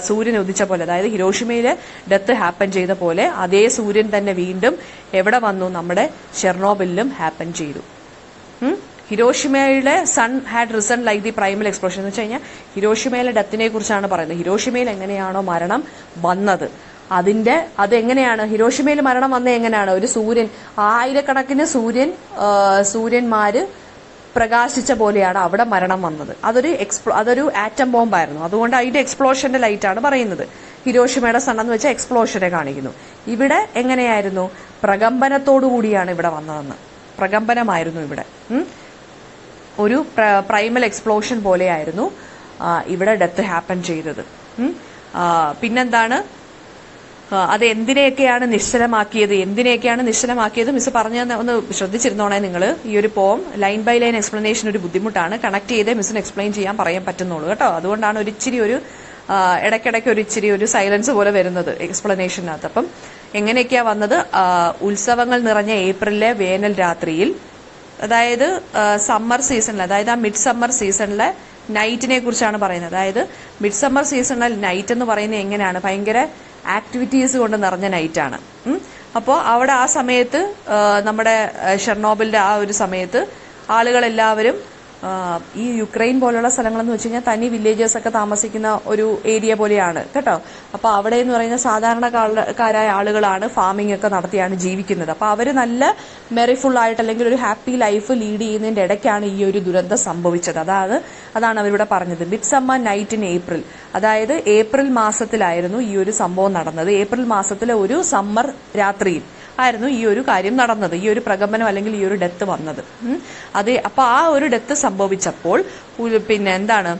സൂര്യൻ ഉദിച്ച പോലെ, അതായത് ഹിരോഷിമയിൽ ഡെത്ത് ഹാപ്പൻ ചെയ്ത പോലെ അതേ സൂര്യൻ തന്നെ വീണ്ടും എവിടെ വന്നു? നമ്മുടെ ഷെർണോബിലിലും ഹാപ്പൻ ചെയ്തു. ഹിരോഷിമയിലെ sun had risen like the primal explosion എന്ന് വെച്ച് കഴിഞ്ഞാൽ ഹിരോഷിമയിലെ ഡെത്തിനെ കുറിച്ചാണ് പറയുന്നത്. ഹിരോഷിമയിൽ എങ്ങനെയാണോ മരണം വന്നത് അതെങ്ങനെയാണ്? ഹിരോഷിമയിൽ മരണം വന്നത് എങ്ങനെയാണ്? ഒരു സൂര്യൻ, ആയിരക്കണക്കിന് സൂര്യന്മാര് പ്രകാശിച്ച പോലെയാണ് അവിടെ മരണം വന്നത്. അതൊരു ആറ്റം ബോംബായിരുന്നു. അതുകൊണ്ട് അതിന്റെ എക്സ്പ്ലോഷന്റെ ലൈറ്റാണ് പറയുന്നത്. ഹിരോഷിമയുടെ സൺ എന്ന് വെച്ചാൽ എക്സ്പ്ലോഷനെ കാണിക്കുന്നു. ഇവിടെ എങ്ങനെയായിരുന്നു? പ്രകമ്പനത്തോടു കൂടിയാണ് ഇവിടെ വന്നതെന്ന്. പ്രകമ്പനമായിരുന്നു ഇവിടെ. ഒരു പ്രൈമൽ എക്സ്പ്ലോഷൻ പോലെയായിരുന്നു ഇവിടെ ഡെത്ത് ഹാപ്പൻ ചെയ്തത്. പിന്നെന്താണ്, അത് എന്തിനെയൊക്കെയാണ് നിശ്ചലമാക്കിയത് മിസ് പറഞ്ഞ ഒന്ന് ശ്രദ്ധിച്ചിരുന്നോണേ നിങ്ങൾ. ഈ ഒരു പോം ലൈൻ ബൈ ലൈൻ എക്സ്പ്ലനേഷൻ ഒരു ബുദ്ധിമുട്ടാണ്, കണക്ട് ചെയ്തേ മിസ്സിന് എക്സ്പ്ലെയിൻ പറയാൻ പറ്റുന്നുള്ളൂ കേട്ടോ. അതുകൊണ്ടാണ് ഇടയ്ക്കിടയ്ക്ക് ഒരു സൈലൻസ് പോലെ വരുന്നത് എക്സ്പ്ലനേഷനകത്ത്. അപ്പം എങ്ങനെയൊക്കെയാ വന്നത്? ഉത്സവങ്ങൾ നിറഞ്ഞ ഏപ്രിലിലെ വേനൽ രാത്രിയിൽ, അതായത് സമ്മർ സീസണിൽ, അതായത് ആ മിഡ് സമ്മർ സീസണിലെ നൈറ്റിനെ കുറിച്ചാണ് പറയുന്നത്. അതായത് മിഡ് സമ്മർ സീസണിൽ നൈറ്റ് എന്ന് പറയുന്നത് എങ്ങനെയാണ്? ഭയങ്കര ആക്ടിവിറ്റീസ് കൊണ്ട് നിറഞ്ഞ നൈറ്റാണ്. അപ്പോൾ അവിടെ ആ സമയത്ത് നമ്മുടെ ഷെർണോബിലിന്റെ ആ ഒരു സമയത്ത് ആളുകളെല്ലാവരും ഈ യുക്രൈൻ പോലുള്ള സ്ഥലങ്ങളെന്ന് വെച്ച് കഴിഞ്ഞാൽ തനി വില്ലേജേഴ്സ് ഒക്കെ താമസിക്കുന്ന ഒരു ഏരിയ പോലെയാണ് കേട്ടോ. അപ്പൊ അവിടെ എന്ന് പറയുന്ന സാധാരണക്കാരായ ആളുകളാണ് ഫാമിംഗ് ഒക്കെ നടത്തിയാണ് ജീവിക്കുന്നത്. അപ്പൊ അവര് നല്ല മെറിഫുൾ ആയിട്ട് അല്ലെങ്കിൽ ഒരു ഹാപ്പി ലൈഫ് ലീഡ് ചെയ്യുന്നതിന്റെ ഇടയ്ക്കാണ് ഈ ഒരു ദുരന്തം സംഭവിച്ചത്. അതാണ് അവരിവിടെ പറഞ്ഞത്. Mid summer night in April, അതായത് ഏപ്രിൽ മാസത്തിലായിരുന്നു ഈ ഒരു സംഭവം നടന്നത്. ഏപ്രിൽ മാസത്തിലെ ഒരു സമ്മർ രാത്രിയിൽ ആയിരുന്നു ഈ ഒരു കാര്യം നടന്നത്, ഈ ഒരു പ്രകമ്പനം അല്ലെങ്കിൽ ഈ ഒരു ഡെത്ത് വന്നത്. അപ്പൊ ആ ഒരു ഡെത്ത് സംഭവിച്ചപ്പോൾ പിന്നെ എന്താണ്,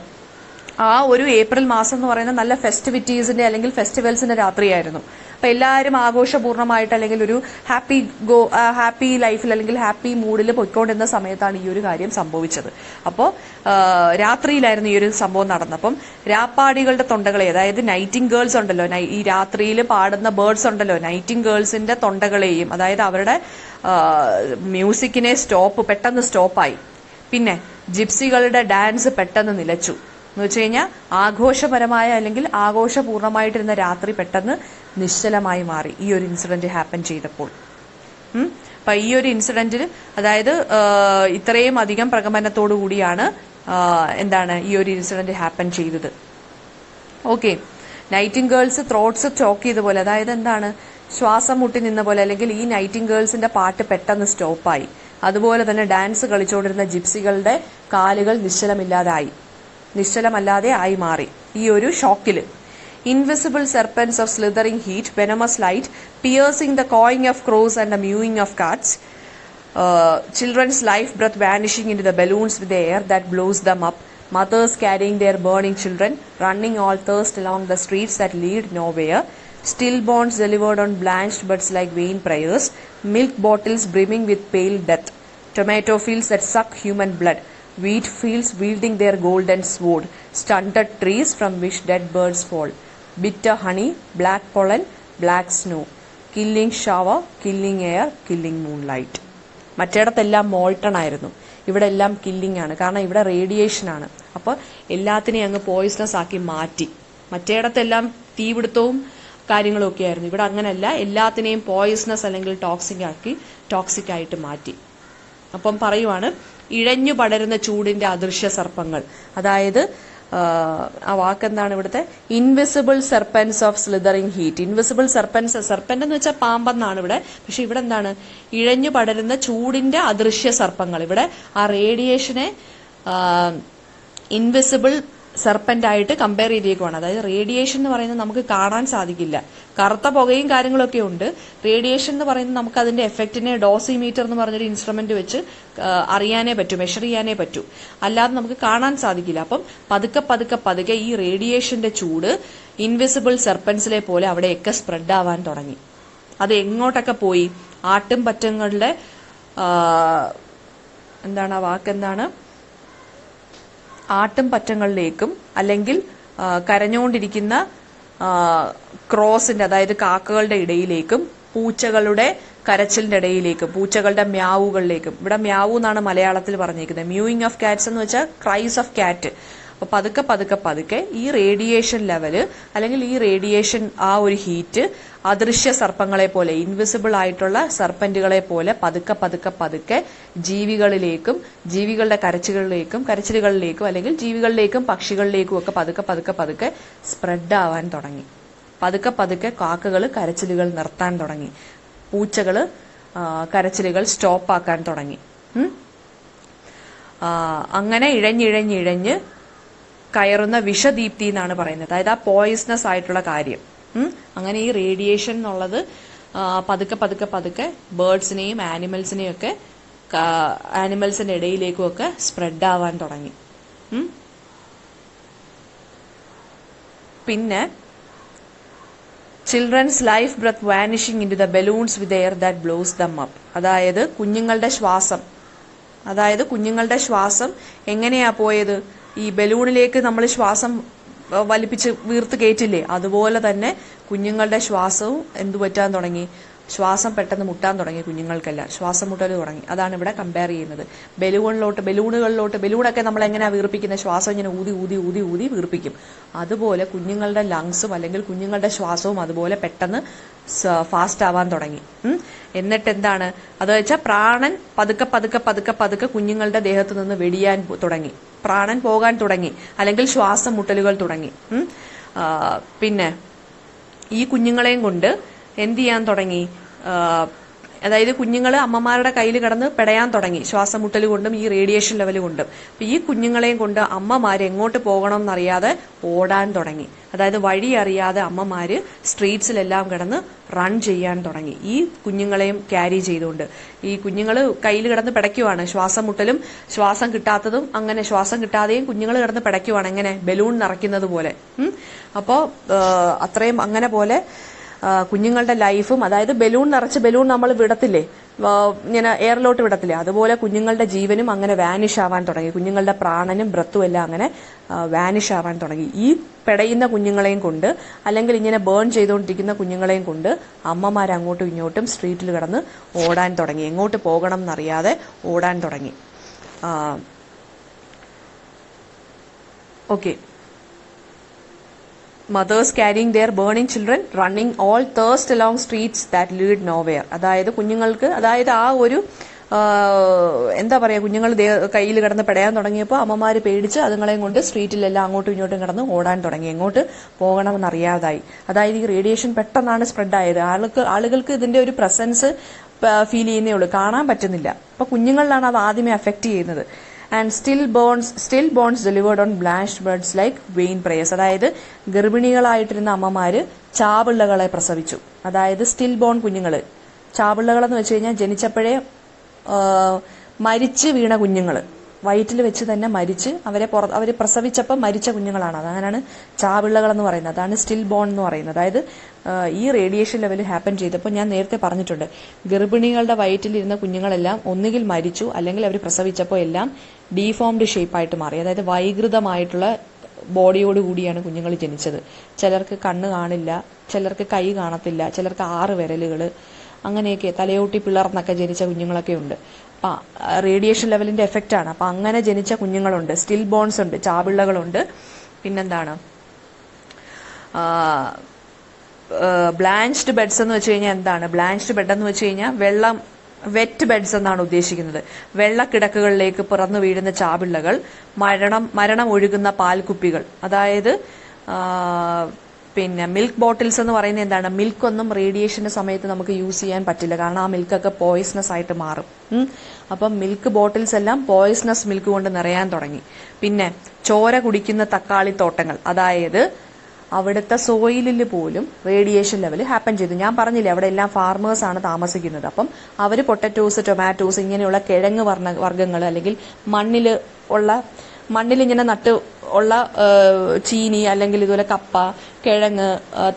ആ ഒരു ഏപ്രിൽ മാസം എന്ന് പറയുന്നത് നല്ല ഫെസ്റ്റിവിറ്റീസിന്റെ അല്ലെങ്കിൽ ഫെസ്റ്റിവൽസിന്റെ രാത്രിയായിരുന്നു. അപ്പൊ എല്ലാവരും ആഘോഷപൂർണ്ണമായിട്ട് അല്ലെങ്കിൽ ഒരു ഹാപ്പി ലൈഫിൽ അല്ലെങ്കിൽ ഹാപ്പി മൂഡിൽ പൊയ്ക്കൊണ്ടിരുന്ന സമയത്താണ് ഈ ഒരു കാര്യം സംഭവിച്ചത്. അപ്പോൾ രാത്രിയിലായിരുന്നു ഈ ഒരു സംഭവം നടന്നത്. അപ്പം രാപ്പാടികളുടെ തൊണ്ടകളെ, അതായത് നൈറ്റിംഗ് ഗേൾസ് ഉണ്ടല്ലോ, ഈ രാത്രിയിൽ പാടുന്ന ബേർഡ്സ് ഉണ്ടല്ലോ, നൈറ്റിംഗ് ഗേൾസിന്റെ തൊണ്ടകളെയും, അതായത് അവരുടെ മ്യൂസിക്കിനെ പെട്ടെന്ന് സ്റ്റോപ്പായി. പിന്നെ ജിപ്സികളുടെ ഡാൻസ് പെട്ടെന്ന് നിലച്ചു. എന്ന് വെച്ച് കഴിഞ്ഞാൽ ആഘോഷപരമായ അല്ലെങ്കിൽ ആഘോഷപൂർണമായിട്ടിരുന്ന രാത്രി പെട്ടെന്ന് നിശ്ചലമായി മാറി ഈ ഒരു ഇൻസിഡന്റ് ഹാപ്പൻ ചെയ്തപ്പോൾ. അപ്പൊ ഈ ഒരു ഇൻസിഡന്റിൽ, അതായത് ഇത്രയും അധികം പ്രകമ്പനത്തോടു കൂടിയാണ് ഈ ഒരു ഇൻസിഡന്റ് ഹാപ്പൻ ചെയ്തത്. ഓക്കെ, നൈറ്റിംഗ് ഗേൾസ് ത്രോട്ട്സ് ചോക്ക് ചെയ്ത പോലെ, അതായത് ശ്വാസം മുട്ടി നിന്ന പോലെ, അല്ലെങ്കിൽ ഈ നൈറ്റിംഗ് ഗേൾസിന്റെ പാട്ട് പെട്ടെന്ന് സ്റ്റോപ്പായി. അതുപോലെ തന്നെ ഡാൻസ് കളിച്ചുകൊണ്ടിരുന്ന ജിപ്സികളുടെ കാലുകൾ നിശ്ചലമല്ലാതെ ആയി മാറി ഈ ഒരു ഷോക്കില്. Invisible serpents of slithering heat, venomous light, piercing the cawing of crows and the mewing of cats, children's life breath vanishing into the balloons with the air that blows them up, mothers carrying their burning children, running all thirst along the streets that lead nowhere, stillborns delivered on blanched buds like vain prayers, milk bottles brimming with pale death, tomato fields that suck human blood, wheat fields wielding their golden sword, stunted trees from which dead birds fall, bitter honey, black pollen, black snow, killing shower, killing air, killing moonlight. മറ്റേടത്തെല്ലാം മോൾട്ടൺ ആയിരുന്നു, ഇവിടെ എല്ലാം കില്ലിംഗ് ആണ്. കാരണം ഇവിടെ റേഡിയേഷൻ ആണ്. അപ്പോൾ എല്ലാത്തിനെയും അങ്ങ് പോയിസണസ് ആക്കി മാറ്റി. മറ്റേടത്തെല്ലാം തീപിടുത്തവും കാര്യങ്ങളും ഒക്കെ ആയിരുന്നു. ഇവിടെ അങ്ങനെയല്ല, എല്ലാത്തിനെയും പോയിസണസ് അല്ലെങ്കിൽ ടോക്സിക് ആയിട്ട് മാറ്റി. അപ്പം പറയുവാണ്, ഇഴഞ്ഞു പടരുന്ന ചൂടിന്റെ അദൃശ്യ സർപ്പങ്ങൾ, അതായത് ആ വാക്കെന്താണ് ഇവിടുത്തെ? Invisible serpents of slithering heat. Invisible serpent എന്ന് വെച്ചാൽ പാമ്പെന്നാണ് ഇവിടെ. പക്ഷെ ഇവിടെ എന്താണ്? ഇഴഞ്ഞു പടരുന്ന ചൂടിന്റെ അദൃശ്യ സർപ്പങ്ങൾ. ഇവിടെ ആ റേഡിയേഷനെ ഇൻവിസിബിൾ സെർപ്പന്റ് ആയിട്ട് കമ്പയർ ചെയ്തേക്കുവാണ്. അതായത് റേഡിയേഷൻ എന്ന് പറയുന്നത് നമുക്ക് കാണാൻ സാധിക്കില്ല, കറുത്ത പുകയും കാര്യങ്ങളൊക്കെ ഉണ്ട്. റേഡിയേഷൻ എന്ന് പറയുന്നത് നമുക്ക് അതിന്റെ എഫക്റ്റിനെ ഡോസിമീറ്റർ എന്ന് പറഞ്ഞൊരു ഇൻസ്ട്രുമെന്റ് വെച്ച് അറിയാനേ പറ്റൂ, മെഷർ ചെയ്യാനേ പറ്റൂ, അല്ലാതെ നമുക്ക് കാണാൻ സാധിക്കില്ല. അപ്പം പതുക്കെ ഈ റേഡിയേഷന്റെ ചൂട് ഇൻവിസിബിൾ സെർപ്പൻസിലെ പോലെ അവിടെയൊക്കെ സ്പ്രെഡ് ആവാൻ തുടങ്ങി. അത് എങ്ങോട്ടൊക്കെ പോയി? ആട്ടും പറ്റങ്ങളുടെ ആട്ടും പറ്റങ്ങളിലേക്കും, അല്ലെങ്കിൽ കരഞ്ഞുകൊണ്ടിരിക്കുന്ന ക്രോസിന്റെ, അതായത് കാക്കകളുടെ ഇടയിലേക്കും, പൂച്ചകളുടെ കരച്ചിലിന്റെ ഇടയിലേക്കും, പൂച്ചകളുടെ മ്യാവുകളിലേക്കും. ഇവിടെ മ്യാവു എന്നാണ് മലയാളത്തിൽ പറഞ്ഞിരിക്കുന്നത്. മ്യൂയിങ് ഓഫ് കാറ്റ്സ് എന്ന് വെച്ചാൽ ക്രൈസ് ഓഫ് കാറ്റ്. അപ്പൊ പതുക്കെ ഈ റേഡിയേഷൻ ലെവല് അല്ലെങ്കിൽ ഈ റേഡിയേഷൻ ആ ഒരു ഹീറ്റ് അദൃശ്യ സർപ്പങ്ങളെ പോലെ, ഇൻവിസിബിൾ ആയിട്ടുള്ള സർപ്പന്റുകളെ പോലെ പതുക്കെ ജീവികളിലേക്കും, ജീവികളുടെ കരച്ചിലുകളിലേക്കും അല്ലെങ്കിൽ ജീവികളിലേക്കും പക്ഷികളിലേക്കും ഒക്കെ പതുക്കെ സ്പ്രെഡ് ആവാൻ തുടങ്ങി. പതുക്കെ കാക്കകൾ കരച്ചിലുകൾ നിർത്താൻ തുടങ്ങി, പൂച്ചകള് കരച്ചിലുകൾ സ്റ്റോപ്പാക്കാൻ തുടങ്ങി. അങ്ങനെ ഇഴഞ്ഞ് കയറുന്ന വിഷദീപ്തി എന്നാണ് പറയുന്നത്. അതായത് ആ പോയിസണസ് ആയിട്ടുള്ള കാര്യം. അങ്ങനെ ഈ റേഡിയേഷൻ എന്നുള്ളത് പതുക്കെ ബേർഡ്സിനെയും ആനിമൽസിനെയും ഒക്കെ ആനിമൽസിന്റെ ഇടയിലേക്കും ഒക്കെ സ്പ്രെഡ് ആവാൻ തുടങ്ങി. പിന്നെ children's life breath vanishing into the balloons with air that blows them up. അതായത് കുഞ്ഞുങ്ങളുടെ ശ്വാസം എങ്ങനെയാ പോയത്? ഈ ബലൂണിലേക്ക് നമ്മൾ ശ്വാസം വലിപ്പിച്ച് വീർത്ത് കയറ്റില്ലേ, അതുപോലെ തന്നെ കുഞ്ഞുങ്ങളുടെ ശ്വാസവും എന്തു പറ്റാൻ തുടങ്ങി? ശ്വാസം പെട്ടെന്ന് മുട്ടാൻ തുടങ്ങി. കുഞ്ഞുങ്ങൾക്കെല്ലാം ശ്വാസം മുട്ടൽ തുടങ്ങി. അതാണ് ഇവിടെ കമ്പയർ ചെയ്യുന്നത്. ബലൂണൊക്കെ നമ്മൾ എങ്ങനെയാ വീർപ്പിക്കുന്നത്? ശ്വാസം ഇങ്ങനെ ഊതി ഊതി ഊതി ഊതി വീർപ്പിക്കും. അതുപോലെ കുഞ്ഞുങ്ങളുടെ ലങ്സും അല്ലെങ്കിൽ കുഞ്ഞുങ്ങളുടെ ശ്വാസവും അതുപോലെ പെട്ടെന്ന് ഫാസ്റ്റ് ആവാൻ തുടങ്ങി. എന്നിട്ട് എന്താണ് അത് വെച്ചാൽ പ്രാണൻ പതുക്കെ പതുക്കെ പതുക്കെ പതുക്കെ കുഞ്ഞുങ്ങളുടെ ദേഹത്ത് നിന്ന് വെടിയാൻ തുടങ്ങി, പ്രാണൻ പോകാൻ തുടങ്ങി, അല്ലെങ്കിൽ ശ്വാസം മുട്ടലുകൾ തുടങ്ങി. പിന്നെ ഈ കുഞ്ഞുങ്ങളെയും കൊണ്ട് എന്ത് ചെയ്യാൻ തുടങ്ങി? അതായത് കുഞ്ഞുങ്ങൾ അമ്മമാരുടെ കയ്യിൽ കിടന്ന് പെടയാൻ തുടങ്ങി, ശ്വാസം മുട്ടൽ കൊണ്ടും ഈ റേഡിയേഷൻ ലെവൽ കൊണ്ടും. അപ്പൊ ഈ കുഞ്ഞുങ്ങളെയും കൊണ്ട് അമ്മമാര് എങ്ങോട്ട് പോകണം എന്നറിയാതെ ഓടാൻ തുടങ്ങി. അതായത് വഴി അറിയാതെ അമ്മമാര് സ്ട്രീറ്റ്സിലെല്ലാം കിടന്ന് റൺ ചെയ്യാൻ തുടങ്ങി, ഈ കുഞ്ഞുങ്ങളെയും ക്യാരി ചെയ്തുകൊണ്ട്. ഈ കുഞ്ഞുങ്ങൾ കയ്യിൽ കിടന്ന് പിടയ്ക്കുവാണ്, ശ്വാസം മുട്ടലും ശ്വാസം കിട്ടാത്തതും അങ്ങനെ ശ്വാസം കിട്ടാതെയും കുഞ്ഞുങ്ങൾ കിടന്ന് പിടയ്ക്കുവാണ്. എങ്ങനെ? ബലൂൺ നിറയ്ക്കുന്നത് പോലെ. അപ്പോ അത്രയും അങ്ങനെ പോലെ കുഞ്ഞുങ്ങളുടെ ലൈഫും, അതായത് ബലൂൺ നമ്മൾ വിടത്തില്ലേ, ഇങ്ങനെ എയറിലോട്ട് വിടത്തില്ലേ, അതുപോലെ കുഞ്ഞുങ്ങളുടെ ജീവനും അങ്ങനെ വാനിഷ് ആവാൻ തുടങ്ങി. കുഞ്ഞുങ്ങളുടെ പ്രാണനും ബ്രത്തും എല്ലാം അങ്ങനെ വാനിഷ് ആവാൻ തുടങ്ങി. ഈ പെടയുന്ന കുഞ്ഞുങ്ങളെയും കൊണ്ട് അല്ലെങ്കിൽ ഇങ്ങനെ ബേൺ ചെയ്തുകൊണ്ടിരിക്കുന്ന കുഞ്ഞുങ്ങളെയും കൊണ്ട് അമ്മമാർ അങ്ങോട്ടും ഇങ്ങോട്ടും സ്ട്രീറ്റിൽ കിടന്ന് ഓടാൻ തുടങ്ങി, എങ്ങോട്ട് പോകണം എന്നറിയാതെ ഓടാൻ തുടങ്ങി. Okay. Mothers carrying their burning children running all thirst along streets that lead nowhere. അതായത് കുഞ്ഞുങ്ങൾക്ക്, അതായത് ആ ഒരു എന്താ പറയാ, കുഞ്ഞുങ്ങൾ കയ്യിൽ കിടന്ന് പെടയാൻ തുടങ്ങിയപ്പോൾ അമ്മമാര് പേടിച്ച് അതുങ്ങളെയും കൊണ്ട് സ്ട്രീറ്റിലെല്ലാം അങ്ങോട്ടും ഇങ്ങോട്ടും കിടന്ന് ഓടാൻ തുടങ്ങി, എങ്ങോട്ട് പോകണമെന്ന് അറിയാതായി. അതായത് ഈ റേഡിയേഷൻ പെട്ടെന്നാണ് സ്പ്രെഡ് ആയത്. ആളുകൾക്ക് ഇതിന്റെ ഒരു പ്രസൻസ് ഫീൽ ചെയ്യുന്നേ ഉള്ളൂ, കാണാൻ പറ്റുന്നില്ല. അപ്പൊ കുഞ്ഞുങ്ങളിലാണ് അത് ആദ്യമേ അഫക്ട് ചെയ്യുന്നത്. And still bones delivered on blasted birds like vain prayers. അതായത് ഗർഭിണികളായിട്ടിരുന്ന അമ്മമാര് ചാപിള്ളകളെ പ്രസവിച്ചു. അതായത് സ്റ്റിൽ ബോൺ കുഞ്ഞുങ്ങള്, ചാപിള്ളകളെന്ന് വെച്ച് കഴിഞ്ഞാൽ ജനിച്ചപ്പോഴേ മരിച്ച് വീണ കുഞ്ഞുങ്ങള്, വയറ്റിൽ വെച്ച് തന്നെ മരിച്ച് അവര് പ്രസവിച്ചപ്പോൾ മരിച്ച കുഞ്ഞുങ്ങളാണ്. അങ്ങനെയാണ് ചാപിള്ളകളെന്ന് പറയുന്നത്. അതാണ് സ്റ്റിൽ ബോൺ എന്ന് പറയുന്നത്. അതായത് ഈ റേഡിയേഷൻ ലെവൽ ഹാപ്പൻ ചെയ്തപ്പോൾ ഞാൻ നേരത്തെ പറഞ്ഞിട്ടുണ്ട്, ഗർഭിണികളുടെ വയറ്റിലിരുന്ന കുഞ്ഞുങ്ങളെല്ലാം ഒന്നുകിൽ മരിച്ചു അല്ലെങ്കിൽ അവർ പ്രസവിച്ചപ്പോൾ എല്ലാം ഡീഫോംഡ് ഷേപ്പായിട്ട് മാറി. അതായത് വൈകൃതമായിട്ടുള്ള ബോഡിയോടുകൂടിയാണ് കുഞ്ഞുങ്ങൾ ജനിച്ചത്. ചിലർക്ക് കണ്ണ് കാണില്ല, ചിലർക്ക് കൈ കാണത്തില്ല, ചിലർക്ക് 6 വിരലുകൾ, അങ്ങനെയൊക്കെ തലയോട്ടി പിളർന്നൊക്കെ ജനിച്ച കുഞ്ഞുങ്ങളൊക്കെ ഉണ്ട്. റേഡിയേഷൻ ലെവലിന്റെ എഫക്റ്റ് ആണ്. അപ്പൊ അങ്ങനെ ജനിച്ച കുഞ്ഞുങ്ങളുണ്ട്, സ്റ്റിൽ ബോൺസ് ഉണ്ട്, ചാപിള്ളകളുണ്ട്. പിന്നെന്താണ് ബ്ലാഞ്ച്ഡ് ബെഡ്സ് എന്ന് വെച്ച് കഴിഞ്ഞാൽ എന്താണ്? ബ്ലാഞ്ച്ഡ് ബെഡ് എന്ന് വെച്ച് കഴിഞ്ഞാൽ വെറ്റ് ബെഡ്സ് എന്നാണ് ഉദ്ദേശിക്കുന്നത്. വെള്ളക്കിടക്കുകളിലേക്ക് പിറന്നു വീഴുന്ന ചാപിള്ളകൾ, മരണം ഒഴുകുന്ന പാൽക്കുപ്പികൾ. അതായത് പിന്നെ മിൽക്ക് ബോട്ടിൽസ് എന്ന് പറയുന്നത് എന്താണ്? മിൽക്കൊന്നും റേഡിയേഷന്റെ സമയത്ത് നമുക്ക് യൂസ് ചെയ്യാൻ പറ്റില്ല, കാരണം ആ മിൽക്കൊക്കെ പോയിസണസ് ആയിട്ട് മാറും. അപ്പം മിൽക്ക് ബോട്ടിൽസ് എല്ലാം പോയിസണസ് മിൽക്ക് കൊണ്ട് നിറയാൻ തുടങ്ങി. പിന്നെ ചോര കുടിക്കുന്ന തക്കാളി തോട്ടങ്ങൾ, അതായത് അവിടുത്തെ സോയിലിൽ പോലും റേഡിയേഷൻ ലെവൽ ഹാപ്പൻ ചെയ്തു. ഞാൻ പറഞ്ഞില്ലേ, അവിടെ എല്ലാം ഫാർമേഴ്സ് ആണ് താമസിക്കുന്നത്. അപ്പം അവര് പൊട്ടറ്റോസ്, ടൊമാറ്റോസ്, ഇങ്ങനെയുള്ള കിഴങ്ങ് വർഗ്ഗങ്ങൾ അല്ലെങ്കിൽ മണ്ണിലിങ്ങനെ നട്ട് ഉള്ള ചീനി അല്ലെങ്കിൽ ഇതുപോലെ കപ്പ, കിഴങ്ങ്,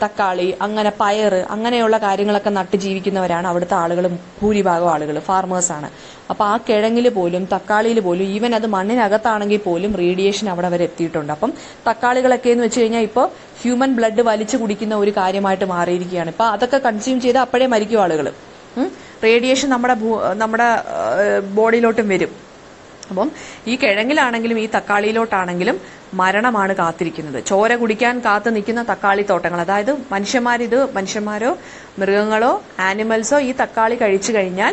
തക്കാളി, അങ്ങനെ പയറ്, അങ്ങനെയുള്ള കാര്യങ്ങളൊക്കെ നട്ട് ജീവിക്കുന്നവരാണ് അവിടുത്തെ ആളുകൾ. ഭൂരിഭാഗം ആളുകൾ ഫാർമേഴ്സാണ്. അപ്പൊ ആ കിഴങ്ങിൽ പോലും തക്കാളിയിൽ പോലും ഈവൻ അത് മണ്ണിനകത്താണെങ്കിൽ പോലും റേഡിയേഷൻ അവിടെ വരെ എത്തിയിട്ടുണ്ട്. അപ്പം തക്കാളികളൊക്കെ എന്ന് വെച്ച് കഴിഞ്ഞാൽ ഇപ്പോൾ ഹ്യൂമൻ ബ്ലഡ് വലിച്ചു കുടിക്കുന്ന ഒരു കാര്യമായിട്ട് മാറിയിരിക്കുകയാണ്. ഇപ്പൊ അതൊക്കെ കൺസ്യൂം ചെയ്ത് അപ്പോഴേ മരിക്കും ആളുകൾ. റേഡിയേഷൻ നമ്മുടെ ബോഡിയിലോട്ടും വരും. അപ്പം ഈ കിഴങ്ങിലാണെങ്കിലും ഈ തക്കാളിയിലോട്ടാണെങ്കിലും മരണമാണ് കാത്തിരിക്കുന്നത്. ചോര കുടിക്കാൻ കാത്തു നിൽക്കുന്ന തക്കാളി തോട്ടങ്ങൾ. അതായത് മനുഷ്യന്മാരോ മൃഗങ്ങളോ ആനിമൽസോ ഈ തക്കാളി കഴിച്ചു കഴിഞ്ഞാൽ,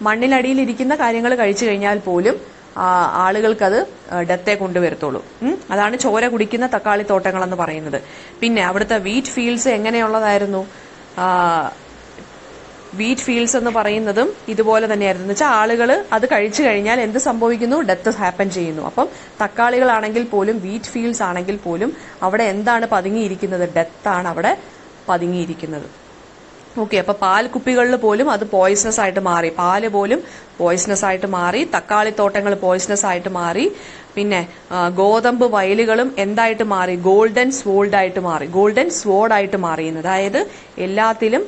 മണ്ണിനടിയിലിരിക്കുന്ന കാര്യങ്ങൾ കഴിച്ചു കഴിഞ്ഞാൽ പോലും ആളുകൾക്കത് ഡെത്തെ കൊണ്ടുവരത്തുള്ളൂ. അതാണ് ചോര കുടിക്കുന്ന തക്കാളി തോട്ടങ്ങൾ എന്ന് പറയുന്നത്. പിന്നെ അവിടുത്തെ വീറ്റ് ഫീൽഡ്സ് എങ്ങനെയുള്ളതായിരുന്നു? വീറ്റ് ഫീൽഡ്സ് എന്ന് പറയുന്നതും ഇതുപോലെ തന്നെയായിരുന്നു. എന്ന് വെച്ചാൽ ആളുകൾ അത് കഴിച്ചു കഴിഞ്ഞാൽ എന്ത് സംഭവിക്കുന്നു? ഡെത്ത് ഹാപ്പൻ ചെയ്യുന്നു. അപ്പം തക്കാളികളാണെങ്കിൽ പോലും വീറ്റ് ഫീൽഡ്സ് ആണെങ്കിൽ പോലും അവിടെ എന്താണ് പതുങ്ങിയിരിക്കുന്നത്? ഡെത്താണ് അവിടെ പതുങ്ങിയിരിക്കുന്നത്. ഓക്കെ, അപ്പൊ പാൽ കുപ്പികളിൽ പോലും അത് പോയിസണസ് ആയിട്ട് മാറി, പാല് പോലും പോയിസണസ് ആയിട്ട് മാറി, തക്കാളിത്തോട്ടങ്ങൾ പോയിസണസ് ആയിട്ട് മാറി, പിന്നെ ഗോതമ്പ് വയലുകളും എന്തായിട്ട് മാറി, ഗോൾഡൻ സ്വോൾഡ് ആയിട്ട് മാറി, ഗോൾഡൻ സ്വോർഡ് ആയിട്ട് മാറിയുന്നത്. അതായത് എല്ലാത്തിലും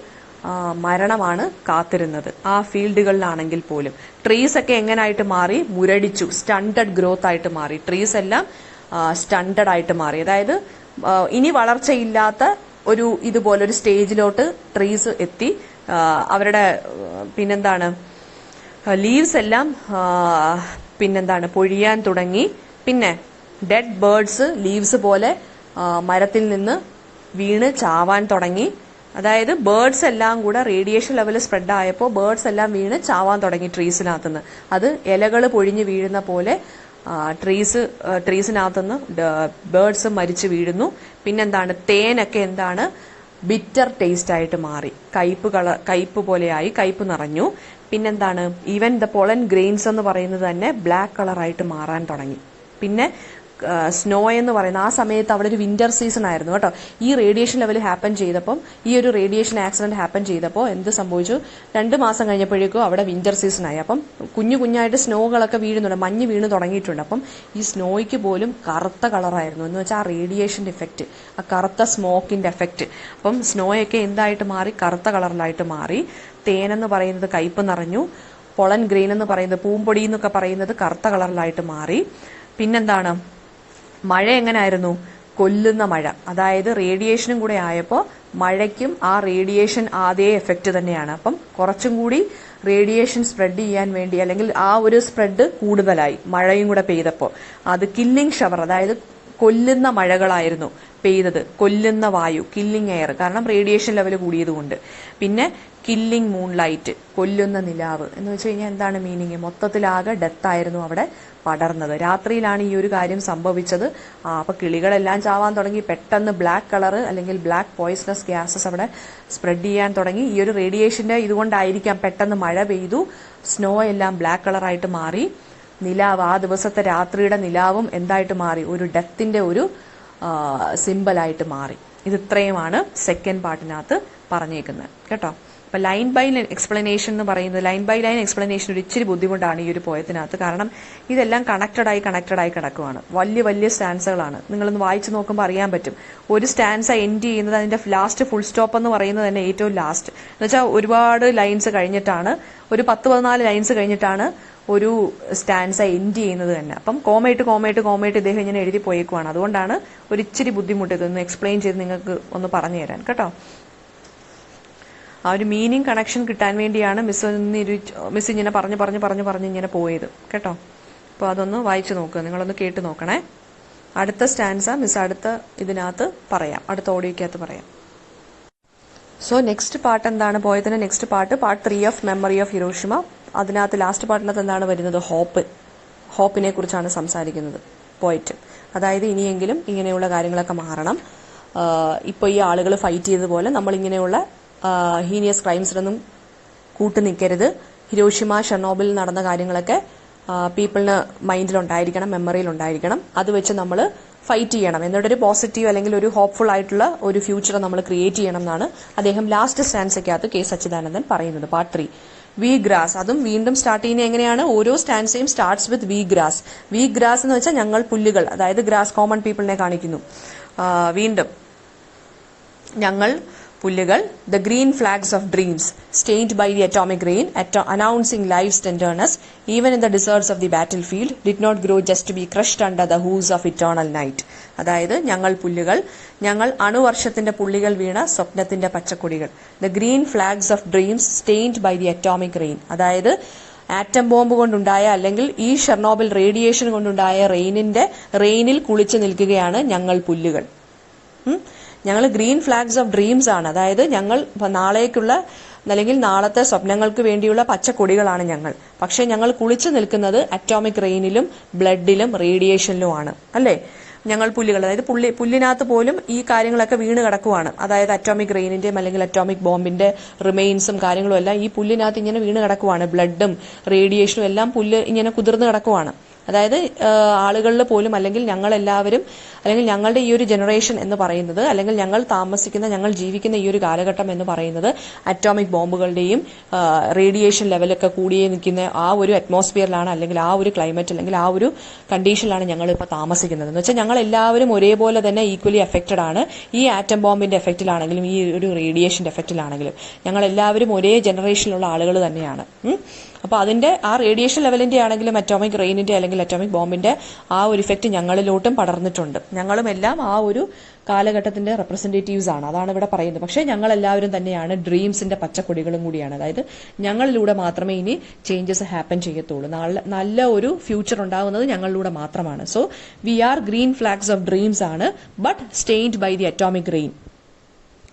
മരണമാണ് കാത്തിരുന്നത്, ആ ഫീൽഡുകളിലാണെങ്കിൽ പോലും. ട്രീസ് ഒക്കെ എങ്ങനായിട്ട് മാറി, മുരടിച്ചു, സ്റ്റണ്ടഡ് ഗ്രോത്ത് ആയിട്ട് മാറി, ട്രീസ് എല്ലാം സ്റ്റണ്ടഡ് ആയിട്ട് മാറി. അതായത് ഇനി വളർച്ചയില്ലാത്ത ഒരു ഇതുപോലൊരു സ്റ്റേജിലോട്ട് ട്രീസ് എത്തി. അവരുടെ പിന്നെന്താണ് ലീവ്സ് എല്ലാം പിന്നെന്താണ് പൊഴിയാൻ തുടങ്ങി. പിന്നെ ഡെഡ് ബേർഡ്സ് ലീവ്സ് പോലെ മരത്തിൽ നിന്ന് വീണ് ചാവാൻ തുടങ്ങി. അതായത് ബേർഡ്സ് എല്ലാം കൂടെ റേഡിയേഷൻ ലെവൽ സ്പ്രെഡ് ആയപ്പോൾ ബേർഡ്സ് എല്ലാം വീണ് ചാവാൻ തുടങ്ങി ട്രീസിനകത്തുനിന്ന്. അത് ഇലകൾ പൊഴിഞ്ഞ് വീഴുന്ന പോലെ ട്രീസിനകത്തുനിന്ന് ബേർഡ്സ് മരിച്ചു വീഴുന്നു. പിന്നെന്താണ് തേനൊക്കെ എന്താണ് ബിറ്റർ ടേസ്റ്റ് ആയിട്ട് മാറി, കയ്പ് പോലെയായി, കയ്പ് നിറഞ്ഞു. പിന്നെന്താണ് ഈവൻ ദ പോളൻ ഗ്രെയിൻസ് എന്ന് പറയുന്നത് തന്നെ ബ്ലാക്ക് കളറായിട്ട് മാറാൻ തുടങ്ങി. പിന്നെ സ്നോ എന്ന് പറയുന്ന ആ സമയത്ത് അവിടെ ഒരു വിന്റർ സീസൺ ആയിരുന്നു കേട്ടോ. ഈ റേഡിയേഷൻ ലെവൽ ഹാപ്പൻ ചെയ്തപ്പം, ഈ ഒരു റേഡിയേഷൻ ആക്സിഡന്റ് ഹാപ്പൻ ചെയ്തപ്പോൾ എന്ത് സംഭവിച്ചു, 2 മാസം കഴിഞ്ഞപ്പോഴേക്കും അവിടെ വിന്റർ സീസൺ ആയി. അപ്പം കുഞ്ഞായിട്ട് സ്നോകളൊക്കെ വീഴുന്നുണ്ട്, മഞ്ഞ് വീണ് തുടങ്ങിയിട്ടുണ്ട്. അപ്പം ഈ സ്നോയ്ക്ക് പോലും കറുത്ത കളറായിരുന്നു, എന്ന് വെച്ചാൽ ആ റേഡിയേഷന്റെ എഫക്റ്റ്, ആ കറുത്ത സ്മോക്കിന്റെ എഫക്റ്റ്. അപ്പം സ്നോയൊക്കെ എന്തായിട്ട് മാറി, കറുത്ത കളറിലായിട്ട് മാറി. തേനെന്ന് പറയുന്നത് കയ്പ് നിറഞ്ഞു. പൊളൻ ഗ്രെയിൻ എന്ന് പറയുന്നത്, പൂമ്പൊടി എന്നൊക്കെ പറയുന്നത് കറുത്ത കളറിലായിട്ട് മാറി. പിന്നെന്താണ് മഴ എങ്ങനെയായിരുന്നു, കൊല്ലുന്ന മഴ. അതായത് റേഡിയേഷനും കൂടെ ആയപ്പോൾ മഴയ്ക്കും ആ റേഡിയേഷൻ അതേ എഫക്റ്റ് തന്നെയാണ്. അപ്പം കുറച്ചും കൂടി റേഡിയേഷൻ സ്പ്രെഡ് ചെയ്യാൻ വേണ്ടി, അല്ലെങ്കിൽ ആ ഒരു സ്പ്രെഡ് കൂടുതലായി മഴയും കൂടെ പെയ്തപ്പോൾ. അത് കില്ലിംഗ് ഷവർ, അതായത് കൊല്ലുന്ന മഴകളായിരുന്നു പെയ്തത്, കൊല്ലുന്ന വായു, കില്ലിംഗ് എയർ, കാരണം റേഡിയേഷൻ ലെവൽ കൂടിയതുകൊണ്ട്. പിന്നെ കില്ലിംഗ് മൂൺലൈറ്റ്, കൊല്ലുന്ന നിലാവ് എന്ന് വെച്ച് കഴിഞ്ഞാൽ എന്താണ് മീനിങ്, മൊത്തത്തിലാകെ ഡെത്തായിരുന്നു അവിടെ പടർന്നത്. രാത്രിയിലാണ് ഈ ഒരു കാര്യം സംഭവിച്ചത്. അപ്പൊ കിളികളെല്ലാം ചാവാൻ തുടങ്ങി. പെട്ടെന്ന് ബ്ലാക്ക് കളർ അല്ലെങ്കിൽ ബ്ലാക്ക് പോയിസണസ് ഗ്യാസസ് അവിടെ സ്പ്രെഡ് ചെയ്യാൻ തുടങ്ങി. ഈ ഒരു റേഡിയേഷന്റെ ഇതുകൊണ്ടായിരിക്കാം പെട്ടെന്ന് മഴ പെയ്തു, സ്നോ എല്ലാം ബ്ലാക്ക് കളറായിട്ട് മാറി. നിലാവ്, ആ ദിവസത്തെ രാത്രിയുടെ നിലാവും എന്തായിട്ട് മാറി, ഒരു ഡെത്തിന്റെ ഒരു സിമ്പലായിട്ട് മാറി. ഇത് ഇത്രയുമാണ് സെക്കൻഡ് പാർട്ടിനകത്ത് പറഞ്ഞേക്കുന്നത് കേട്ടോ. അപ്പൊ ലൈൻ ബൈ എക്സ്പ്ലനേഷൻ എന്ന് പറയുന്നത്, ലൈൻ ബൈ ലൈൻ എക്സ്പ്ലനേഷൻ ഒരു ഇച്ചിരി ബുദ്ധിമുട്ടാണ് ഈ ഒരു പോയത്തിനകത്ത്. കാരണം ഇതെല്ലാം കണക്റ്റഡായി കിടക്കുവാണ്. വലിയ സ്റ്റാൻസകളാണ്. നിങ്ങളൊന്ന് വായിച്ചു നോക്കുമ്പോൾ അറിയാൻ പറ്റും. ഒരു സ്റ്റാൻസ എൻഡ് ചെയ്യുന്നത്, അതിന്റെ ലാസ്റ്റ് ഫുൾ സ്റ്റോപ്പ് എന്ന് പറയുന്നത് തന്നെ ഏറ്റവും ലാസ്റ്റ്, എന്ന് വെച്ചാൽ ഒരുപാട് ലൈൻസ് കഴിഞ്ഞിട്ടാണ്, ഒരു 10-14 ലൈൻസ് കഴിഞ്ഞിട്ടാണ് ഒരു സ്റ്റാൻസ എൻഡ് ചെയ്യുന്നത് തന്നെ. അപ്പം കോമയിട്ട് ഇദ്ദേഹം ഇങ്ങനെ എഴുതി പോയേക്കുവാണ്. അതുകൊണ്ടാണ് ഒരു ഇച്ചിരി ബുദ്ധിമുട്ട് ഇതൊന്ന് എക്സ്പ്ലെയിൻ ചെയ്ത് നിങ്ങൾക്ക് ഒന്ന് പറഞ്ഞു തരാൻ കേട്ടോ. ആ ഒരു മീനിങ് കണക്ഷൻ കിട്ടാൻ വേണ്ടിയാണ് മിസ് ഇങ്ങനെ പറഞ്ഞ് ഇങ്ങനെ പോയത് കേട്ടോ. അപ്പോൾ അതൊന്ന് വായിച്ചു നോക്കുക, നിങ്ങളൊന്ന് കേട്ട് നോക്കണേ. അടുത്ത സ്റ്റാൻസ മിസ് അടുത്ത ഇതിനകത്ത് പറയാം, അടുത്ത ഓഡിയോക്കകത്ത് പറയാം. സോ നെക്സ്റ്റ് പാർട്ട് എന്താണ്, പോയതിന്റെ next part 3 of memory of Hiroshima. അതിനകത്ത് ലാസ്റ്റ് പാർട്ടിനകത്ത് എന്താണ് വരുന്നത്, ഹോപ്പിനെ കുറിച്ചാണ് സംസാരിക്കുന്നത് പോയിട്ട്. അതായത് ഇനിയെങ്കിലും ഇങ്ങനെയുള്ള കാര്യങ്ങളൊക്കെ മാറണം. ഇപ്പോൾ ഈ ആളുകൾ ഫൈറ്റ് ചെയ്തതുപോലെ നമ്മൾ ഇങ്ങനെയുള്ള ഹീനിയസ് ക്രൈംസിനൊന്നും കൂട്ടുനിൽക്കരുത്. ഹിരോഷിമ, ഷെർണോബിൽ നടന്ന കാര്യങ്ങളൊക്കെ പീപ്പിളിന് മൈൻഡിലുണ്ടായിരിക്കണം, മെമ്മറിയിലുണ്ടായിരിക്കണം. അത് വെച്ച് നമ്മൾ ഫൈറ്റ് ചെയ്യണം, എന്നിട്ടൊരു പോസിറ്റീവ് അല്ലെങ്കിൽ ഒരു ഹോപ്പ്ഫുൾ ആയിട്ടുള്ള ഒരു ഫ്യൂച്ചർ നമ്മൾ ക്രിയേറ്റ് ചെയ്യണം എന്നാണ് അദ്ദേഹം ലാസ്റ്റ് സ്റ്റാൻസയ്ക്കകത്ത് കെ സച്ചിദാനന്ദൻ പറയുന്നത്. Part 3 we grass. അതും വീണ്ടും സ്റ്റാർട്ട് ചെയ്യുന്നത് എങ്ങനെയാണ്, ഓരോ സ്റ്റാൻസയും starts with we grass. We grass എന്ന് വെച്ചാൽ ഞങ്ങൾ പുല്ലുകൾ, അതായത് ഗ്രാസ് കോമൺ പീപ്പിളിനെ കാണിക്കുന്നു. വീണ്ടും ഞങ്ങൾ പുല്ലുകൾ, the green flags of dreams, stained by the atomic rain, announcing life's tenderness, even in the deserts of the battlefield, did not grow just to be crushed under the hooves of eternal night. അതായത് ഞങ്ങൾ പുല്ലുകൾ, ഞങ്ങൾ അണുവർഷത്തിന്റെ പുള്ളികൾ വീണ സ്വപ്നത്തിന്റെ പച്ചക്കൊടികൾ. the green flags of dreams, stained by the atomic rain. അതായത് ആറ്റം ബോംബ് കൊണ്ടുണ്ടായ അല്ലെങ്കിൽ ഈ ഷെർണോബിൽ റേഡിയേഷൻ കൊണ്ടുണ്ടായ റെയിനിൽ കുളിച്ചു നിൽക്കുകയാണ് ഞങ്ങൾ പുല്ലുകൾ. ഞങ്ങൾ ഗ്രീൻ ഫ്ലാഗ്സ് ഓഫ് ഡ്രീംസ് ആണ്, അതായത് ഞങ്ങൾ നാളേക്കുള്ള അല്ലെങ്കിൽ നാളത്തെ സ്വപ്നങ്ങൾക്ക് വേണ്ടിയുള്ള പച്ചക്കൊടികളാണ് ഞങ്ങൾ. പക്ഷെ ഞങ്ങൾ കുളിച്ചു നിൽക്കുന്നത് അറ്റോമിക് റെയിനിലും ബ്ലഡിലും റേഡിയേഷനിലുമാണ്, അല്ലേ? ഞങ്ങൾ പുല്ലുകൾ, അതായത് പുല്ലിനകത്ത് പോലും ഈ കാര്യങ്ങളൊക്കെ വീണ് കിടക്കുവാണ്. അതായത് അറ്റോമിക് റെയിനിന്റെയും അല്ലെങ്കിൽ അറ്റോമിക് ബോംബിന്റെ റിമെയിൻസും കാര്യങ്ങളും എല്ലാം ഈ പുല്ലിനകത്ത് ഇങ്ങനെ വീണ് കിടക്കുവാണ്. ബ്ലഡും റേഡിയേഷനും എല്ലാം പുല്ല് ഇങ്ങനെ കുതിർന്ന് കിടക്കുവാണ്. അതായത് ആളുകളിൽ പോലും, അല്ലെങ്കിൽ ഞങ്ങളെല്ലാവരും, അല്ലെങ്കിൽ ഞങ്ങളുടെ ഈ ഒരു ജനറേഷൻ എന്ന് പറയുന്നത്, അല്ലെങ്കിൽ ഞങ്ങൾ ജീവിക്കുന്ന ഈ ഒരു കാലഘട്ടം എന്ന് പറയുന്നത് അറ്റോമിക് ബോംബുകളുടെയും റേഡിയേഷൻ ലെവലൊക്കെ കൂടിയേ നിൽക്കുന്ന ആ ഒരു അറ്റ്മോസ്ഫിയറിലാണ്, അല്ലെങ്കിൽ ആ ഒരു ക്ലൈമറ്റ്, അല്ലെങ്കിൽ ആ ഒരു കണ്ടീഷനിലാണ് ഞങ്ങൾ ഇപ്പോൾ താമസിക്കുന്നത്. എന്ന് വെച്ചാൽ ഞങ്ങൾ എല്ലാവരും ഒരേപോലെ തന്നെ ഈക്വലി എഫക്റ്റഡ് ആണ്. ഈ ആറ്റം ബോംബിന്റെ എഫക്റ്റിലാണെങ്കിലും ഈ ഒരു റേഡിയേഷന്റെ എഫക്റ്റിലാണെങ്കിലും ഞങ്ങൾ എല്ലാവരും ഒരേ ജനറേഷനിലുള്ള ആളുകൾ തന്നെയാണ്. അപ്പോൾ അതിന്റെ ആ റേഡിയേഷൻ ലെവലിന്റെ ആണെങ്കിലും അറ്റോമിക് റെയിനിന്റെ അല്ലെങ്കിൽ അറ്റോമിക് ബോംബിന്റെ ആ ഒരു ഇഫക്റ്റ് ഞങ്ങളിലോട്ടും പടർന്നിട്ടുണ്ട്. ഞങ്ങളും എല്ലാം ആ ഒരു കാലഘട്ടത്തിന്റെ റെപ്രസെന്റേറ്റീവ്സ് ആണ്. അതാണ് ഇവിടെ പറയുന്നത്. പക്ഷേ ഞങ്ങളെല്ലാവരും തന്നെയാണ് ഡ്രീംസിന്റെ പച്ചക്കൊടികളും കൂടിയാണ്. അതായത് ഞങ്ങളിലൂടെ മാത്രമേ ഇനി ചേഞ്ചസ് ഹാപ്പൻ ചെയ്യത്തുള്ളൂ. നല്ല ഒരു ഫ്യൂച്ചർ ഉണ്ടാകുന്നത് ഞങ്ങളിലൂടെ മാത്രമാണ്. So we are green flags of dreams ആണ്, but stained by the atomic rain.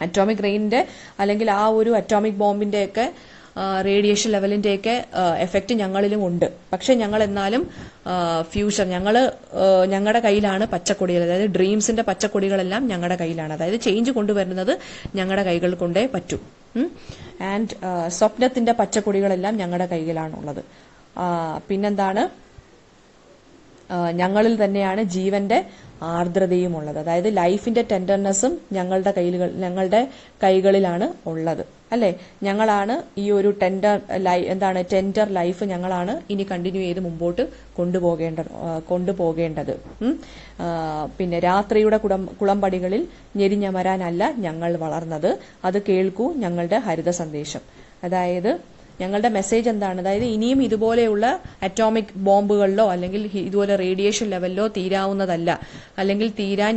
Atomic റെയിനിന്റെ അല്ലെങ്കിൽ ആ ഒരു അറ്റോമിക് ബോംബിന്റെ ഒക്കെ റേഡിയേഷൻ ലെവലിന്റെയൊക്കെ എഫക്റ്റ് ഞങ്ങളിലും ഉണ്ട്. പക്ഷെ ഞങ്ങൾ എന്നാലും ഫ്യൂച്ചർ ഞങ്ങളുടെ കയ്യിലാണ് പച്ചക്കൊടികൾ. അതായത് ഡ്രീംസിന്റെ പച്ചക്കൊടികളെല്ലാം ഞങ്ങളുടെ കയ്യിലാണ്. അതായത് ചേഞ്ച് കൊണ്ടുവരുന്നത് ഞങ്ങളുടെ കൈകൾ കൊണ്ടേ പറ്റൂ. ആൻഡ് സ്വപ്നത്തിന്റെ പച്ചക്കൊടികളെല്ലാം ഞങ്ങളുടെ കൈകളിലാണുള്ളത്. പിന്നെന്താണ്, ഞങ്ങളിൽ തന്നെയാണ് ജീവന്റെ ആർദ്രതയും ഉള്ളത്. അതായത് ലൈഫിന്റെ ടെൻഡർനെസ്സും ഞങ്ങളുടെ കൈകളിലാണ് ഉള്ളത്, അല്ലെ? ഞങ്ങളാണ് ഈ ഒരു ടെൻഡർ ലൈഫ് ഞങ്ങളാണ് ഇനി കണ്ടിന്യൂ ചെയ്ത് മുമ്പോട്ട് കൊണ്ടുപോകേണ്ടത്. പിന്നെ രാത്രിയുടെ കുളമ്പടികളിൽ ഞെരിഞ്ഞമരാനല്ല ഞങ്ങൾ വളർന്നത്, അത് കേൾക്കൂ ഞങ്ങളുടെ ഹരിത സന്ദേശം. അതായത് ഞങ്ങളുടെ മെസ്സേജ് എന്താണ്? അതായത് ഇനിയും ഇതുപോലെയുള്ള അറ്റോമിക് ബോംബുകളിലോ അല്ലെങ്കിൽ ഇതുപോലെ റേഡിയേഷൻ ലെവലിലോ തീരാവുന്നതല്ല, അല്ലെങ്കിൽ തീരാൻ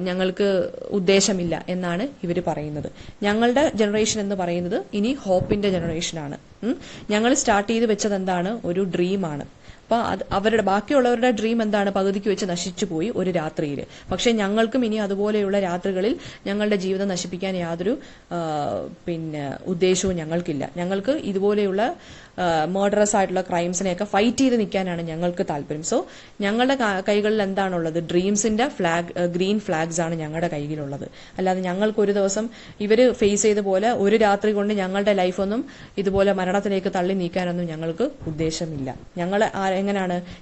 ഞങ്ങൾക്ക് ഉദ്ദേശമില്ല എന്നാണ് ഇവർ പറയുന്നത്. ഞങ്ങളുടെ ജനറേഷൻ എന്ന് പറയുന്നത് ഇനി ഹോപ്പിന്റെ ജനറേഷനാണ്. ഞങ്ങൾ സ്റ്റാർട്ട് ചെയ്ത് വെച്ചത് എന്താണ്? ഒരു ഡ്രീമാണ്. അപ്പൊ ബാക്കിയുള്ളവരുടെ ഡ്രീം എന്താണ്? പകുതിക്ക് വെച്ച് നശിച്ചു പോയി ഒരു രാത്രിയിൽ. പക്ഷെ ഞങ്ങൾക്കും ഇനി അതുപോലെയുള്ള രാത്രികളിൽ ഞങ്ങളുടെ ജീവിതം നശിപ്പിക്കാൻ യാതൊരു ഉദ്ദേശവും ഞങ്ങൾക്കില്ല. ഞങ്ങൾക്ക് ഇതുപോലെയുള്ള മർഡറസ് ആയിട്ടുള്ള ക്രൈംസിനെയൊക്കെ ഫൈറ്റ് ചെയ്ത് നിൽക്കാനാണ് ഞങ്ങൾക്ക് താല്പര്യം. സോ ഞങ്ങളുടെ കൈകളിൽ എന്താണുള്ളത്? ഡ്രീംസിന്റെ ഗ്രീൻ ഫ്ലാഗ്സ് ആണ് ഞങ്ങളുടെ കൈകളിലുള്ളത്. അല്ലാതെ ഞങ്ങൾക്ക് ഒരു ദിവസം ഇവര് ഫേസ് ചെയ്ത പോലെ ഒരു രാത്രി കൊണ്ട് ഞങ്ങളുടെ ലൈഫൊന്നും ഇതുപോലെ മരണത്തിലേക്ക് തള്ളി നീക്കാനൊന്നും ഞങ്ങൾക്ക് ഉദ്ദേശമില്ല.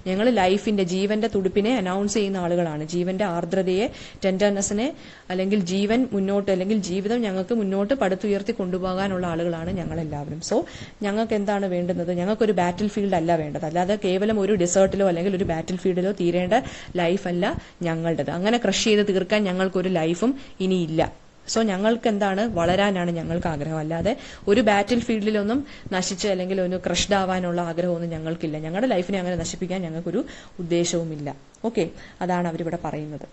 ഞങ്ങൾ ലൈഫിന്റെ ജീവന്റെ തുടിപ്പിനെ അനൗൺസ് ചെയ്യുന്ന ആളുകളാണ്. ജീവന്റെ ആർദ്രതയെ, ടെൻഡർനെസ്സിനെ, അല്ലെങ്കിൽ ജീവൻ മുന്നോട്ട്, അല്ലെങ്കിൽ ജീവിതം ഞങ്ങൾക്ക് മുന്നോട്ട് പടുത്തുയർത്തി കൊണ്ടുപോകാനുള്ള ആളുകളാണ് ഞങ്ങളെല്ലാവരും. സോ ഞങ്ങൾക്ക് എന്താണ് വേണ്ടത്? ഞങ്ങൾക്കൊരു ബാറ്റിൽ ഫീൽഡ് അല്ല വേണ്ടത്. അല്ലാതെ കേവലം ഒരു ഡെസേർട്ടിലോ അല്ലെങ്കിൽ ഒരു ബാറ്റിൽ ഫീൽഡിലോ തീരേണ്ട ലൈഫല്ല ഞങ്ങളുടേത്. അങ്ങനെ ക്രഷ് ചെയ്ത് തീർക്കാൻ ഞങ്ങൾക്കൊരു ലൈഫും ഇനിയില്ല. സോ ഞങ്ങൾക്ക് എന്താണ്? വളരാനാണ് ഞങ്ങൾക്ക് ആഗ്രഹം. അല്ലാതെ ഒരു ബാറ്റിൽ ഫീൽഡിലൊന്നും നശിച്ച് അല്ലെങ്കിൽ ഒന്ന് ക്രഷ്ഡ് ആവാനുള്ള ആഗ്രഹമൊന്നും ഞങ്ങൾക്കില്ല. ഞങ്ങളുടെ ലൈഫിനെ അങ്ങനെ നശിപ്പിക്കാൻ ഞങ്ങൾക്കൊരു ഉദ്ദേശവുമില്ല. ഓക്കെ, അതാണ് അവരിവിടെ പറയുന്നത്.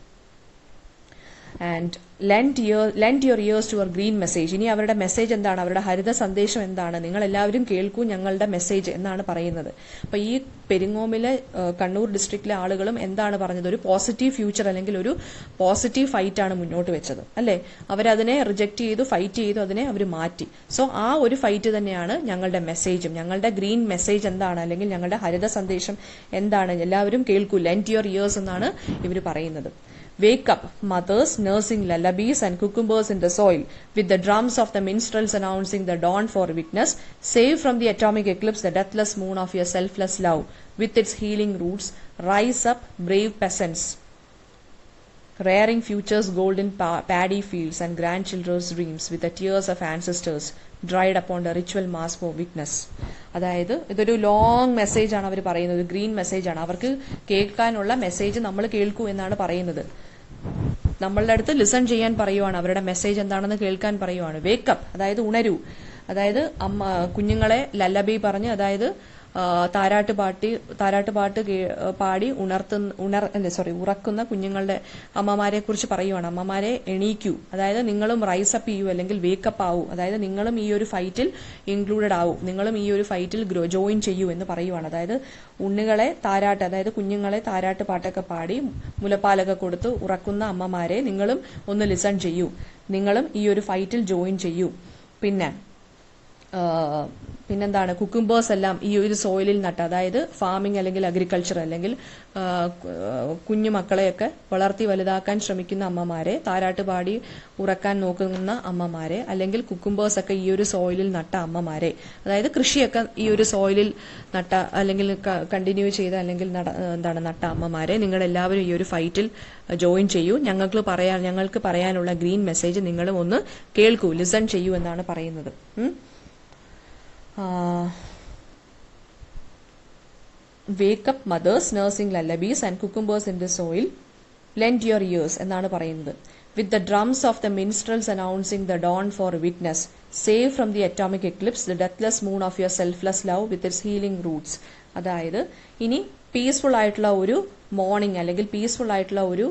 And lend your ears to your green message. ഇനി അവരുടെ മെസ്സേജ് എന്താണ്? അവരുടെ ഹരിത സന്ദേശം എന്താണ്? നിങ്ങൾ എല്ലാവരും കേൾക്കൂ ഞങ്ങളുടെ മെസ്സേജ് എന്നാണ് പറയുന്നത്. അപ്പൊ ഈ പെരിങ്ങോമിലെ കണ്ണൂർ ഡിസ്ട്രിക്റ്റിലെ ആളുകളും എന്താണ് പറഞ്ഞത്? ഒരു പോസിറ്റീവ് ഫ്യൂച്ചർ അല്ലെങ്കിൽ ഒരു പോസിറ്റീവ് ഫൈറ്റ് ആണ് മുന്നോട്ട് വെച്ചത്, അല്ലെ? അവരതിനെ റിജക്ട് ചെയ്തു, ഫൈറ്റ് ചെയ്തു, അതിനെ അവർ മാറ്റി. സോ ആ ഒരു ഫൈറ്റ് തന്നെയാണ് ഞങ്ങളുടെ മെസ്സേജും. ഞങ്ങളുടെ ഗ്രീൻ മെസ്സേജ് എന്താണ്, അല്ലെങ്കിൽ ഞങ്ങളുടെ ഹരിത സന്ദേശം എന്താണ്? എല്ലാവരും കേൾക്കൂ, ലെൻഡ് യുവർ ഇയേഴ്സ് എന്നാണ് ഇവർ പറയുന്നത്. Wake up, mothers nursing lullabies and cucumbers in the soil, with the drums of the minstrels announcing the dawn for witness. Save from the atomic eclipse the deathless moon of your selfless love. With its healing roots, rise up, brave peasants, rearing future's golden paddy fields and grandchildren's dreams, with the tears of ancestors dried upon the ritual mass for witness. അതായത് ഇതൊരു ലോങ് മെസ്സേജ് ആണ് അവർ പറയുന്നത്, ഗ്രീൻ മെസ്സേജ് ആണ്. അവർക്ക് കേൾക്കാനുള്ള മെസ്സേജ് നമ്മൾ കേൾക്കൂ എന്നാണ് പറയുന്നത്. നമ്മളുടെ അടുത്ത് ലിസൺ ചെയ്യാൻ പറയുവാണ്, അവരുടെ മെസ്സേജ് എന്താണെന്ന് കേൾക്കാൻ പറയുവാണ്. വേക്കപ്പ്, അതായത് ഉണരൂ. അതായത് കുഞ്ഞുങ്ങളെ ലല്ലബി പറഞ്ഞ്, അതായത് താരാട്ട് പാടി ഉറക്കുന്ന കുഞ്ഞുങ്ങളുടെ അമ്മമാരെ കുറിച്ച് പറയുവാണ്. അമ്മമാരെ എണീക്കൂ, അതായത് നിങ്ങളും റൈസ് അപ്പ് ചെയ്യൂ, അല്ലെങ്കിൽ വേക്കപ്പ് ആവൂ. അതായത് നിങ്ങളും ഈ ഒരു ഫൈറ്റിൽ ഇൻക്ലൂഡഡ് ആവൂ, നിങ്ങളും ഈ ഒരു ഫൈറ്റിൽ ജോയിൻ ചെയ്യൂ എന്ന് പറയുവാണ്. അതായത് ഉണ്ണികളെ അതായത് കുഞ്ഞുങ്ങളെ താരാട്ട് പാട്ടൊക്കെ പാടി മുലപ്പാലൊക്കെ കൊടുത്ത് ഉറക്കുന്ന അമ്മമാരെ നിങ്ങളും ഒന്ന് ലിസൺ ചെയ്യൂ, നിങ്ങളും ഈ ഒരു ഫൈറ്റിൽ ജോയിൻ ചെയ്യൂ. പിന്നെ പിന്നെന്താണ് കുക്കുംബേഴ്സ് എല്ലാം ഈ ഒരു സോയിലിൽ നട്ട, അതായത് ഫാമിംഗ് അല്ലെങ്കിൽ അഗ്രികൾച്ചർ അല്ലെങ്കിൽ കുഞ്ഞു മക്കളെയൊക്കെ വളർത്തി വലുതാക്കാൻ ശ്രമിക്കുന്ന അമ്മമാരെ, താരാട്ട് പാടി ഉറക്കാൻ നോക്കുന്ന അമ്മമാരെ, അല്ലെങ്കിൽ കുക്കുംബേഴ്സ് ഒക്കെ ഈ ഒരു സോയിലിൽ നട്ട അമ്മമാരെ, അതായത് കൃഷിയൊക്കെ ഈ ഒരു സോയിലിൽ നട്ട അല്ലെങ്കിൽ കണ്ടിന്യൂ ചെയ്ത അല്ലെങ്കിൽ നട്ട അമ്മമാരെ, നിങ്ങൾ എല്ലാവരും ഈ ഒരു ഫൈറ്റിൽ ജോയിൻ ചെയ്യൂ. ഞങ്ങൾക്ക് പറയാനുള്ള ഗ്രീൻ മെസ്സേജ് നിങ്ങളും ഒന്ന് കേൾക്കൂ, ലിസൺ ചെയ്യൂ എന്നാണ് പറയുന്നത്. Wake up mothers nursing lullabies and cucumbers in the soil, lend your ears എന്നാണ് പറയുന്നത്. With the drums of the minstrels announcing the dawn for witness, save from the atomic eclipse the deathless moon of your selfless love with its healing roots. അതായത് ഇനി പീസ്ഫുൾ ആയിട്ടുള്ള ഒരു മോർണിംഗ് അല്ലെങ്കിൽ പീസ്ഫുൾ ആയിട്ടുള്ള ഒരു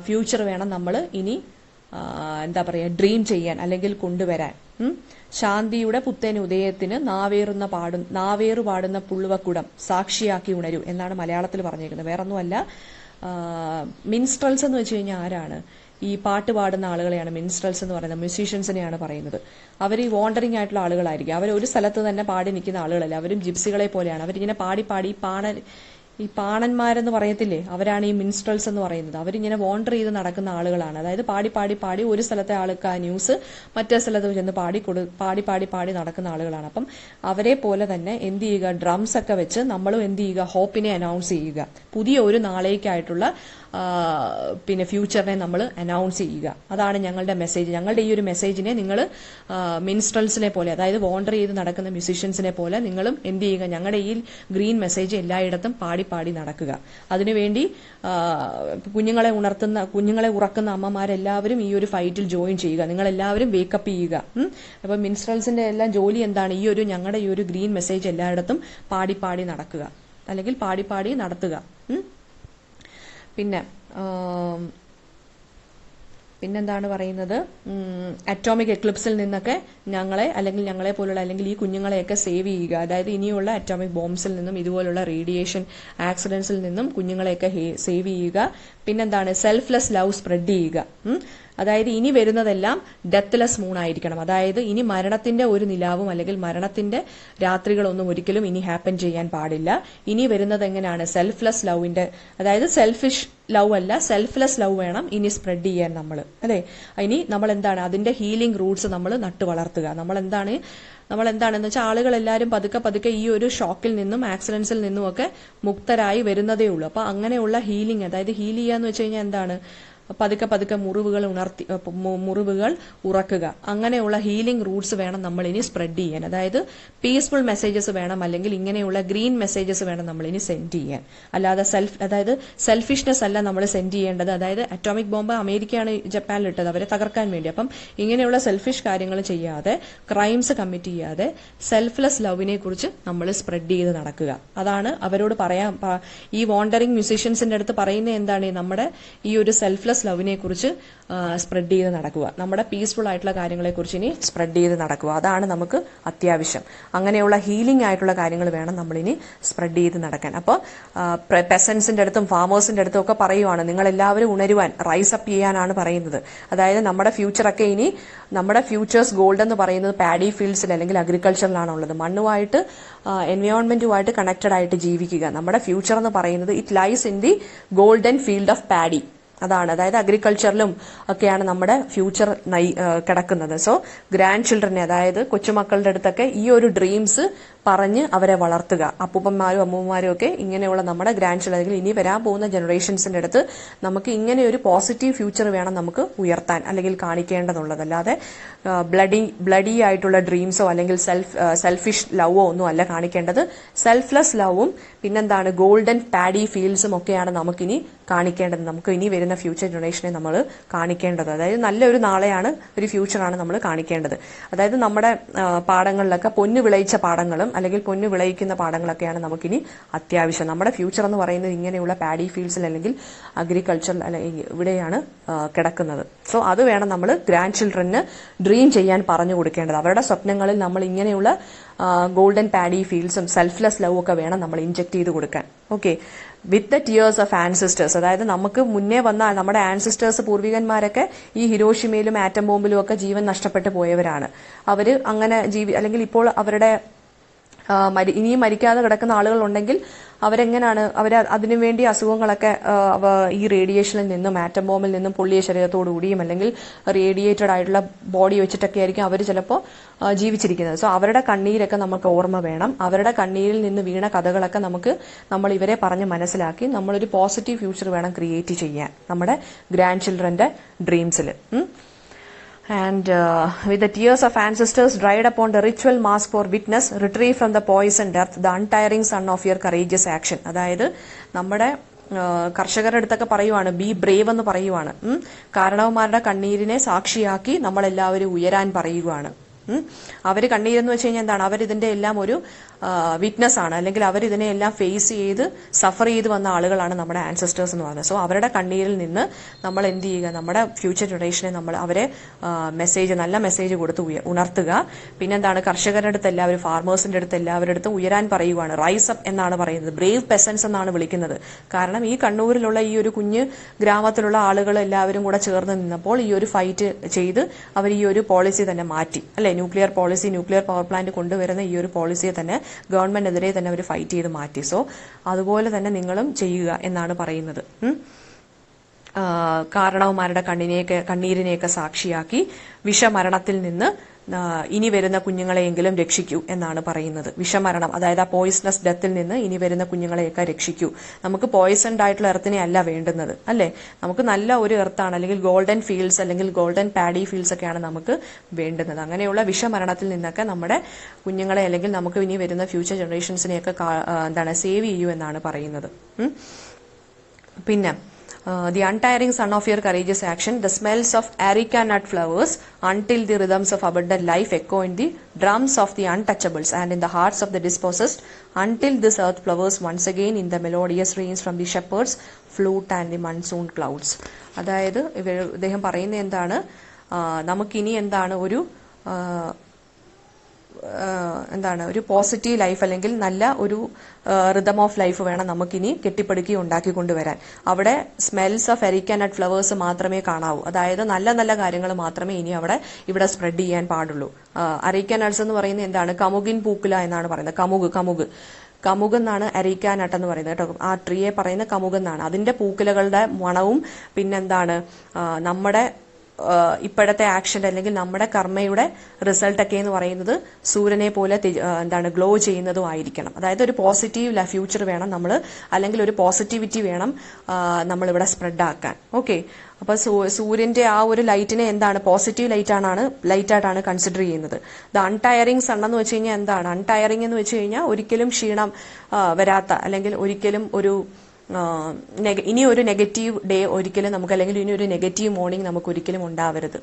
ഫ്യൂച്ചർ വേണം നമ്മൾ ഇനി ഡ്രീം ചെയ്യാൻ അല്ലെങ്കിൽ കൊണ്ടുവരാൻ. ശാന്തിയുടെ പുത്തൻ ഉദയത്തിന് നാവേറു പാടുന്ന പുള്ളുവക്കുടം സാക്ഷിയാക്കി ഉണരൂ എന്നാണ് മലയാളത്തിൽ പറഞ്ഞേക്കുന്നത്. വേറൊന്നുമല്ല, മിൻസ്ട്രൽസ് എന്ന് വെച്ച് കഴിഞ്ഞാൽ ആരാണ്? ഈ പാട്ട് പാടുന്ന ആളുകളെയാണ് മിൻസ്ട്രൽസ് എന്ന് പറയുന്നത്, മ്യൂസീഷ്യൻസിനെയാണ് പറയുന്നത്. അവർ ഈ വാണ്ടറിംഗ് ആയിട്ടുള്ള ആളുകളായിരിക്കും. അവർ ഒരു സ്ഥലത്ത് തന്നെ പാടി നിൽക്കുന്ന ആളുകളല്ല, അവരും ജിപ്സികളെ പോലെയാണ്. അവരിങ്ങനെ പാടി ഈ പാണന്മാരെന്ന് പറയത്തില്ലേ, അവരാണ് ഈ മിൻസ്ട്രൽസ് എന്ന് പറയുന്നത്. അവരിങ്ങനെ വോണ്ടർ ചെയ്ത് നടക്കുന്ന ആളുകളാണ്. അതായത് പാടി ഒരു സ്ഥലത്തെ ആൾക്ക് ആ ന്യൂസ് മറ്റേ സ്ഥലത്ത് ചെന്ന് പാടി നടക്കുന്ന ആളുകളാണ്. അപ്പം അവരെ പോലെ തന്നെ എന്ത് ചെയ്യുക, ഡ്രംസ് ഒക്കെ വെച്ച് നമ്മളും എന്ത് ചെയ്യുക, ഹോപ്പിനെ അനൗൺസ് ചെയ്യുക. പുതിയ ഒരു നാളേക്കായിട്ടുള്ള ഫ്യൂച്ചറിനെ നമ്മൾ അനൗൺസ് ചെയ്യുക. അതാണ് ഞങ്ങളുടെ മെസ്സേജ്. ഞങ്ങളുടെ ഈ ഒരു മെസ്സേജിനെ നിങ്ങൾ മിൻസ്ട്രൽസിനെ പോലെ, അതായത് വോണ്ടർ ചെയ്ത് നടക്കുന്ന മ്യൂസീഷ്യൻസിനെ പോലെ നിങ്ങളും എന്ത് ചെയ്യുക, ഞങ്ങളുടെ ഈ ഗ്രീൻ മെസ്സേജ് എല്ലായിടത്തും പാടി നടക്കുക. അതിനുവേണ്ടി കുഞ്ഞുങ്ങളെ ഉറക്കുന്ന അമ്മമാരെല്ലാവരും ഈ ഒരു ഫൈറ്റിൽ ജോയിൻ ചെയ്യുക. നിങ്ങൾ എല്ലാവരും വേക്കപ്പ് ചെയ്യുക. അപ്പൊ മിൻസ്ട്രൽസിന്റെ എല്ലാം ജോലി എന്താണ്? ഞങ്ങളുടെ ഈ ഒരു ഗ്രീൻ മെസ്സേജ് എല്ലായിടത്തും പാടി നടക്കുക അല്ലെങ്കിൽ പാടി നടത്തുക. പിന്നെന്താണ് പറയുന്നത്? അറ്റോമിക് എക്ലിപ്സിൽ നിന്നൊക്കെ ഞങ്ങളെ പോലുള്ള അല്ലെങ്കിൽ ഈ കുഞ്ഞുങ്ങളെയൊക്കെ സേവ് ചെയ്യുക. അതായത് ഇനിയുള്ള അറ്റോമിക് ബോംബ്സിൽ നിന്നും ഇതുപോലുള്ള റേഡിയേഷൻ ആക്സിഡൻസിൽ നിന്നും കുഞ്ഞുങ്ങളെയൊക്കെ സേവ് ചെയ്യുക. പിന്നെന്താണ്? സെൽഫ്ലെസ് ലവ് സ്പ്രെഡ് ചെയ്യുക. അതായത് ഇനി വരുന്നതെല്ലാം ഡെത്ത്ലെസ് മൂൺ ആയിരിക്കണം. അതായത് ഇനി മരണത്തിന്റെ ഒരു നിലാവും അല്ലെങ്കിൽ മരണത്തിന്റെ രാത്രികളൊന്നും ഒരിക്കലും ഇനി ഹാപ്പൻ ചെയ്യാൻ പാടില്ല. ഇനി വരുന്നത് എങ്ങനെയാണ്? സെൽഫ്ലെസ് ലവിന്റെ, അതായത് സെൽഫിഷ് ലവ് അല്ല, സെൽഫ്ലെസ് ലവ് വേണം ഇനി സ്പ്രെഡ് ചെയ്യാൻ നമ്മൾ, അല്ലെ? ഇനി നമ്മൾ എന്താണ് അതിന്റെ ഹീലിംഗ് റൂട്ട്സ് നമ്മൾ നട്ടു വളർത്തുക. നമ്മൾ എന്താണെന്ന് വെച്ചാൽ ആളുകളെല്ലാവരും പതുക്കെ ഈ ഒരു ഷോക്കിൽ നിന്നും ആക്സിഡൻസിൽ നിന്നും ഒക്കെ മുക്തരായി വരുന്നതേ ഉള്ളൂ. അപ്പൊ അങ്ങനെയുള്ള ഹീലിംഗ്, അതായത് ഹീൽ ചെയ്യാന്ന് വെച്ച് കഴിഞ്ഞാൽ എന്താണ്? പതുക്കെ മുറിവുകൾ ഉറക്കുക. അങ്ങനെയുള്ള ഹീലിംഗ് റൂട്ട്സ് വേണം നമ്മൾ ഇനി സ്പ്രെഡ് ചെയ്യാൻ. അതായത് പീസ്ഫുൾ മെസ്സേജസ് വേണം, അല്ലെങ്കിൽ ഇങ്ങനെയുള്ള ഗ്രീൻ മെസ്സേജസ് വേണം നമ്മൾ ഇനി സെൻഡ് ചെയ്യാൻ. അല്ലാതെ സെൽഫിഷ്നെസ് അല്ല നമ്മൾ സെൻഡ് ചെയ്യേണ്ടത്. അതായത് അറ്റോമിക് ബോംബ് അമേരിക്കയാണ് ജപ്പാനിൽ ഇട്ടത് അവരെ തകർക്കാൻ വേണ്ടി. അപ്പം ഇങ്ങനെയുള്ള സെൽഫിഷ് കാര്യങ്ങൾ ചെയ്യാതെ, ക്രൈംസ് കമ്മിറ്റ് ചെയ്യാതെ സെൽഫ്ലെസ് ലവിനെ കുറിച്ച് നമ്മൾ സ്പ്രെഡ് ചെയ്ത് നടക്കുക. അതാണ് അവരോട് ഈ വോണ്ടറിംഗ് മ്യൂസീഷ്യൻസിന്റെ അടുത്ത് പറയുന്നത് എന്താണ്? നമ്മുടെ ഈ ഒരു സെൽഫ്ലെസ് ലവിനെ കുറിച്ച് സ്പ്രെഡ് ചെയ്ത് നടക്കുക. നമ്മുടെ പീസ്ഫുൾ ആയിട്ടുള്ള കാര്യങ്ങളെ കുറിച്ച് ഇനി സ്പ്രെഡ് ചെയ്ത് നടക്കുക. അതാണ് നമുക്ക് അത്യാവശ്യം. അങ്ങനെയുള്ള ഹീലിംഗ് ആയിട്ടുള്ള കാര്യങ്ങൾ വേണം നമ്മളിനി സ്പ്രെഡ് ചെയ്ത് നടക്കാൻ. അപ്പോൾ പെസൻസിന്റെ അടുത്തും ഫാമേഴ്സിന്റെ അടുത്തും ഒക്കെ പറയുവാണ്, നിങ്ങൾ എല്ലാവരും ഉണരുവാൻ, റൈസ് അപ്പ് ചെയ്യാനാണ് പറയുന്നത്. അതായത് നമ്മുടെ ഫ്യൂച്ചറൊക്കെ ഇനി നമ്മുടെ ഫ്യൂച്ചേഴ്സ് ഗോൾഡ് എന്ന് പറയുന്നത് പാഡി ഫീൽഡ്സിൽ അല്ലെങ്കിൽ അഗ്രികൾച്ചറിലാണ് ഉള്ളത്. മണ്ണുമായിട്ട് എൻവയോൺമെന്റുമായിട്ട് കണക്റ്റഡ് ആയിട്ട് ജീവിക്കുക. നമ്മുടെ ഫ്യൂച്ചർ എന്ന് പറയുന്നത് it lies in the golden field of paddy. അതാണ്, അതായത് അഗ്രികൾച്ചറിലും ഒക്കെയാണ് നമ്മുടെ ഫ്യൂച്ചർ കിടക്കുന്നത്. സോ ഗ്രാൻഡ് ചിൽഡ്രനെ, അതായത് കൊച്ചുമക്കളുടെ അടുത്തൊക്കെ ഈ ഒരു ഡ്രീംസ് പറഞ്ഞ് അവരെ വളർത്തുക. അപ്പൂപ്പന്മാരും അമ്മൂമ്മമാരും ഒക്കെ ഇങ്ങനെയുള്ള നമ്മുടെ ഗ്രാൻഡ് ചിൽഡ്രൻ അല്ലെങ്കിൽ ഇനി വരാൻ പോകുന്ന ജനറേഷൻസിന്റെ അടുത്ത് നമുക്ക് ഇങ്ങനെ ഒരു പോസിറ്റീവ് ഫ്യൂച്ചർ വേണം നമുക്ക് ഉയർത്താൻ അല്ലെങ്കിൽ കാണിക്കേണ്ടതുള്ളത്. അല്ലാതെ ബ്ലഡി ആയിട്ടുള്ള ഡ്രീംസോ അല്ലെങ്കിൽ സെൽഫിഷ് ലവോ ഒന്നും അല്ല കാണിക്കേണ്ടത്. സെൽഫ്ലെസ് ലവും പിന്നെന്താണ് ഗോൾഡൻ പാഡി ഫീൽഡ്സും ഒക്കെയാണ് നമുക്കിനി കാണിക്കേണ്ടത്. നമുക്ക് ഇനി വരുന്ന ഫ്യൂച്ചർ ജനറേഷനെ നമ്മൾ കാണിക്കേണ്ടത്. അതായത് നല്ലൊരു നാളെയാണ്, ഒരു ഫ്യൂച്ചറാണ് നമ്മൾ കാണിക്കേണ്ടത്. അതായത് നമ്മുടെ പാടങ്ങളിലൊക്കെ പൊന്നു വിളയിച്ച പാടങ്ങളും അല്ലെങ്കിൽ പൊന്നു വിളയിക്കുന്ന പാടങ്ങളൊക്കെയാണ് നമുക്കിനി അത്യാവശ്യം. നമ്മുടെ ഫ്യൂച്ചർ എന്ന് പറയുന്നത് ഇങ്ങനെയുള്ള പാഡി ഫീൽഡ്സിൽ അല്ലെങ്കിൽ അഗ്രികൾച്ചർ ഇവിടെയാണ് കിടക്കുന്നത്. സോ അത് വേണം നമ്മൾ ഗ്രാൻഡ് ചിൽഡ്രന് ഡ്രീം ചെയ്യാൻ പറഞ്ഞു കൊടുക്കേണ്ടത്. അവരുടെ സ്വപ്നങ്ങളിൽ നമ്മൾ ഇങ്ങനെയുള്ള ഗോൾഡൻ പാഡി ഫീൽഡ്സും സെൽഫ്ലെസ് ലവും ഒക്കെ വേണം നമ്മൾ ഇൻജെക്ട് ചെയ്ത് കൊടുക്കാൻ. Okay, with the tears of ancestors, അതായത് നമുക്ക് മുന്നേ വന്ന നമ്മുടെ ആൻസിസ്റ്റേഴ്സ് പൂർവികന്മാരൊക്കെ ഈ ഹിരോഷിമയിലും ആറ്റം ബോംബിലും ഒക്കെ ജീവൻ നഷ്ടപ്പെട്ടു പോയവരാണ്. അവര് അങ്ങനെ അല്ലെങ്കിൽ ഇപ്പോൾ അവരുടെ ഇനിയും മരിക്കാതെ കിടക്കുന്ന ആളുകളുണ്ടെങ്കിൽ അവരെങ്ങനെയാണ് അതിനുവേണ്ടി അസുഖങ്ങളൊക്കെ ഈ റേഡിയേഷനിൽ നിന്നും ആറ്റം ബോംബിൽ നിന്നും പൊള്ളിയ ശരീരത്തോടുകൂടിയും അല്ലെങ്കിൽ റേഡിയേറ്റഡ് ആയിട്ടുള്ള ബോഡി വെച്ചിട്ടൊക്കെ ആയിരിക്കും അവർ ചിലപ്പോൾ ജീവിച്ചിരിക്കുന്നത്. സോ അവരുടെ കണ്ണീരൊക്കെ നമുക്ക് ഓർമ്മ വേണം. അവരുടെ കണ്ണീരിൽ നിന്ന് വീണ കഥകളൊക്കെ നമ്മൾ ഇവരെ പറഞ്ഞ് മനസ്സിലാക്കി നമ്മളൊരു പോസിറ്റീവ് ഫ്യൂച്ചർ വേണം ക്രിയേറ്റ് ചെയ്യാൻ നമ്മുടെ grand ചിൽഡ്രന്റെ ഡ്രീംസിൽ. And with the tears of ancestors dried upon the ritual mask for witness, retrieve from the poisoned earth the untiring sun of your courageous action. അതായത് നമ്മുടെ കർഷകരുടെ അടുത്തൊക്കെ പറയുവാണ് ബി ബ്രേവ് എന്ന് പറയുവാണ്. കാരണവന്മാരുടെ കണ്ണീരിനെ സാക്ഷിയാക്കി നമ്മളെല്ലാവരും ഉയരാൻ പറയുവാണ്. അവര് കണ്ണീരെന്ന് വെച്ച് കഴിഞ്ഞാൽ എന്താണ്, അവരിതിന്റെ എല്ലാം ഒരു വിറ്റ്നസ് ആണ്, അല്ലെങ്കിൽ അവരിതിനെ എല്ലാം ഫേസ് ചെയ്ത് സഫർ ചെയ്ത് വന്ന ആളുകളാണ് നമ്മുടെ ആൻസസ്റ്റേഴ്സ് എന്ന് പറയുന്നത്. സോ അവരുടെ കണ്ണീരിൽ നിന്ന് നമ്മൾ എന്ത് ചെയ്യുക, നമ്മുടെ ഫ്യൂച്ചർ ജനറേഷനെ നമ്മൾ അവരെ നല്ല മെസ്സേജ് കൊടുത്ത് ഉണർത്തുക. പിന്നെന്താണ്, കർഷകരുടെ അടുത്ത് എല്ലാവരും, ഫാർമേഴ്സിന്റെ അടുത്ത് എല്ലാവരുടെ അടുത്തും ഉയരാൻ പറയുവാണ്. റൈസ് അപ്പ് എന്നാണ് പറയുന്നത്, ബ്രേവ് പെസൻസ് എന്നാണ് വിളിക്കുന്നത്. കാരണം ഈ കണ്ണൂരിലുള്ള ഈ ഒരു കുഞ്ഞ് ഗ്രാമത്തിലുള്ള ആളുകൾ എല്ലാവരും കൂടെ ചേർന്ന് നിന്നപ്പോൾ ഈ ഒരു ഫൈറ്റ് ചെയ്ത് അവർ ഈ ഒരു പോളിസി തന്നെ മാറ്റി, അല്ലെ, ന്യൂക്ലിയർ പവർ പ്ലാന്റ് കൊണ്ടുവരുന്ന ഈ ഒരു പോളിസിയെ തന്നെ ഗവൺമെന്റിനെതിരെ തന്നെ അവർ ഫൈറ്റ് ചെയ്ത് മാറ്റി. സോ അതുപോലെ തന്നെ നിങ്ങളും ചെയ്യുക എന്നാണ് പറയുന്നത്. കാരണവന്മാരുടെ കണ്ണീരിനെയൊക്കെ സാക്ഷിയാക്കി വിഷമരണത്തിൽ നിന്ന് ഇനി വരുന്ന കുഞ്ഞുങ്ങളെയെങ്കിലും രക്ഷിക്കൂ എന്നാണ് പറയുന്നത്. വിഷമരണം, അതായത് ആ പോയിസണസ് ഡെത്തിൽ നിന്ന് ഇനി വരുന്ന കുഞ്ഞുങ്ങളെയൊക്കെ രക്ഷിക്കൂ. നമുക്ക് പോയിസൺഡ് ആയിട്ടുള്ള എർത്തിനെ അല്ല വേണ്ടുന്നത്, അല്ലെ, നമുക്ക് നല്ല ഒരു എർത്താണ്, അല്ലെങ്കിൽ ഗോൾഡൻ ഫീൽഡ്സ് അല്ലെങ്കിൽ ഗോൾഡൻ പാഡി ഫീൽഡ്സ് ഒക്കെയാണ് നമുക്ക് വേണ്ടുന്നത്. അങ്ങനെയുള്ള വിഷമരണത്തിൽ നിന്നൊക്കെ നമ്മുടെ കുഞ്ഞുങ്ങളെ അല്ലെങ്കിൽ നമുക്ക് ഇനി വരുന്ന ഫ്യൂച്ചർ ജനറേഷൻസിനെയൊക്കെ സേവ് ചെയ്യൂ എന്നാണ് പറയുന്നത്. പിന്നെ the untiring sun of your courageous action, the smells of areca nut flowers, until the rhythms of abundant life echo in the drums of the untouchables and in the hearts of the dispossessed, until this earth flowers once again in the melodious rains from the shepherd's flute and the monsoon clouds. അതായത് ഇദ്ദേഹം പറയുന്നത് എന്താണ്, നമുക്കിനി എന്താണ് ഒരു പോസിറ്റീവ് ലൈഫ് അല്ലെങ്കിൽ നല്ല ഒരു റിതം ഓഫ് ലൈഫ് വേണം നമുക്കിനി കെട്ടിപ്പടുക്കി ഉണ്ടാക്കിക്കൊണ്ടുവരാൻ. അവിടെ smells of Erica nut flowers മാത്രമേ കാണാവൂ, അതായത് നല്ല നല്ല കാര്യങ്ങൾ മാത്രമേ ഇനി ഇവിടെ സ്പ്രെഡ് ചെയ്യാൻ പാടുള്ളൂ. അരിക്ക നട്ട്സ് എന്ന് പറയുന്നത് എന്താണ്, കമുകിൻ പൂക്കുല എന്നാണ് പറയുന്നത്. കമുക് എന്നാണ് അരിക്ക നട്ട് എന്ന് പറയുന്നത് കേട്ടോ. ആ ട്രീയെ പറയുന്ന കമുക് എന്നാണ്. അതിന്റെ പൂക്കുലകളുടെ മണവും പിന്നെന്താണ് നമ്മുടെ ഇപ്പോഴത്തെ ആക്ഷൻ അല്ലെങ്കിൽ നമ്മുടെ കർമ്മയുടെ റിസൾട്ട് ഒക്കെ എന്ന് പറയുന്നത് സൂര്യനെ പോലെ ഗ്ലോ ചെയ്യുന്നതും ആയിരിക്കണം. അതായത് ഒരു പോസിറ്റീവ് ഫ്യൂച്ചർ വേണം നമ്മൾ, അല്ലെങ്കിൽ ഒരു പോസിറ്റിവിറ്റി വേണം നമ്മളിവിടെ സ്പ്രെഡ് ആക്കാൻ. ഓക്കെ, അപ്പൊ സൂര്യന്റെ ആ ഒരു ലൈറ്റിനെ പോസിറ്റീവ് ലൈറ്റായിട്ടാണ് കൺസിഡർ ചെയ്യുന്നത്. ദ അൺടയറിംഗ് സൺ എന്ന് വെച്ച് കഴിഞ്ഞാൽ എന്താണ്, അൺടയറിംഗ് എന്ന് വെച്ച് കഴിഞ്ഞാൽ ഒരിക്കലും ക്ഷീണം വരാത്ത, അല്ലെങ്കിൽ ഒരിക്കലും ഇനി ഒരു നെഗറ്റീവ് ഡേ ഒരിക്കലും നമുക്ക്, അല്ലെങ്കിൽ ഇനി ഒരു നെഗറ്റീവ് മോർണിംഗ് നമുക്ക് ഒരിക്കലും ഉണ്ടാവരുത്.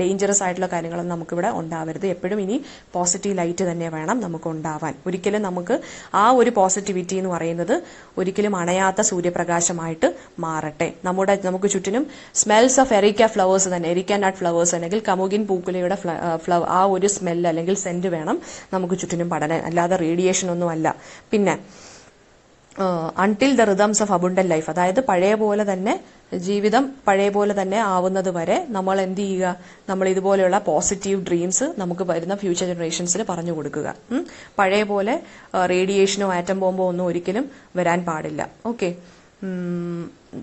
ഡേഞ്ചറസ് ആയിട്ടുള്ള കാര്യങ്ങളൊന്നും നമുക്കിവിടെ ഉണ്ടാവരുത്. എപ്പോഴും ഇനി പോസിറ്റീവ് ലൈറ്റ് തന്നെ വേണം നമുക്ക് ഉണ്ടാവാൻ. ഒരിക്കലും നമുക്ക് ആ ഒരു പോസിറ്റിവിറ്റി എന്ന് പറയുന്നത് ഒരിക്കലും അണയാത്ത സൂര്യപ്രകാശമായിട്ട് മാറട്ടെ. നമുക്ക് ചുറ്റിനും സ്മെൽസ് ഓഫ് എറിക്ക ഫ്ലവേഴ്സ് തന്നെ, എറിക്ക നട്ട് ഫ്ലവേഴ്സ് അല്ലെങ്കിൽ കമുകിൻ പൂക്കുലയുടെ ആ ഒരു സ്മെല്ല് അല്ലെങ്കിൽ സെന്റ് വേണം നമുക്ക് ചുറ്റിനും പടരാൻ, അല്ലാതെ റേഡിയേഷൻ ഒന്നും അല്ല. പിന്നെ until the rhythms of abundant life, അതായത് ജീവിതം പഴയ പോലെ തന്നെ ആവുന്നത് വരെ നമ്മൾ എന്ത് ചെയ്യുക, നമ്മൾ ഇതുപോലെയുള്ള പോസിറ്റീവ് ഡ്രീംസ് നമുക്ക് വരുന്ന ഫ്യൂച്ചർ ജനറേഷൻസിന് പറഞ്ഞു കൊടുക്കുക. പഴയ പോലെ റേഡിയേഷനോ ആറ്റം ബോംബോ ഒന്നും ഒരിക്കലും വരാൻ പാടില്ല. ഓക്കെ,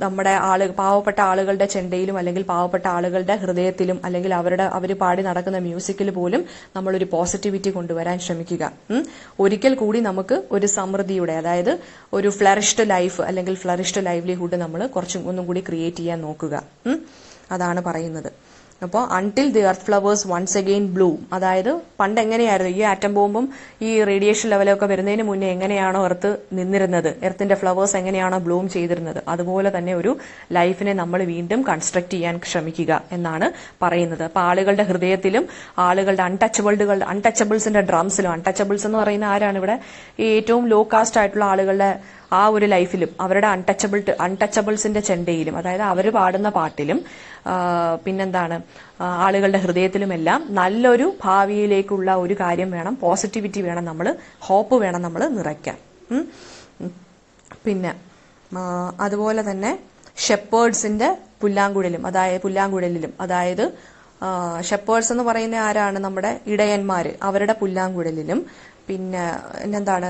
നമ്മുടെ പാവപ്പെട്ട ആളുകളുടെ ചെണ്ടയിലും അല്ലെങ്കിൽ പാവപ്പെട്ട ആളുകളുടെ ഹൃദയത്തിലും അല്ലെങ്കിൽ അവർ പാടി നടക്കുന്ന മ്യൂസിക്കിൽ പോലും നമ്മളൊരു പോസിറ്റിവിറ്റി കൊണ്ടുവരാൻ ശ്രമിക്കുക. ഒരിക്കൽ കൂടി നമുക്ക് ഒരു സമൃദ്ധിയുടെ, അതായത് ഒരു ഫ്ലറിഷ്ഡ് ലൈഫ് അല്ലെങ്കിൽ ഫ്ലറിഷ്ഡ് ലൈവ്ലിഹുഡ് നമ്മൾ ഒന്നും കൂടി ക്രിയേറ്റ് ചെയ്യാൻ നോക്കുക. അതാണ് പറയുന്നത്. അപ്പോൾ until the earth flowers once again bloom, അതായത് പണ്ട് എങ്ങനെയായിരുന്നു ഈ ആറ്റം ബോംബും ഈ റേഡിയേഷൻ ലെവലൊക്കെ വരുന്നതിന് മുന്നേ എങ്ങനെയാണോ എർത്ത് നിന്നിരുന്നത്, എർത്തിന്റെ ഫ്ലവേഴ്സ് എങ്ങനെയാണോ ബ്ലൂം ചെയ്തിരുന്നത്, അതുപോലെ തന്നെ ഒരു ലൈഫിനെ നമ്മൾ വീണ്ടും കൺസ്ട്രക്ട് ചെയ്യാൻ ശ്രമിക്കുക എന്നാണ് പറയുന്നത്. അപ്പൊ ആളുകളുടെ ഹൃദയത്തിലും ആളുകളുടെ അൺടച്ചബിൾസിന്റെ ഡ്രംസിലും, അൺടച്ചബിൾസ് എന്ന് പറയുന്ന ആരാണ് ഇവിടെ, ഏറ്റവും ലോ കാസ്റ്റ് ആയിട്ടുള്ള ആളുകളുടെ ആ ഒരു ലൈഫിലും അവരുടെ അൺടച്ചബിൾസിന്റെ ചെണ്ടയിലും, അതായത് അവർ പാടുന്ന പാട്ടിലും പിന്നെന്താണ് ആളുകളുടെ ഹൃദയത്തിലുമെല്ലാം നല്ലൊരു ഭാവിയിലേക്കുള്ള ഒരു കാര്യം വേണം, പോസിറ്റിവിറ്റി വേണം, ഹോപ്പ് വേണം നമ്മൾ നിറയ്ക്കാൻ. പിന്നെ അതുപോലെ തന്നെ ഷെപ്പേർഡ്സിന്റെ പുല്ലാങ്കുഴലിലും അതായത് ഷെപ്പേർഡ്സ് എന്ന് പറയുന്ന ആരാണ്? നമ്മുടെ ഇടയന്മാര്, അവരുടെ പുല്ലാങ്കുഴലിലും. പിന്നെ എന്താണ്,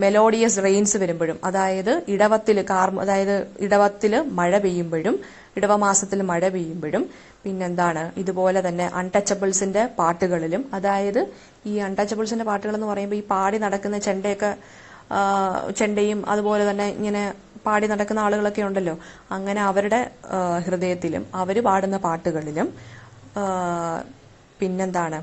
മെലോഡിയസ് റെയിൻസ് വരുമ്പോഴും, അതായത് ഇടവത്തില് മഴ പെയ്യുമ്പോഴും, ഇടവമാസത്തിൽ മഴ പെയ്യുമ്പോഴും. പിന്നെന്താണ്, ഇതുപോലെ തന്നെ അൺടച്ചബിൾസിന്റെ പാട്ടുകളിലും. അതായത് ഈ അൺടച്ചബിൾസിന്റെ പാട്ടുകൾ എന്ന് പറയുമ്പോൾ ഈ പാടി നടക്കുന്ന ചെണ്ടയും അതുപോലെ തന്നെ ഇങ്ങനെ പാടി നടക്കുന്ന ആളുകളൊക്കെ ഉണ്ടല്ലോ, അങ്ങനെ അവരുടെ ഹൃദയത്തിലും അവർ പാടുന്ന പാട്ടുകളിലും. പിന്നെന്താണ്,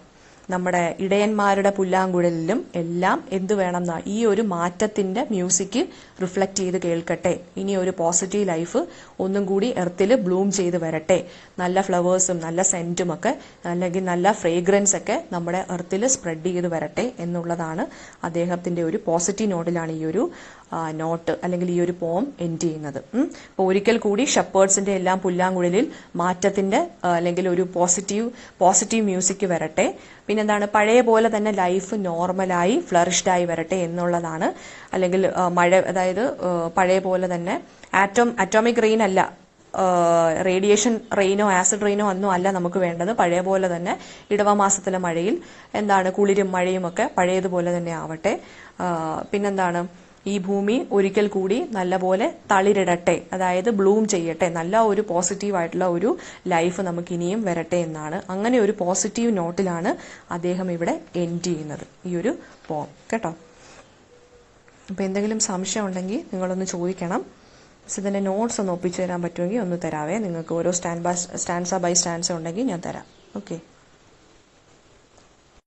നമ്മുടെ ഇടയന്മാരുടെ പുല്ലാങ്കുഴലിലും എല്ലാം എന്ത് വേണം, ഈ ഒരു മാറ്റത്തിന്റെ മ്യൂസിക് റിഫ്ലക്ട് ചെയ്ത് കേൾക്കട്ടെ. ഇനി ഒരു പോസിറ്റീവ് ലൈഫ് ഒന്നും കൂടി എർത്തിൽ ബ്ലൂം ചെയ്ത് വരട്ടെ. നല്ല ഫ്ലവേഴ്സും നല്ല സെന്റും ഒക്കെ, അല്ലെങ്കിൽ നല്ല ഫ്രേഗ്രൻസ് ഒക്കെ നമ്മുടെ എർത്തിൽ സ്പ്രെഡ് ചെയ്ത് വരട്ടെ എന്നുള്ളതാണ് അദ്ദേഹത്തിന്റെ ഒരു പോസിറ്റീവ് നോട്ടിലാണ് ഈ ഒരു നോട്ട് അല്ലെങ്കിൽ ഈ ഒരു പോം എൻഡ് ചെയ്യുന്നത്. അപ്പോൾ ഒരിക്കൽ കൂടി ഷെപ്പേർഡ്സിന്റെ എല്ലാം പുല്ലാങ്കുഴലിൽ മാറ്റത്തിന്റെ അല്ലെങ്കിൽ ഒരു പോസിറ്റീവ് മ്യൂസിക് വരട്ടെ. പിന്നെന്താണ്, പഴയ പോലെ തന്നെ ലൈഫ് നോർമലായി ഫ്ലറിഷ്ഡായി വരട്ടെ എന്നുള്ളതാണ്. അല്ലെങ്കിൽ അതായത് പഴയ പോലെ തന്നെ അറ്റോമിക് റെയിൻ അല്ല, റേഡിയേഷൻ റെയിനോ ആസിഡ് റെയിനോ ഒന്നും അല്ല നമുക്ക് വേണ്ടത്. പഴയ പോലെ തന്നെ ഇടവമാസത്തിലെ മഴയിൽ എന്താണ്, കുളിരും മഴയും ഒക്കെ പഴയതുപോലെ തന്നെ ആവട്ടെ. പിന്നെന്താണ്, ഈ ഭൂമി ഒരിക്കൽ കൂടി നല്ലപോലെ തളിരിടട്ടെ, അതായത് ബ്ലൂം ചെയ്യട്ടെ, നല്ല ഒരു പോസിറ്റീവ് ആയിട്ടുള്ള ഒരു ലൈഫ് നമുക്ക് ഇനിയും വരട്ടെ എന്നാണ്. അങ്ങനെ ഒരു പോസിറ്റീവ് നോട്ടിലാണ് അദ്ദേഹം ഇവിടെ എൻഡ് ചെയ്യുന്നത് ഈ ഒരു പോം കേട്ടോ. അപ്പൊ എന്തെങ്കിലും സംശയം ഉണ്ടെങ്കിൽ നിങ്ങളൊന്ന് ചോദിക്കണം. ഇതിന്റെ നോട്ട്സ് ഒന്ന് ഒപ്പിച്ചു തരാൻ പറ്റുമെങ്കിൽ ഒന്ന് തരാവേ. നിങ്ങൾക്ക് ഓരോ സ്റ്റാൻസ ബൈ സ്റ്റാൻസ ഉണ്ടെങ്കിൽ ഞാൻ തരാം. ഓക്കെ.